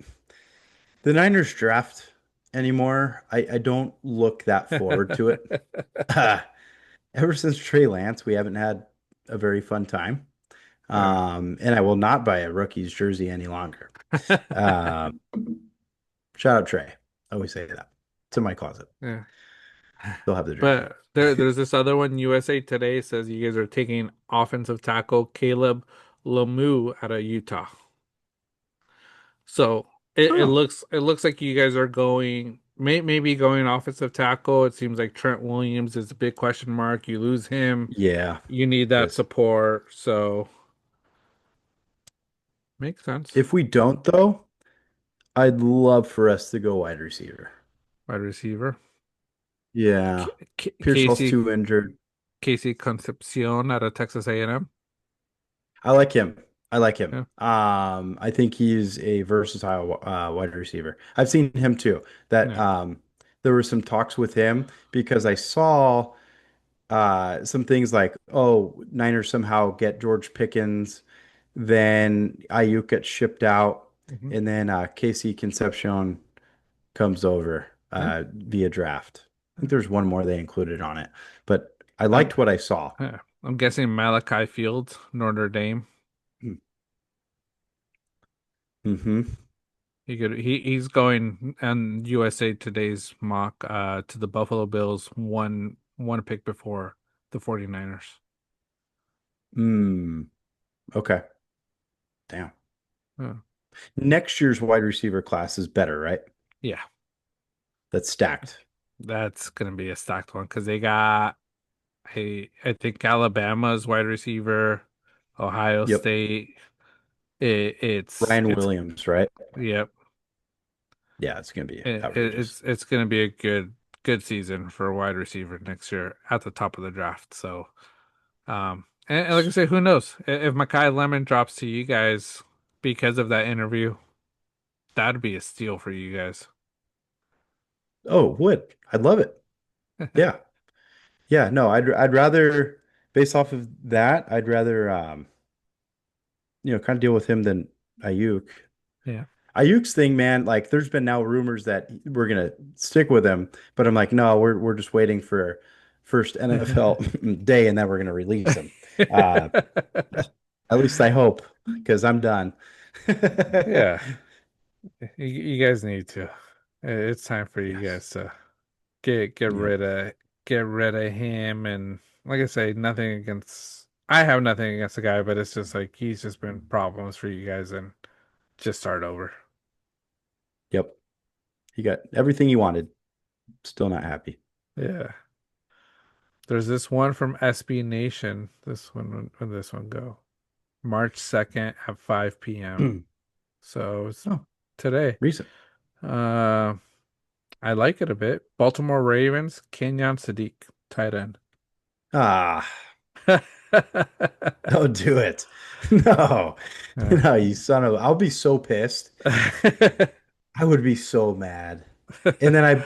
the Niners draft anymore. I don't look that forward to it. Ever since Trey Lance, we haven't had a very fun time. Yeah. And I will not buy a rookie's jersey any longer. Um, shout out Trey. I always say that. It's in my closet. Yeah. Still have the jersey. But there's this other one. USA Today says you guys are taking offensive tackle Caleb Lemieux out of Utah. So Oh, it looks like you guys are going maybe going offensive tackle. It seems like Trent Williams is a big question mark. You lose him, yeah, you need it that is. support. So makes sense. If we don't, though, I'd love for us to go wide receiver. Wide receiver. Yeah. Pierce Hall's Casey too injured. Casey Concepcion out of Texas A&M. I like him. I like him. Yeah. I think he's a versatile wide receiver. I've seen him too. That Yeah. there were some talks with him because I saw some things like, oh, Niners somehow get George Pickens, then Ayuk gets shipped out, Hmm. and then Casey Concepcion comes over Yeah. via draft. I think there's one more they included on it, but I I'm, liked what I saw. yeah. I'm guessing Malachi Fields, Notre Dame. Mm-hmm. He's going on USA Today's mock to the Buffalo Bills one pick before the 49ers. Mm. Okay. Damn. Yeah. Next year's wide receiver class is better, right? Yeah. That's stacked. That's gonna be a stacked one because they got I think Alabama's wide receiver, Ohio Yep. State. Ryan It's Williams, right? yep. Yeah, it's gonna be outrageous. It's gonna be a good season for a wide receiver next year at the top of the draft. So and like I say, who knows if Makai Lemon drops to you guys because of that interview, that'd be a steal for you guys. Oh, would. I'd love it. Yeah. Yeah, no, I'd rather based off of that, I'd rather kind of deal with him than Ayuk. Yeah. Ayuk's thing, man, like there's been now rumors that we're gonna stick with him, but I'm like, no, we're just waiting for first NFL day and then we're gonna release him. Uh at least I hope, because I'm done. Yeah. You guys need to. It's time for you Yes. guys to get Yep. get rid of him. And like I say, nothing against. I have nothing against the guy, but it's just like he's just been problems for you guys, and just start over. Yep. He got everything he wanted. Still not happy. Yeah. There's this one from SB Nation. This one, when this one go? March 2nd at 5 p.m. So it's Oh, today. recent. Uh, I like it a bit. Baltimore Ravens, Kenyon Sadiq, tight end. Ah, don't do it. No. Yeah. No, you son of, I'll be so pissed. I would be so mad. And then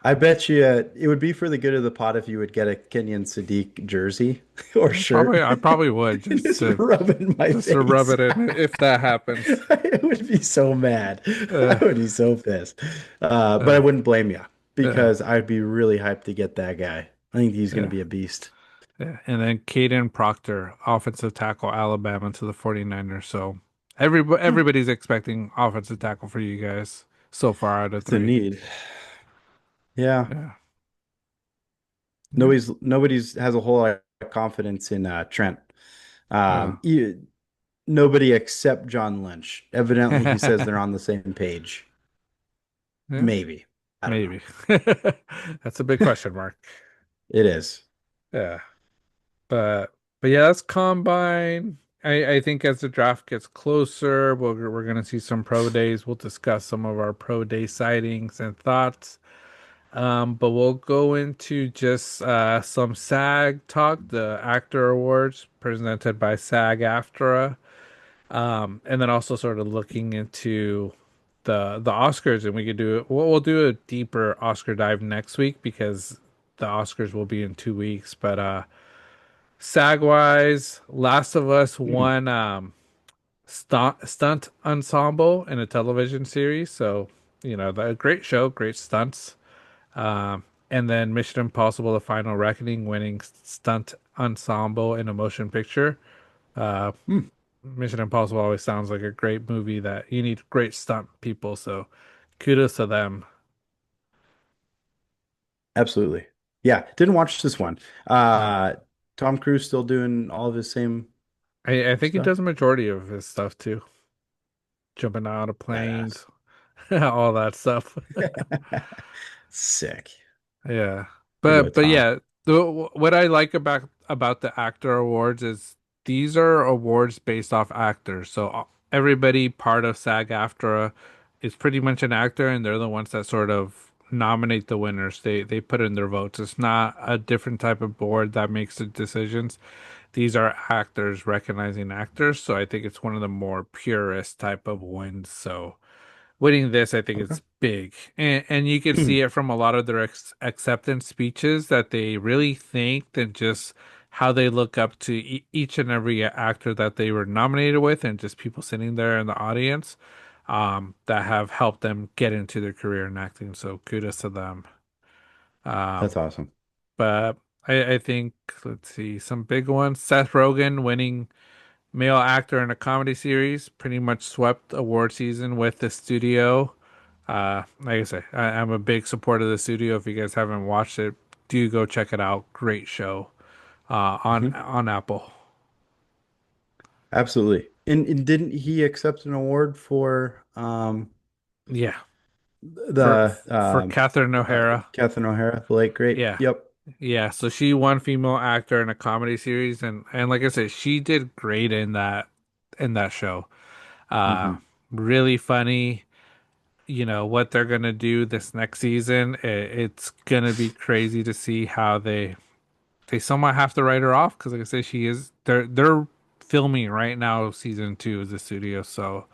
I bet you it would be for the good of the pot if you would get a Kenyan Sadiq jersey or shirt I probably would and just rub it in my just to rub face. it in if that happens. I would be so mad. I Uh, would be so pissed. But I uh, wouldn't blame you uh, because I'd be really hyped to get that guy. I think he's going to yeah, be a beast. yeah. And then Caden Proctor, offensive tackle, Alabama to the 49ers. So Hmm, everybody's expecting offensive tackle for you guys so far out of it's a three. need. Yeah. Yeah. Yeah. Nobody's has a whole lot of confidence in Trent. Uh, You, nobody except John Lynch. Evidently, he says they're on the same page. yeah, Maybe. I don't know. maybe. That's a big question mark. It is. Yeah. But yeah, that's combine. I think as the draft gets closer, we're gonna see some pro days. We'll discuss some of our pro day sightings and thoughts. But we'll go into just some SAG talk, the actor awards presented by SAG-AFTRA. And then also sort of looking into the Oscars, and we could do it. We'll do a deeper Oscar dive next week because the Oscars will be in 2 weeks. But SAG-wise, Last of Us Hmm. won stunt ensemble in a television series. So, the great show, great stunts. And then Mission Impossible: The Final Reckoning winning stunt ensemble in a motion picture. Uh, Hmm. Mission Impossible always sounds like a great movie that you need great stunt people. So, kudos to them. Absolutely. Yeah. Didn't watch this one. Yeah. Tom Cruise still doing all of his same I think he stuff. does a majority of his stuff too, jumping out of Badass. planes, all that stuff. Sick. Yeah. Way to go, But Tom. yeah, what I like about the actor awards is these are awards based off actors. So everybody part of SAG-AFTRA is pretty much an actor, and they're the ones that sort of nominate the winners. They put in their votes. It's not a different type of board that makes the decisions. these are actors recognizing actors. So I think it's one of the more purist type of wins. So winning this, I think Okay. it's big, and you can see it from a lot of their acceptance speeches that they really thanked and just how they look up to each and every actor that they were nominated with, and just people sitting there in the audience, that have helped them get into their career in acting. So kudos to them. That's Um, awesome. but I think let's see some big ones. Seth Rogen winning male actor in a comedy series, pretty much swept award season with the studio. Like I say, I'm a big supporter of the studio. If you guys haven't watched it, do go check it out. Great show Mhm. on Apple. Absolutely. And didn't he accept an award for Yeah, for the for Catherine O'Hara. Catherine O'Hara, the late great? Yeah, Yep. yeah. So she won female actor in a comedy series, and like I said, she did great in that show. Uh, Hmm. really funny. You know what they're gonna do this next season. It's gonna be crazy to see how they somewhat have to write her off because, like I say, she is they're filming right now season two of the studio. So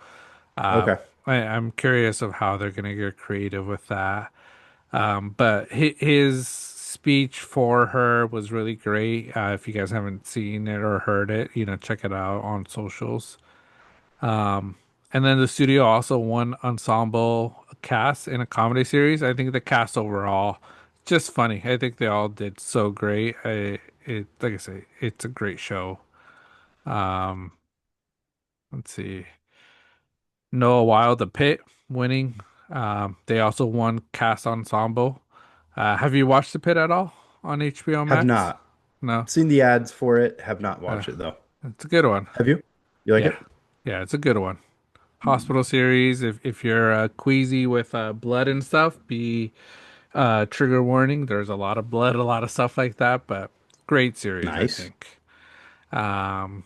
uh, Okay. I'm curious of how they're gonna get creative with that. But his speech for her was really great. If you guys haven't seen it or heard it, check it out on socials. Um, and then the studio also won ensemble cast in a comedy series. I think the cast overall just funny. I think they all did so great. Like I say, it's a great show. Um, let's see. Noah Wild, The Pit winning. They also won cast ensemble. Have you watched The Pit at all on HBO Have Max? not No. seen the ads for it, have not Uh, watched it though. it's a good one. Have you? You like Yeah. it? Yeah, it's a good one. Hospital series. If you're queasy with blood and stuff, be trigger warning. There's a lot of blood, a lot of stuff like that, but great series, I Nice. think. Um,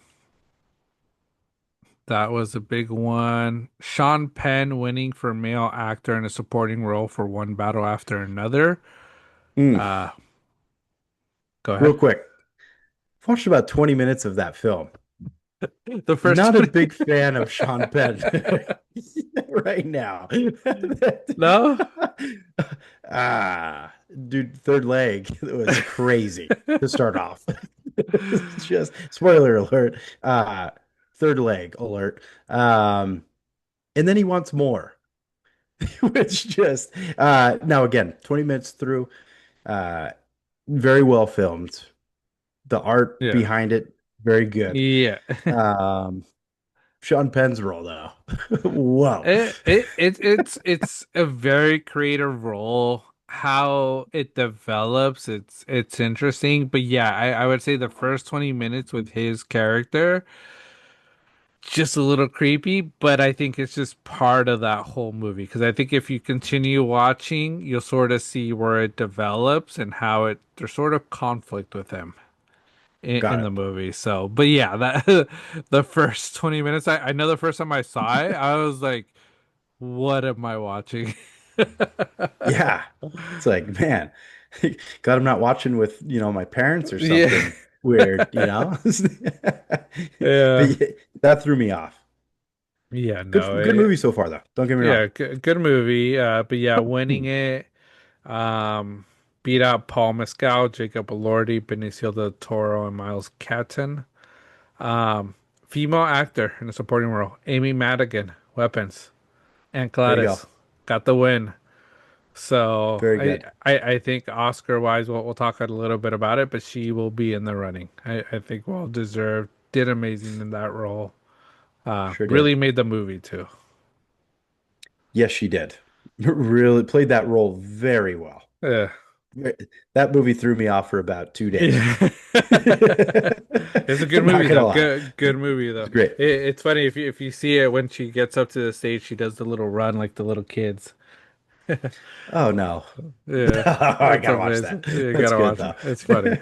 that was a big one. Sean Penn winning for male actor in a supporting role for One Battle After Another. Mm. Uh, go Real ahead. quick. Watched about 20 minutes of that film. The first Not a 20 big fan of Sean Penn right now. No? Ah, dude, third leg was crazy to start off. Just spoiler alert. Third leg alert. And then he wants more, which just now again, 20 minutes through, uh, very well filmed. The art Yeah. behind it, very good. Yeah. Um, Sean Penn's role though. Whoa. It's a very creative role. How it develops, it's interesting. But yeah, I would say the first 20 minutes with his character, just a little creepy, but I think it's just part of that whole movie. Because I think if you continue watching, you'll sort of see where it develops and how there's sort of conflict with him in Got the it. movie. So, but yeah, that the first 20 minutes, I know the first time I saw it, I was like, what am I watching? Yeah. It's like, man, glad I'm not watching with, my parents or Yeah. something weird. But Yeah. yeah, that threw me off. Yeah, Good no. good movie so far though. Don't get me wrong. Yeah, good movie. But yeah, winning it, um, beat out Paul Mescal, Jacob Elordi, Benicio del Toro, and Miles Catton. Um, Female actor in a supporting role, Amy Madigan, Weapons, and There you go. Gladys got the win. So Very I good. I, I think Oscar wise, we'll talk a little bit about it, but she will be in the running. I think well deserved. Did amazing in that role. Sure did. Really made the movie too. Yes, she did. Really played that role very well. Yeah. That movie threw me off for about 2 days. Yeah. It's a good I'm not movie gonna though. lie. Good movie though. It's great. It's funny if you see it when she gets up to the stage, she does the little run like the little kids. Oh no. Yeah, I it's gotta watch that. amazing. You That's gotta good watch it. though. It's funny.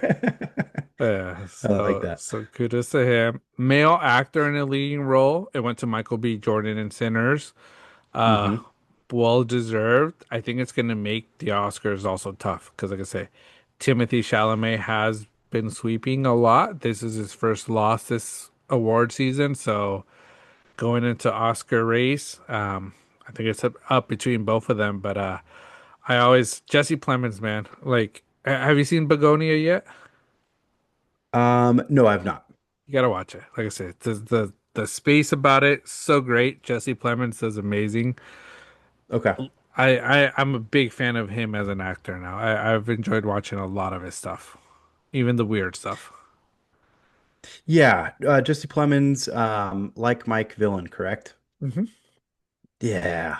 Yeah, I like so that. so kudos to him. Male actor in a leading role. It went to Michael B. Jordan in Sinners. Uh, Hmm. well deserved. I think it's gonna make the Oscars also tough because, like I say, Timothy Chalamet has been sweeping a lot. This is his first loss this award season, so going into Oscar race, I think it's up between both of them. But I always Jesse Plemons, man. Like, have you seen Begonia yet? No, I've not. You gotta watch it. Like I said, the space about it so great. Jesse Plemons is amazing. Okay. I'm a big fan of him as an actor now. I've enjoyed watching a lot of his stuff, even the weird stuff. Yeah, Jesse Plemons, like Mike villain, correct? Hmm. Yeah,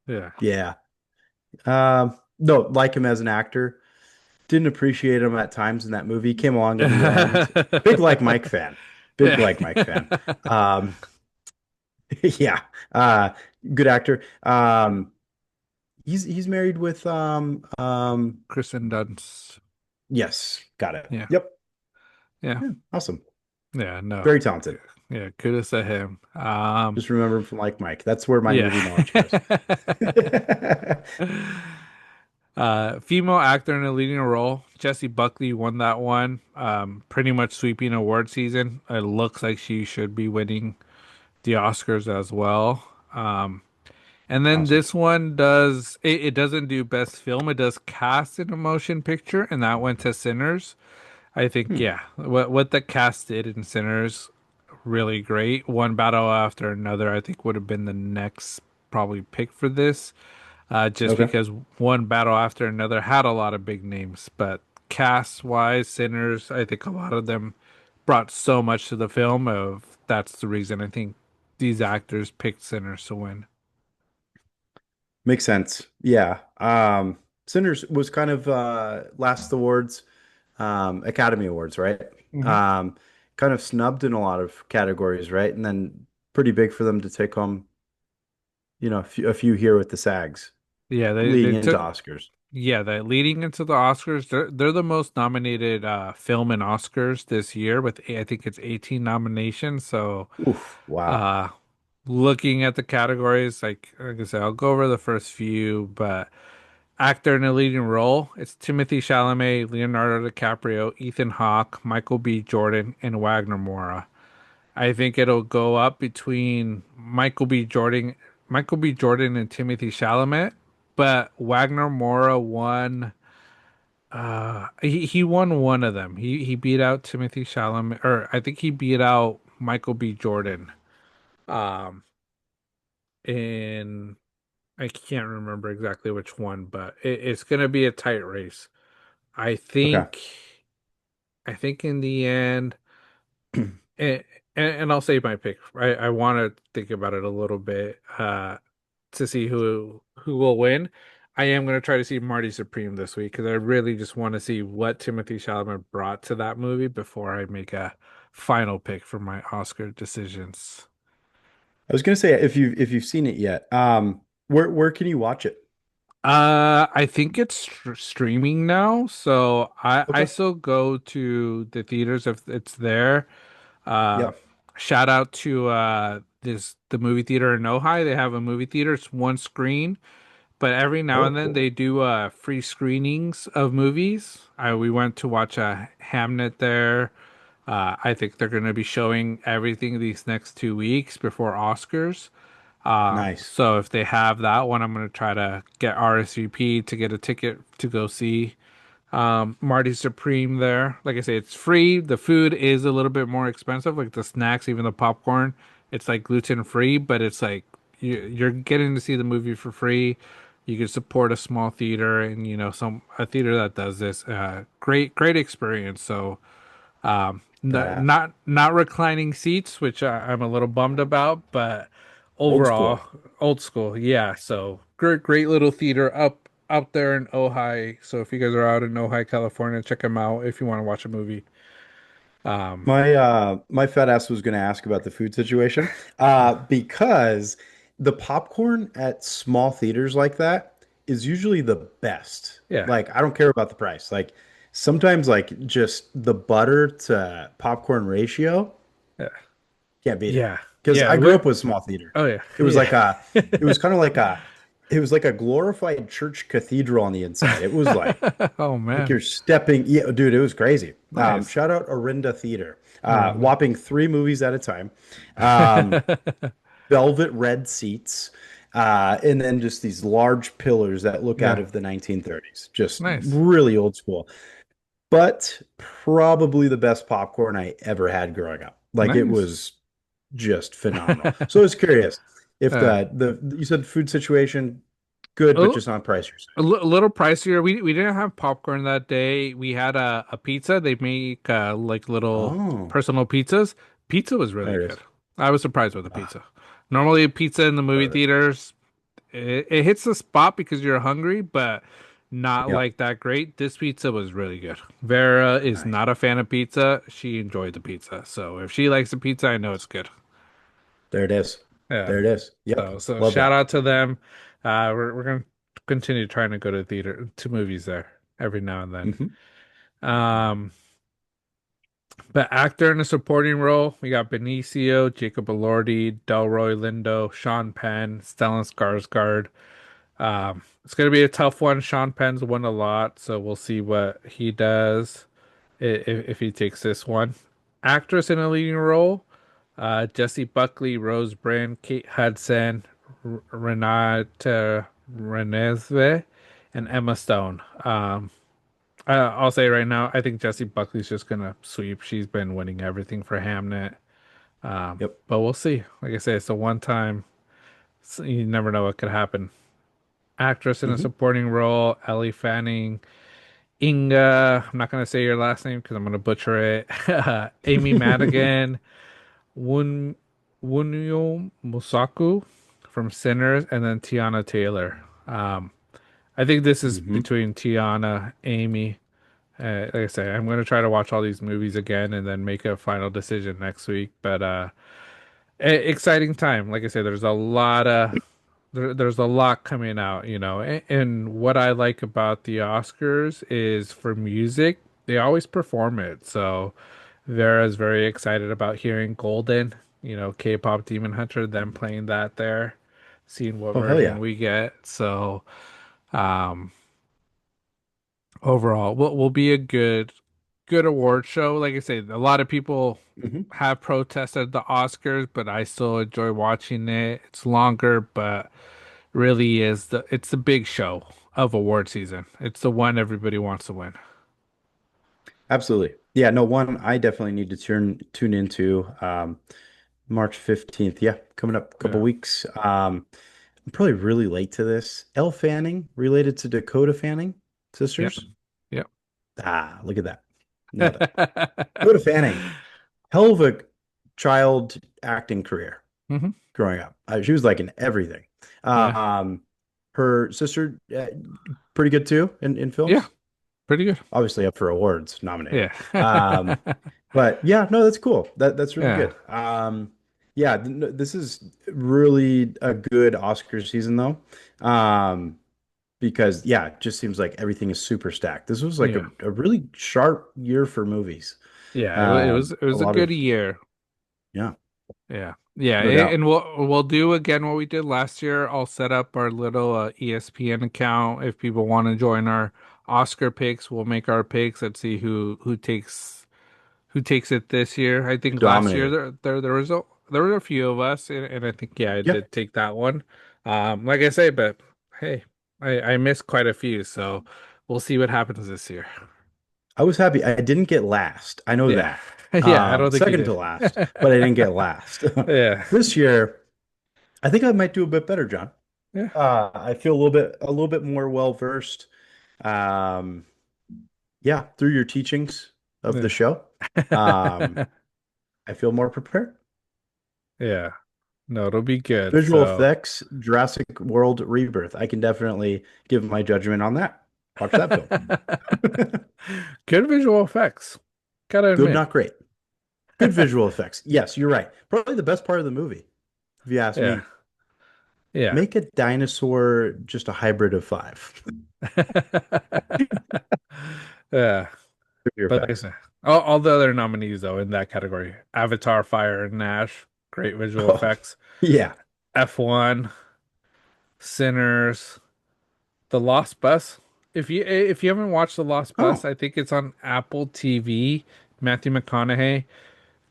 Yeah. yeah. No, like him as an actor. Didn't appreciate him at times in that movie. He came along to the end. Big like Mike fan. Big Yeah. like Mike fan. Um, yeah. Uh, good actor. He's married with Kristen Dunst. yes, got it. Yeah. Yep. Yeah. Yeah, awesome. Yeah. No. Very talented. Yeah. Kudos to him. Just remember him from like Mike. That's where my Yeah. movie knowledge goes. Female actor in a leading role. Jessie Buckley won that one. Pretty much sweeping award season. It looks like she should be winning the Oscars as well. And then Awesome. this one it doesn't do best film, it does cast in a motion picture, and that went to Sinners. I think, Hmm. yeah, what the cast did in Sinners, really great. One battle after another, I think would have been the next probably pick for this. Just Okay. because one battle after another had a lot of big names, but cast wise, Sinners, I think a lot of them brought so much to the film of that's the reason I think these actors picked Sinners to win. Makes sense. Yeah. Sinners was kind of last awards, Academy Awards, right? Hmm. Um, kind of snubbed in a lot of categories, right? And then pretty big for them to take home, a few here with the SAGs Yeah, they leading into took Oscars. yeah, that leading into the Oscars, they're the most nominated film in Oscars this year with I think it's 18 nominations. So Oof, wow. uh looking at the categories, like I said, I'll go over the first few, but actor in a leading role, it's Timothy Chalamet, Leonardo DiCaprio, Ethan Hawke, Michael B. Jordan, and Wagner Moura. I think it'll go up between Michael B. Jordan and Timothy Chalamet, but Wagner Moura won. He won one of them. He beat out Timothy Chalamet, or I think he beat out Michael B. Jordan. Um, in I can't remember exactly which one, but it's gonna be a tight race. I Okay. think. I think in the end. And, and I'll save my pick. I want to think about it a little bit to see who will win. I am going to try to see Marty Supreme this week because I really just want to see what Timothy Chalamet brought to that movie before I make a final pick for my Oscar decisions. I was gonna say if you've seen it yet, where can you watch it? I think it's streaming now, so I Okay. still go to the theaters if it's there. Uh, Yep. Shout out to the movie theater in Ojai. They have a movie theater. It's one screen, but every now Oh, and then cool. they do free screenings of movies. We went to watch Hamnet there. I think they're going to be showing everything these next 2 weeks before Oscars. Nice. So if they have that one, I'm going to try to get RSVP to get a ticket to go see Marty Supreme there. Like I say, it's free. The food is a little bit more expensive, like the snacks, even the popcorn. It's like gluten free, but it's like you're getting to see the movie for free. You can support a small theater and some a theater that does this. Great experience. So Yeah. not reclining seats, which I'm a little bummed about, but Old overall, school. old school. Yeah, so great little theater up there in Ojai. So if you guys are out in Ojai, California, check them out if you want to watch a movie. Um, My fat ass was going to ask about the food situation, because the popcorn at small theaters like that is usually the best. yeah, Like I don't care about the price. Like sometimes like just the butter to popcorn ratio, yeah, can't beat it. yeah, Because yeah. I grew up with small theater. Oh yeah, It was like yeah. a it was kind of like a it was like a glorified church cathedral on the inside. It was Oh like man. you're stepping, yeah, dude, it was crazy. Nice. Shout out Orinda Theater. Around Whopping three movies at a time. Um, there. velvet red seats, and then just these large pillars that look out Yeah. of the 1930s. Just Nice. really old school, but probably the best popcorn I ever had growing up. Like it Nice. was just phenomenal. So I was curious if Uh, the you said food situation good, but a, just on price, you're a little pricier. We didn't have popcorn that day. We had a pizza. They make like little saying. Oh, personal pizzas. Pizza was really there it good. is. I was surprised with the Ah, pizza. Normally, pizza in the movie perfect. theaters, it hits the spot because you're hungry, but not Yep. like that great. This pizza was really good. Vera is Nice. not a fan of pizza. She enjoyed the pizza. So if she likes the pizza, I know it's good. There it is. Yeah. There it is. Yep. So Love shout that. out to them. We're gonna continue trying to go to theater to movies there every now and then. Hmm. Um, but actor in a supporting role, we got Benicio, Jacob Elordi, Delroy Lindo, Sean Penn, Stellan Skarsgård. It's gonna be a tough one. Sean Penn's won a lot, so we'll see what he does if he takes this one. Actress in a leading role. Jesse Buckley, Rose Byrne, Kate Hudson, Renata Renezve, and Emma Stone. I'll say right now, I think Jesse Buckley's just gonna sweep. She's been winning everything for Hamnet. Yep. But we'll see. Like I say, it's a one time. So you never know what could happen. Actress in a Hmm. supporting role: Ellie Fanning, Inga. I'm not gonna say your last name because I'm gonna butcher it. Amy Madigan, Wun Wunyo Musaku from Sinners, and then Tiana Taylor. I think this is Hmm. between Tiana, Amy. Like I say, I'm gonna try to watch all these movies again and then make a final decision next week. But exciting time. Like I said, there's a lot coming out, you know. And what I like about the Oscars is for music, they always perform it. So Vera's very excited about hearing Golden, you know, K-pop Demon Hunter, them playing that there, seeing what Oh, hell version yeah. we get. So um overall, will be a good award show. Like I say, a lot of people Hmm. have protested the Oscars, but I still enjoy watching it. It's longer, but really is it's the big show of award season. It's the one everybody wants to win. Absolutely. Yeah, no, one I definitely need to tune into March 15th. Yeah, coming up a couple Yeah. weeks. I'm probably really late to this. Elle Fanning, related to Dakota Fanning, Yep. sisters. Yep. Ah, look at that. Nailed it. Dakota Fanning, hell of a child acting career Hmm. growing up. She was like in everything. Yeah. Um, her sister, pretty good too in Yeah. films. Pretty good. Obviously up for awards, nominated. Yeah. Um, but yeah, no, that's cool. That's really Yeah. good. Yeah, this is really a good Oscar season though. Um, because yeah, it just seems like everything is super stacked. This was like Yeah. a really sharp year for movies. Yeah. It A was a lot good of year. yeah, Yeah. Yeah, no doubt. and we'll do again what we did last year. I'll set up our little ESPN account if people want to join our Oscar picks. We'll make our picks. Let's see who takes it this year. I think last year Dominated. there were a few of us, and I think yeah, I Yeah, did take that one. Like I say, but hey, I missed quite a few, so we'll see what happens this year. I was happy. I didn't get last. I know Yeah, that. yeah, I don't think you Second to did. last, but I didn't get last. Yeah, This year, I think I might do a bit better, John. yeah, I feel a little bit more well versed. Um, yeah, through your teachings of the yeah, show, um, I feel more prepared. yeah. No, it'll be good. Visual So effects, Jurassic World Rebirth. I can definitely give my judgment on that. Watch that film. good visual effects. Gotta Good, admit. not great. Good visual effects. Yes, you're right. Probably the best part of the movie, if you ask Yeah, me. yeah. Make a dinosaur just a hybrid of five. Yeah. Your But like I effects. said, all the other nominees though in that category, Avatar, Fire and Nash, great visual Oh, effects. yeah. F1, Sinners, The Lost Bus. If you haven't watched The Lost Bus, Oh, I think it's on Apple TV. Matthew McConaughey,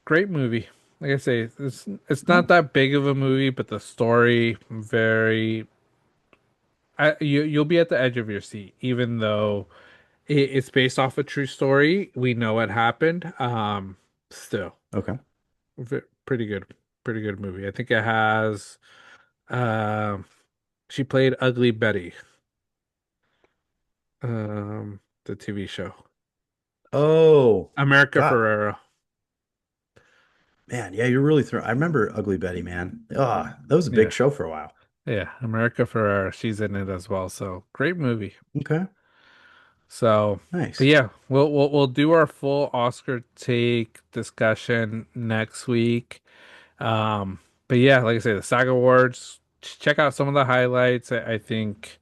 great movie. Like I say, it's not oh, that big of a movie, but the story very. You'll be at the edge of your seat, even though it's based off a true story. We know what happened. Still, okay. pretty good, pretty good movie. I think it has. Um, she played Ugly Betty. The TV show. Oh, America God, Ferrera. man, yeah, you're really throwing. I remember Ugly Betty, man. Ah, that was a big Yeah. show for a while. Yeah. America Ferrera. She's in it as well. So great movie. Okay, So, but nice. yeah, we'll do our full Oscar take discussion next week. Um, but yeah, like I say, the SAG Awards, check out some of the highlights. I think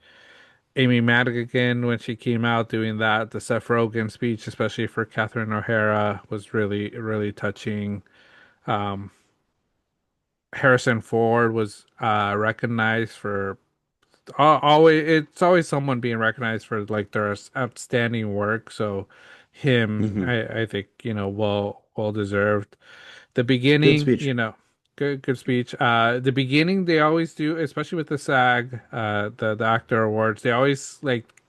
Amy Madigan, when she came out doing that, the Seth Rogen speech, especially for Catherine O'Hara, was really, really touching. Um, Harrison Ford was recognized for always it's always someone being recognized for like their outstanding work. So him, Hmm. I think, well deserved. The Good beginning, speech. good speech. The beginning they always do, especially with the SAG, the actor awards, they always like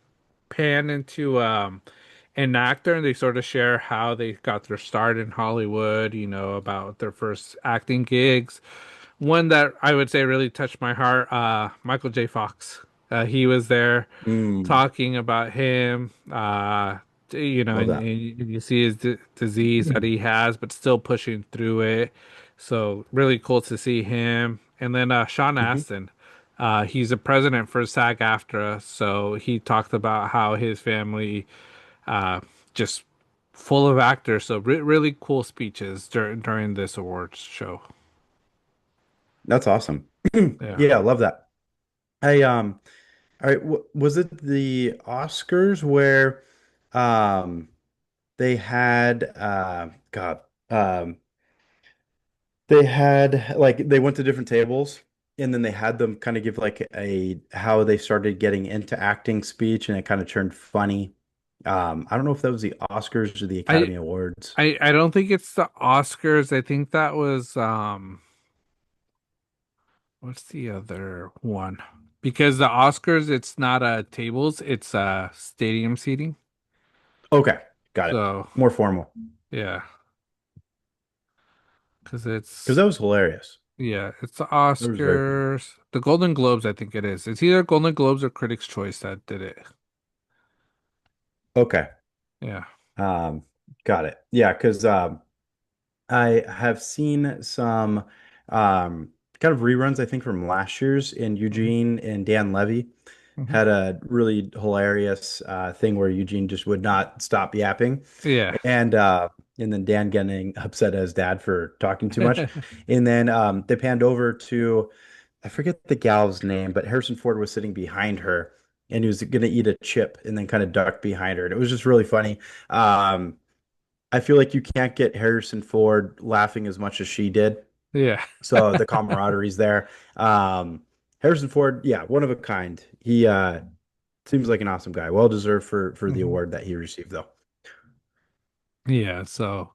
pan into an actor and they sort of share how they got their start in Hollywood, about their first acting gigs. One that I would say really touched my heart, Michael J. Fox. He was there Mm, talking about him, love and that. you see his disease that he has, but still pushing through it. So really cool to see him. And then Sean Hmm. Astin, he's a president for SAG-AFTRA, so he talked about how his family uh, just full of actors. So really cool speeches during this awards show. That's awesome. Yeah. Yeah, I love that. I all right, w was it the Oscars where they had God, they had like they went to different tables and then they had them kind of give like a how they started getting into acting speech and it kind of turned funny. I don't know if that was the Oscars or the I Academy Awards. I don't think it's the Oscars. I think that was what's the other one? Because the Oscars it's not tables, it's stadium seating. Okay, got it. So, More formal. yeah, because Because it's that was hilarious. it's the That was very funny. Oscars, the Golden Globes, I think it is. It's either Golden Globes or Critics' Choice that did it. Okay. Yeah. Um, got it. Yeah, because I have seen some kind of reruns, I think, from last year's in Hmm. Eugene and Dan Levy Hmm. had a really hilarious thing where Eugene just would not stop yapping. Yeah. And uh, and then Dan getting upset at his dad for talking too much. And then they panned over to I forget the gal's name, but Harrison Ford was sitting behind her and he was gonna eat a chip and then kind of ducked behind her. And it was just really funny. I feel like you can't get Harrison Ford laughing as much as she did. Yeah. So the camaraderie's there. Harrison Ford, yeah, one of a kind. He seems like an awesome guy. Well deserved for the Hmm. award that he received, though. Yeah. So,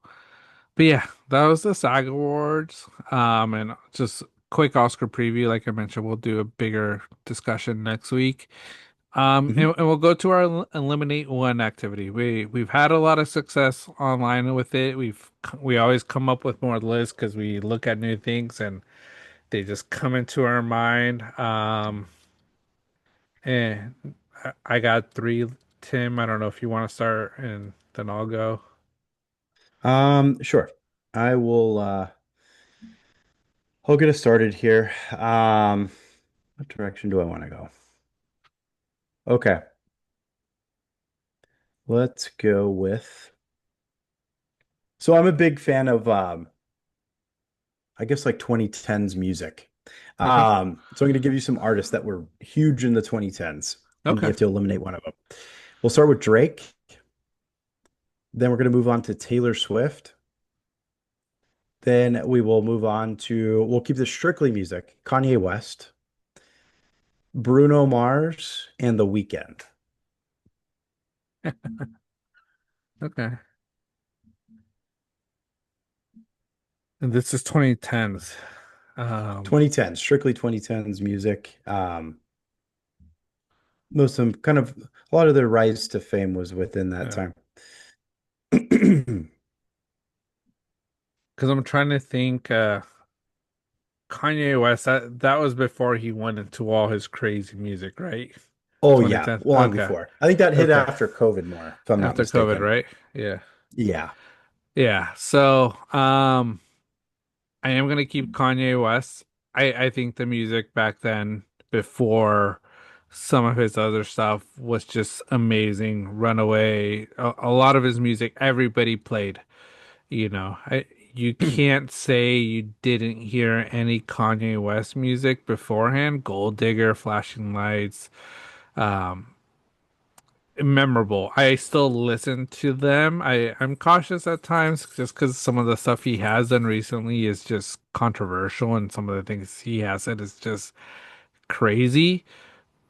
but yeah, that was the SAG Awards. And just quick Oscar preview. Like I mentioned, we'll do a bigger discussion next week. Hmm. And we'll go to our eliminate one activity. We've had a lot of success online with it. We always come up with more lists because we look at new things and they just come into our mind. And I got three. Tim, I don't know if you want to start, and then I'll go. Sure. I will I'll get us started here. What direction do I want to go? Okay, let's go with so I'm a big fan of I guess like 2010s music. Okay. So I'm going to give you some artists that were huge in the 2010s, and you Okay. have to eliminate one of them. We'll start with Drake. Then we're going to move on to Taylor Swift. Then we will move on to, we'll keep this strictly music, Kanye West. Bruno Mars and The Weeknd. Okay. And this is 2010s. Um, 2010s, strictly 2010s music. Most of them kind of a lot of their rise to fame was within that yeah. time. Because I'm trying to think, Kanye West, that was before he went into all his crazy music, right? Oh yeah, 2010. long Okay. before. I think that hit Okay. after COVID more, if I'm not After COVID, mistaken. right? Yeah. Yeah. Yeah. So, I am gonna keep Kanye West. I think the music back then, before some of his other stuff, was just amazing. Runaway, a lot of his music, everybody played. You can't say you didn't hear any Kanye West music beforehand. Gold Digger, Flashing Lights, um, memorable. I still listen to them. I'm cautious at times just because some of the stuff he has done recently is just controversial, and some of the things he has said is just crazy.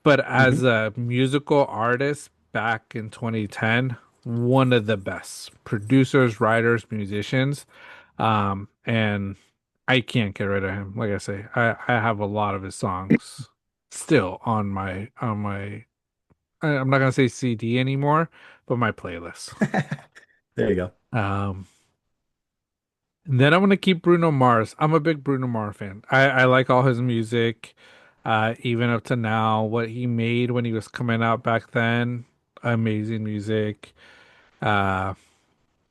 But as Hmm. a musical artist back in 2010, one of the best producers, writers, musicians. And I can't get rid of him. Like I say, I have a lot of his songs still I'm not gonna say CD anymore, but my playlist. There you go. Um, and then I'm gonna keep Bruno Mars. I'm a big Bruno Mars fan. I like all his music, even up to now. What he made when he was coming out back then, amazing music. Uh,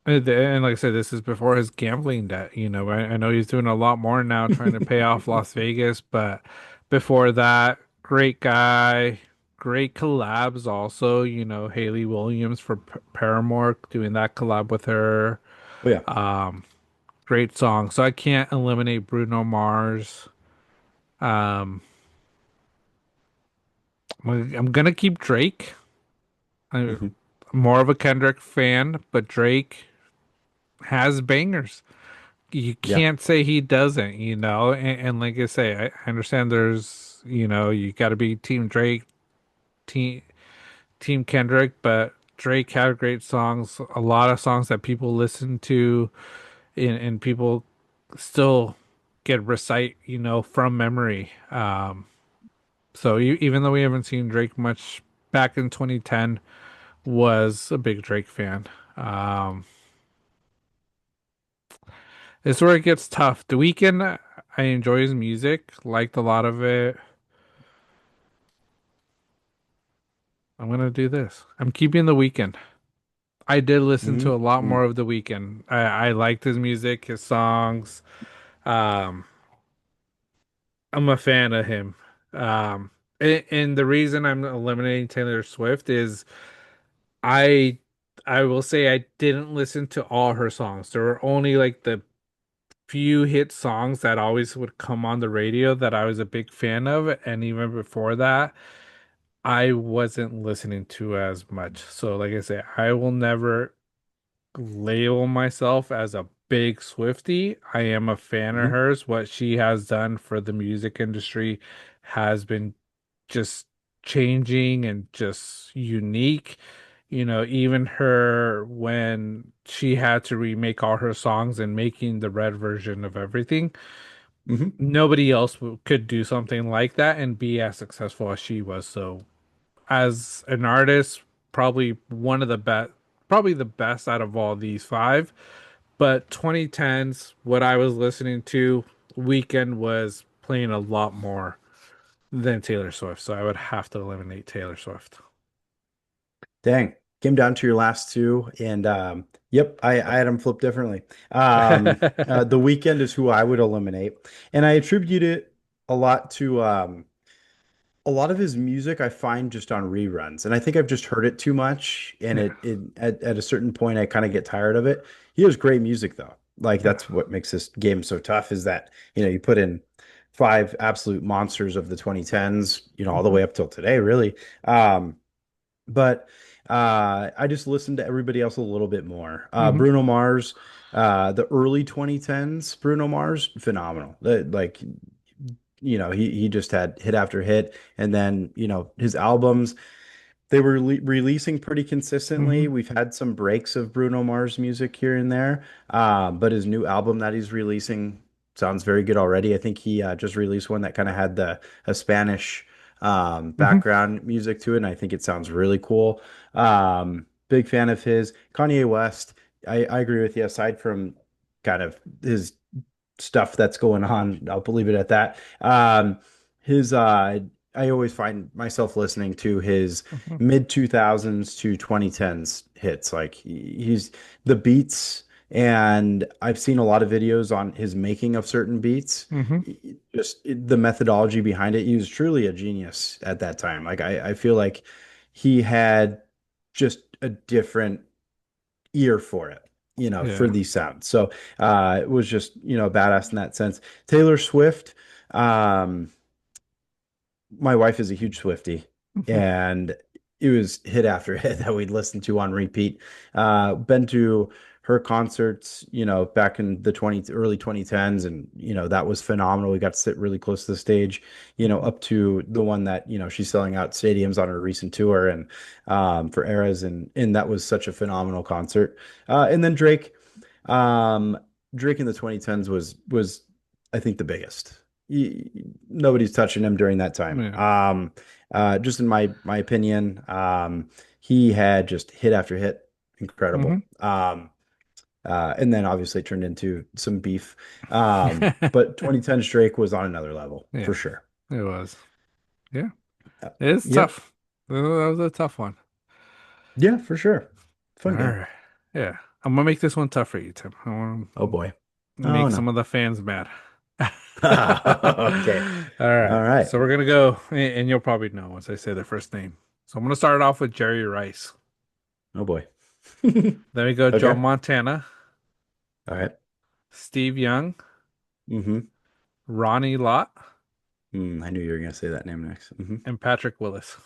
and like I said, this is before his gambling debt. I know he's doing a lot more now, trying to pay off Las Vegas, but before that, great guy, great collabs also. Haley Williams for Paramore doing that collab with her. Oh yeah. Um, Great song. So I can't eliminate Bruno Mars. Um, I'm gonna keep Drake. I'm Hmm. more of a Kendrick fan, but Drake has bangers. You Yeah. can't say he doesn't. And like I say, I understand you got to be Team Drake, team Team Kendrick, but Drake had great songs, a lot of songs that people listen to, and people still get recite, from memory. So even though we haven't seen Drake much back in 2010, was a big Drake fan. Um, it's where it gets tough. The Weeknd, I enjoy his music, liked a lot of it. I'm gonna do this. I'm keeping The Weeknd. I did listen to a lot Hmm. more of The Weeknd. I liked his music, his songs. Um, I'm a fan of him. And the reason I'm eliminating Taylor Swift is I I will say I didn't listen to all her songs. There were only like the few hit songs that always would come on the radio that I was a big fan of, and even before that, I wasn't listening to as much. So like I say, I will never label myself as a big Swiftie. I am a fan of Hmm. hers. What she has done for the music industry has been just changing and just unique. Even her when she had to remake all her songs and making the red version of everything, Hmm. nobody else could do something like that and be as successful as she was. So, as an artist, probably one of the best, probably the best out of all these five. But 2010s, what I was listening to, Weekend was playing a lot more than Taylor Swift. So I would have to eliminate Taylor Swift. Dang. Came down to your last two, and yep, I had them flipped differently. The Weeknd is who I would eliminate, and I attribute it a lot to a lot of his music I find just on reruns, and I think I've just heard it too much, and Yeah, it at a certain point I kind of get tired of it. He has great music though. Like yeah. that's what makes this game so tough is that, you put in five absolute monsters of the 2010s, all the Mhm. way up till today, really. But I just listened to everybody else a little bit more. Mhm. Bruno Mars, the early 2010s, Bruno Mars, phenomenal. Like he just had hit after hit, and then his albums. They were releasing pretty Hmm. consistently. We've had some breaks of Bruno Mars music here and there, but his new album that he's releasing sounds very good already. I think he just released one that kind of had the a Spanish Hmm. background music to it, and I think it sounds really cool. Big fan of his. Kanye West, I agree with you. Aside from kind of his stuff that's going on. I'll leave it at that. His I always find myself listening to his Hmm. mid 2000s to 2010s hits. Like he's the beats, and I've seen a lot of videos on his making of certain beats. Hmm. Just the methodology behind it. He was truly a genius at that time. Like I feel like he had just a different ear for it, for Yeah. these sounds. So it was just, badass in that sense. Taylor Swift, um, my wife is a huge Swiftie, Hmm. and it was hit after hit that we'd listen to on repeat. Been to her concerts, back in the early 2010s, and that was phenomenal. We got to sit really close to the stage, Hmm. up to the one that she's selling out stadiums on her recent tour, and for Eras, and that was such a phenomenal concert. And then Drake. Um, Drake in the 2010s was I think the biggest. Nobody's touching him during that time. Yeah. Just in my opinion, he had just hit after hit, incredible. Hmm. And then obviously turned into some beef. But 2010's Drake was on another level for Yeah, sure. it was. Yeah, it's Yep. tough. That was a tough one. Yeah, for sure. All Fun game. right. Yeah, I'm gonna make this one tough for you, Tim. I want Oh to boy. Oh make some no. of the fans mad. Okay. All right. All right. So we're gonna go, and you'll probably know once I say their first name. So I'm gonna start off with Jerry Rice. Oh boy. Then we go Joe Okay. Montana, All right. Steve Young, Mm-hmm. Ronnie Lott, I knew you were gonna say that name next. and Patrick Willis.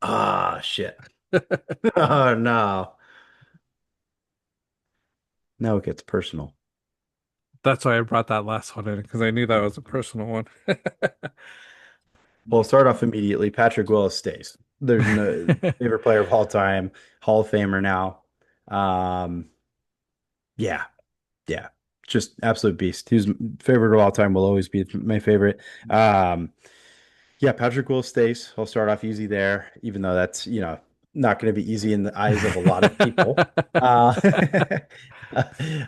Ah, shit. Oh no. Now it gets personal. That's why I brought that last one in because I knew that was a personal one. Well, start off immediately. Patrick Willis stays. There's no favorite player of all time, Hall of Famer now. Um, yeah, yeah, just absolute beast. He's favorite of all time. Will always be my favorite. Um, Yeah, Patrick Will stays. I'll start off easy there, even though that's, not going to be easy in the eyes of a lot of people. Uh,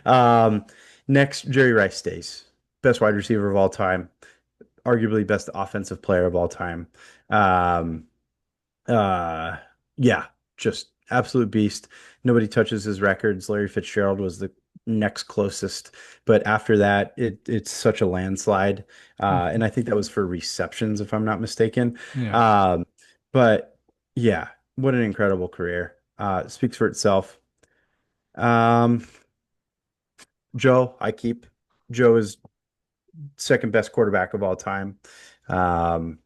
um, Next, Jerry Rice stays. Best wide receiver of all time, arguably best offensive player of all time. Um, uh, yeah, just absolute beast. Nobody touches his records. Larry Fitzgerald was the next closest, but after that, it's such a landslide. And I think that was for receptions, if I'm not mistaken. Yeah. Um, but yeah, what an incredible career. Speaks for itself. Um, Joe, I keep. Joe is second best quarterback of all time. Um,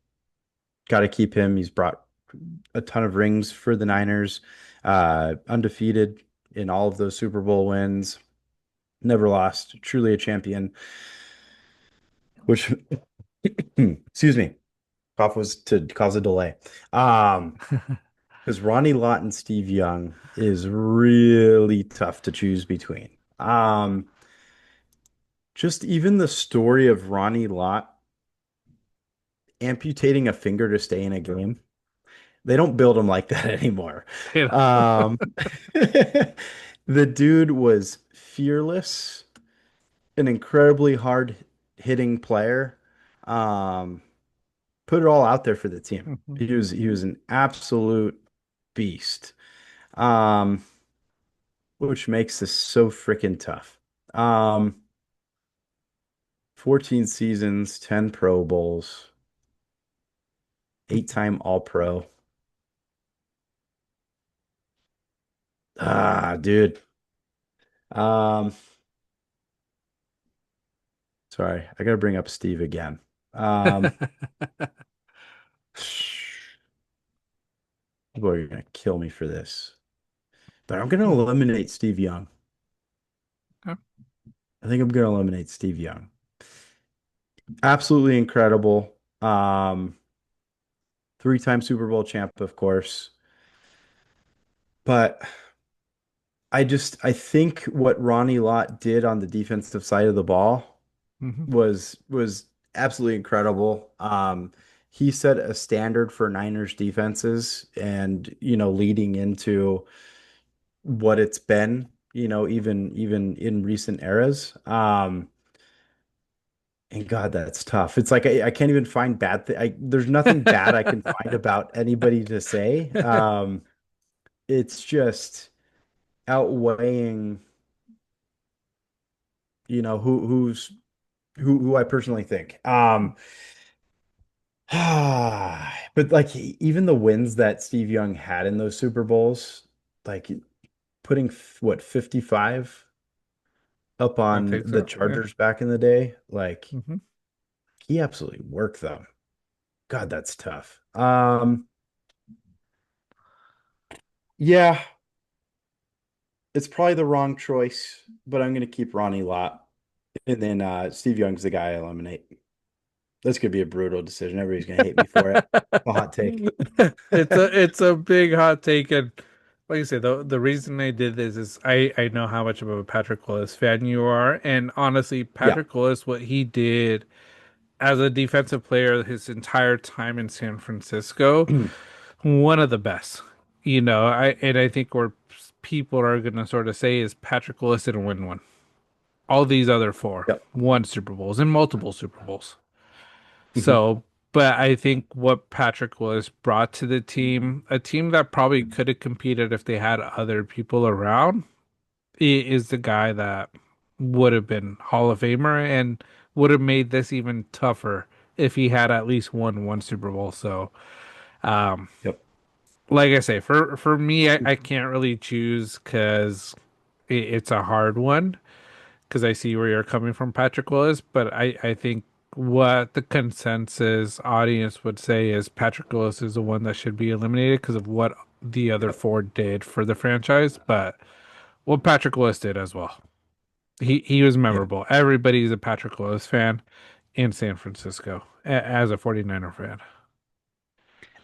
Got to keep him. He's brought a ton of rings for the Niners, undefeated in all of those Super Bowl wins, never lost, truly a champion, which, excuse me, cough was to cause a delay. Um, because Ronnie Lott and Steve Young is really tough to choose between. Just even the story of Ronnie Lott amputating a finger to stay in a game. They don't build them like that anymore. You know? Um, the dude was fearless, an incredibly hard hitting player. Um, Put it all out there for the team. Mhm. He was an absolute beast. Um, which makes this so freaking tough. Um, 14 seasons, 10 Pro Bowls, eight-time All-Pro. Dude. Um, Sorry, I gotta bring up Steve again. Um, People are gonna kill me for this, but I'm gonna eliminate Steve Young. I think I'm gonna eliminate Steve Young. Absolutely incredible. Three-time Super Bowl champ, of course. But I think what Ronnie Lott did on the defensive side of the ball Hmm. was absolutely incredible. He set a standard for Niners defenses and, leading into what it's been, even in recent eras. And God, that's tough. It's like I can't even find there's nothing bad I can find about anybody to say. It's just outweighing, who I personally think. But like even the wins that Steve Young had in those Super Bowls, like putting what 55 up I on think the so. Yeah. Chargers back in the day, like Hmm. he absolutely worked them. God, that's tough. Yeah, it's probably the wrong choice, but I'm gonna keep Ronnie Lott. And then Steve Young's the guy I eliminate. That's gonna be a brutal decision. Everybody's gonna hate me for it. A hot take. It's a big hot take, and like I said, the reason I did this is I know how much of a Patrick Willis fan you are, and honestly, Yeah. Patrick Willis, what he did as a defensive player his entire time in San Francisco, one of the best. I think where people are gonna sort of say is Patrick Willis didn't win one. All these other four Yep. won Super Bowls and multiple Super Bowls. Hmm. So, but I think what Patrick was brought to the team, a team that probably could have competed if they had other people around, is the guy that would have been Hall of Famer and would have made this even tougher if he had at least won one Super Bowl. So, um, Yep. like I say, for me, I can't really choose because it's a hard one because I see where you're coming from, Patrick Willis, but I think what the consensus audience would say is Patrick Willis is the one that should be eliminated because of what the other Yep. four did for the franchise, but what Patrick Willis did as well. He was Yep. memorable. Everybody's a Patrick Willis fan in San Francisco as a 49er fan.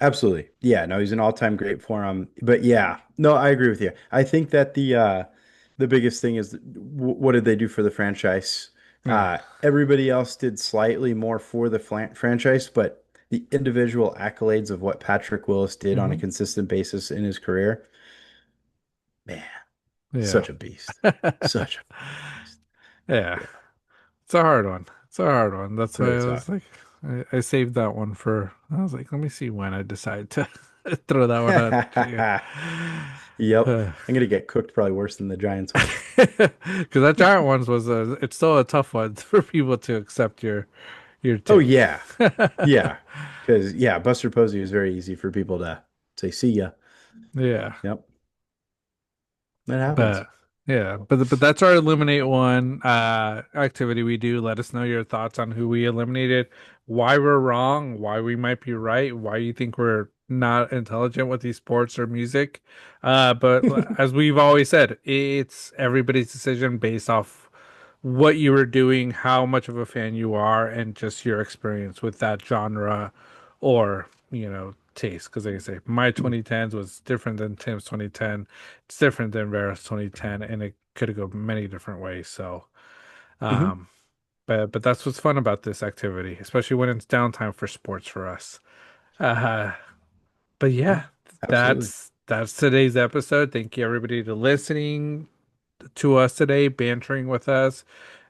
Absolutely. Yeah, no, he's an all-time great for him. But yeah, no, I agree with you. I think that the biggest thing is what did they do for the franchise? Yeah. Everybody else did slightly more for the franchise, but the individual accolades of what Patrick Willis did on a Hmm. consistent basis in his career, man, Yeah. such a beast. Such a beast. Yeah. Yeah, It's a hard one. It's a hard one. That's why really I was tough. like, I saved that one for, I was like, let me see when I decide to throw that one out to you. Yep. Uh, I'm gonna get cooked probably worse than the Giants one. because that giant ones was it's still a tough one for people to accept your Oh take. yeah. Yeah. Because yeah, Buster Posey is very easy for people to say, see ya. Yeah. Yep. That happens. But yeah, but that's our eliminate one activity we do. Let us know your thoughts on who we eliminated, why we're wrong, why we might be right, why you think we're not intelligent with these sports or music. But as we've always said, it's everybody's decision based off what you were doing, how much of a fan you are, and just your experience with that genre or, taste. Because like I say, my 2010s was different than Tim's 2010. It's different than Vera's 2010, and it could go many different ways. So, Hmm. um, but that's what's fun about this activity, especially when it's downtime for sports for us. Uh, but Yeah, yeah, absolutely. that's today's episode. Thank you everybody to listening to us today, bantering with us.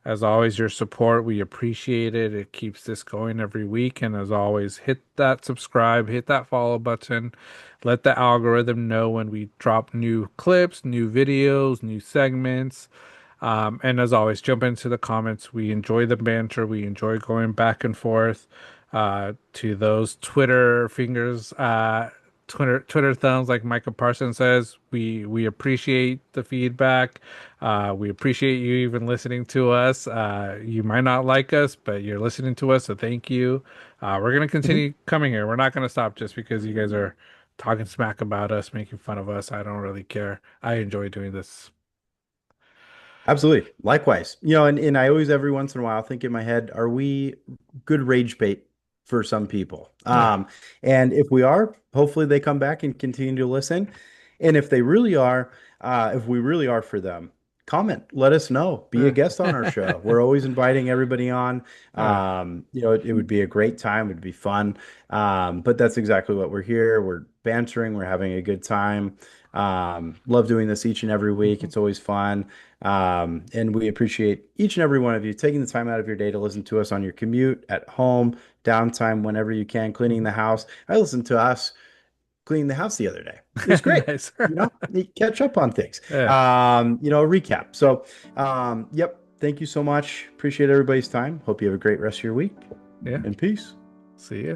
As always, your support, we appreciate it. It keeps this going every week. And as always, hit that subscribe, hit that follow button. Let the algorithm know when we drop new clips, new videos, new segments. And as always, jump into the comments. We enjoy the banter. We enjoy going back and forth. To those Twitter fingers, Twitter thumbs, like Micah Parsons says, we appreciate the feedback. We appreciate you even listening to us. You might not like us, but you're listening to us, so thank you. We're gonna Hmm. continue coming here. We're not gonna stop just because you guys are talking smack about us, making fun of us. I don't really care. I enjoy doing this. Absolutely. Likewise. And I always, every once in a while, think in my head, are we good rage bait for some people? Yeah. And if we are, hopefully they come back and continue to listen. And if they really are, if we really are for them, comment, let us know, be a Yeah. guest on our show. We're always inviting everybody on. Yeah. It would be a great time. It'd be fun. But that's exactly what we're here. We're bantering. We're having a good time. Love doing this each and every week. It's always fun. And we appreciate each and every one of you taking the time out of your day to listen to us on your commute, at home, downtime, whenever you can, cleaning the house. I listened to us cleaning the house the other day. It was great. Nice. You catch up on things. Yeah. Recap. So, yep. Thank you so much. Appreciate everybody's time. Hope you have a great rest of your week Yeah. and peace. See ya.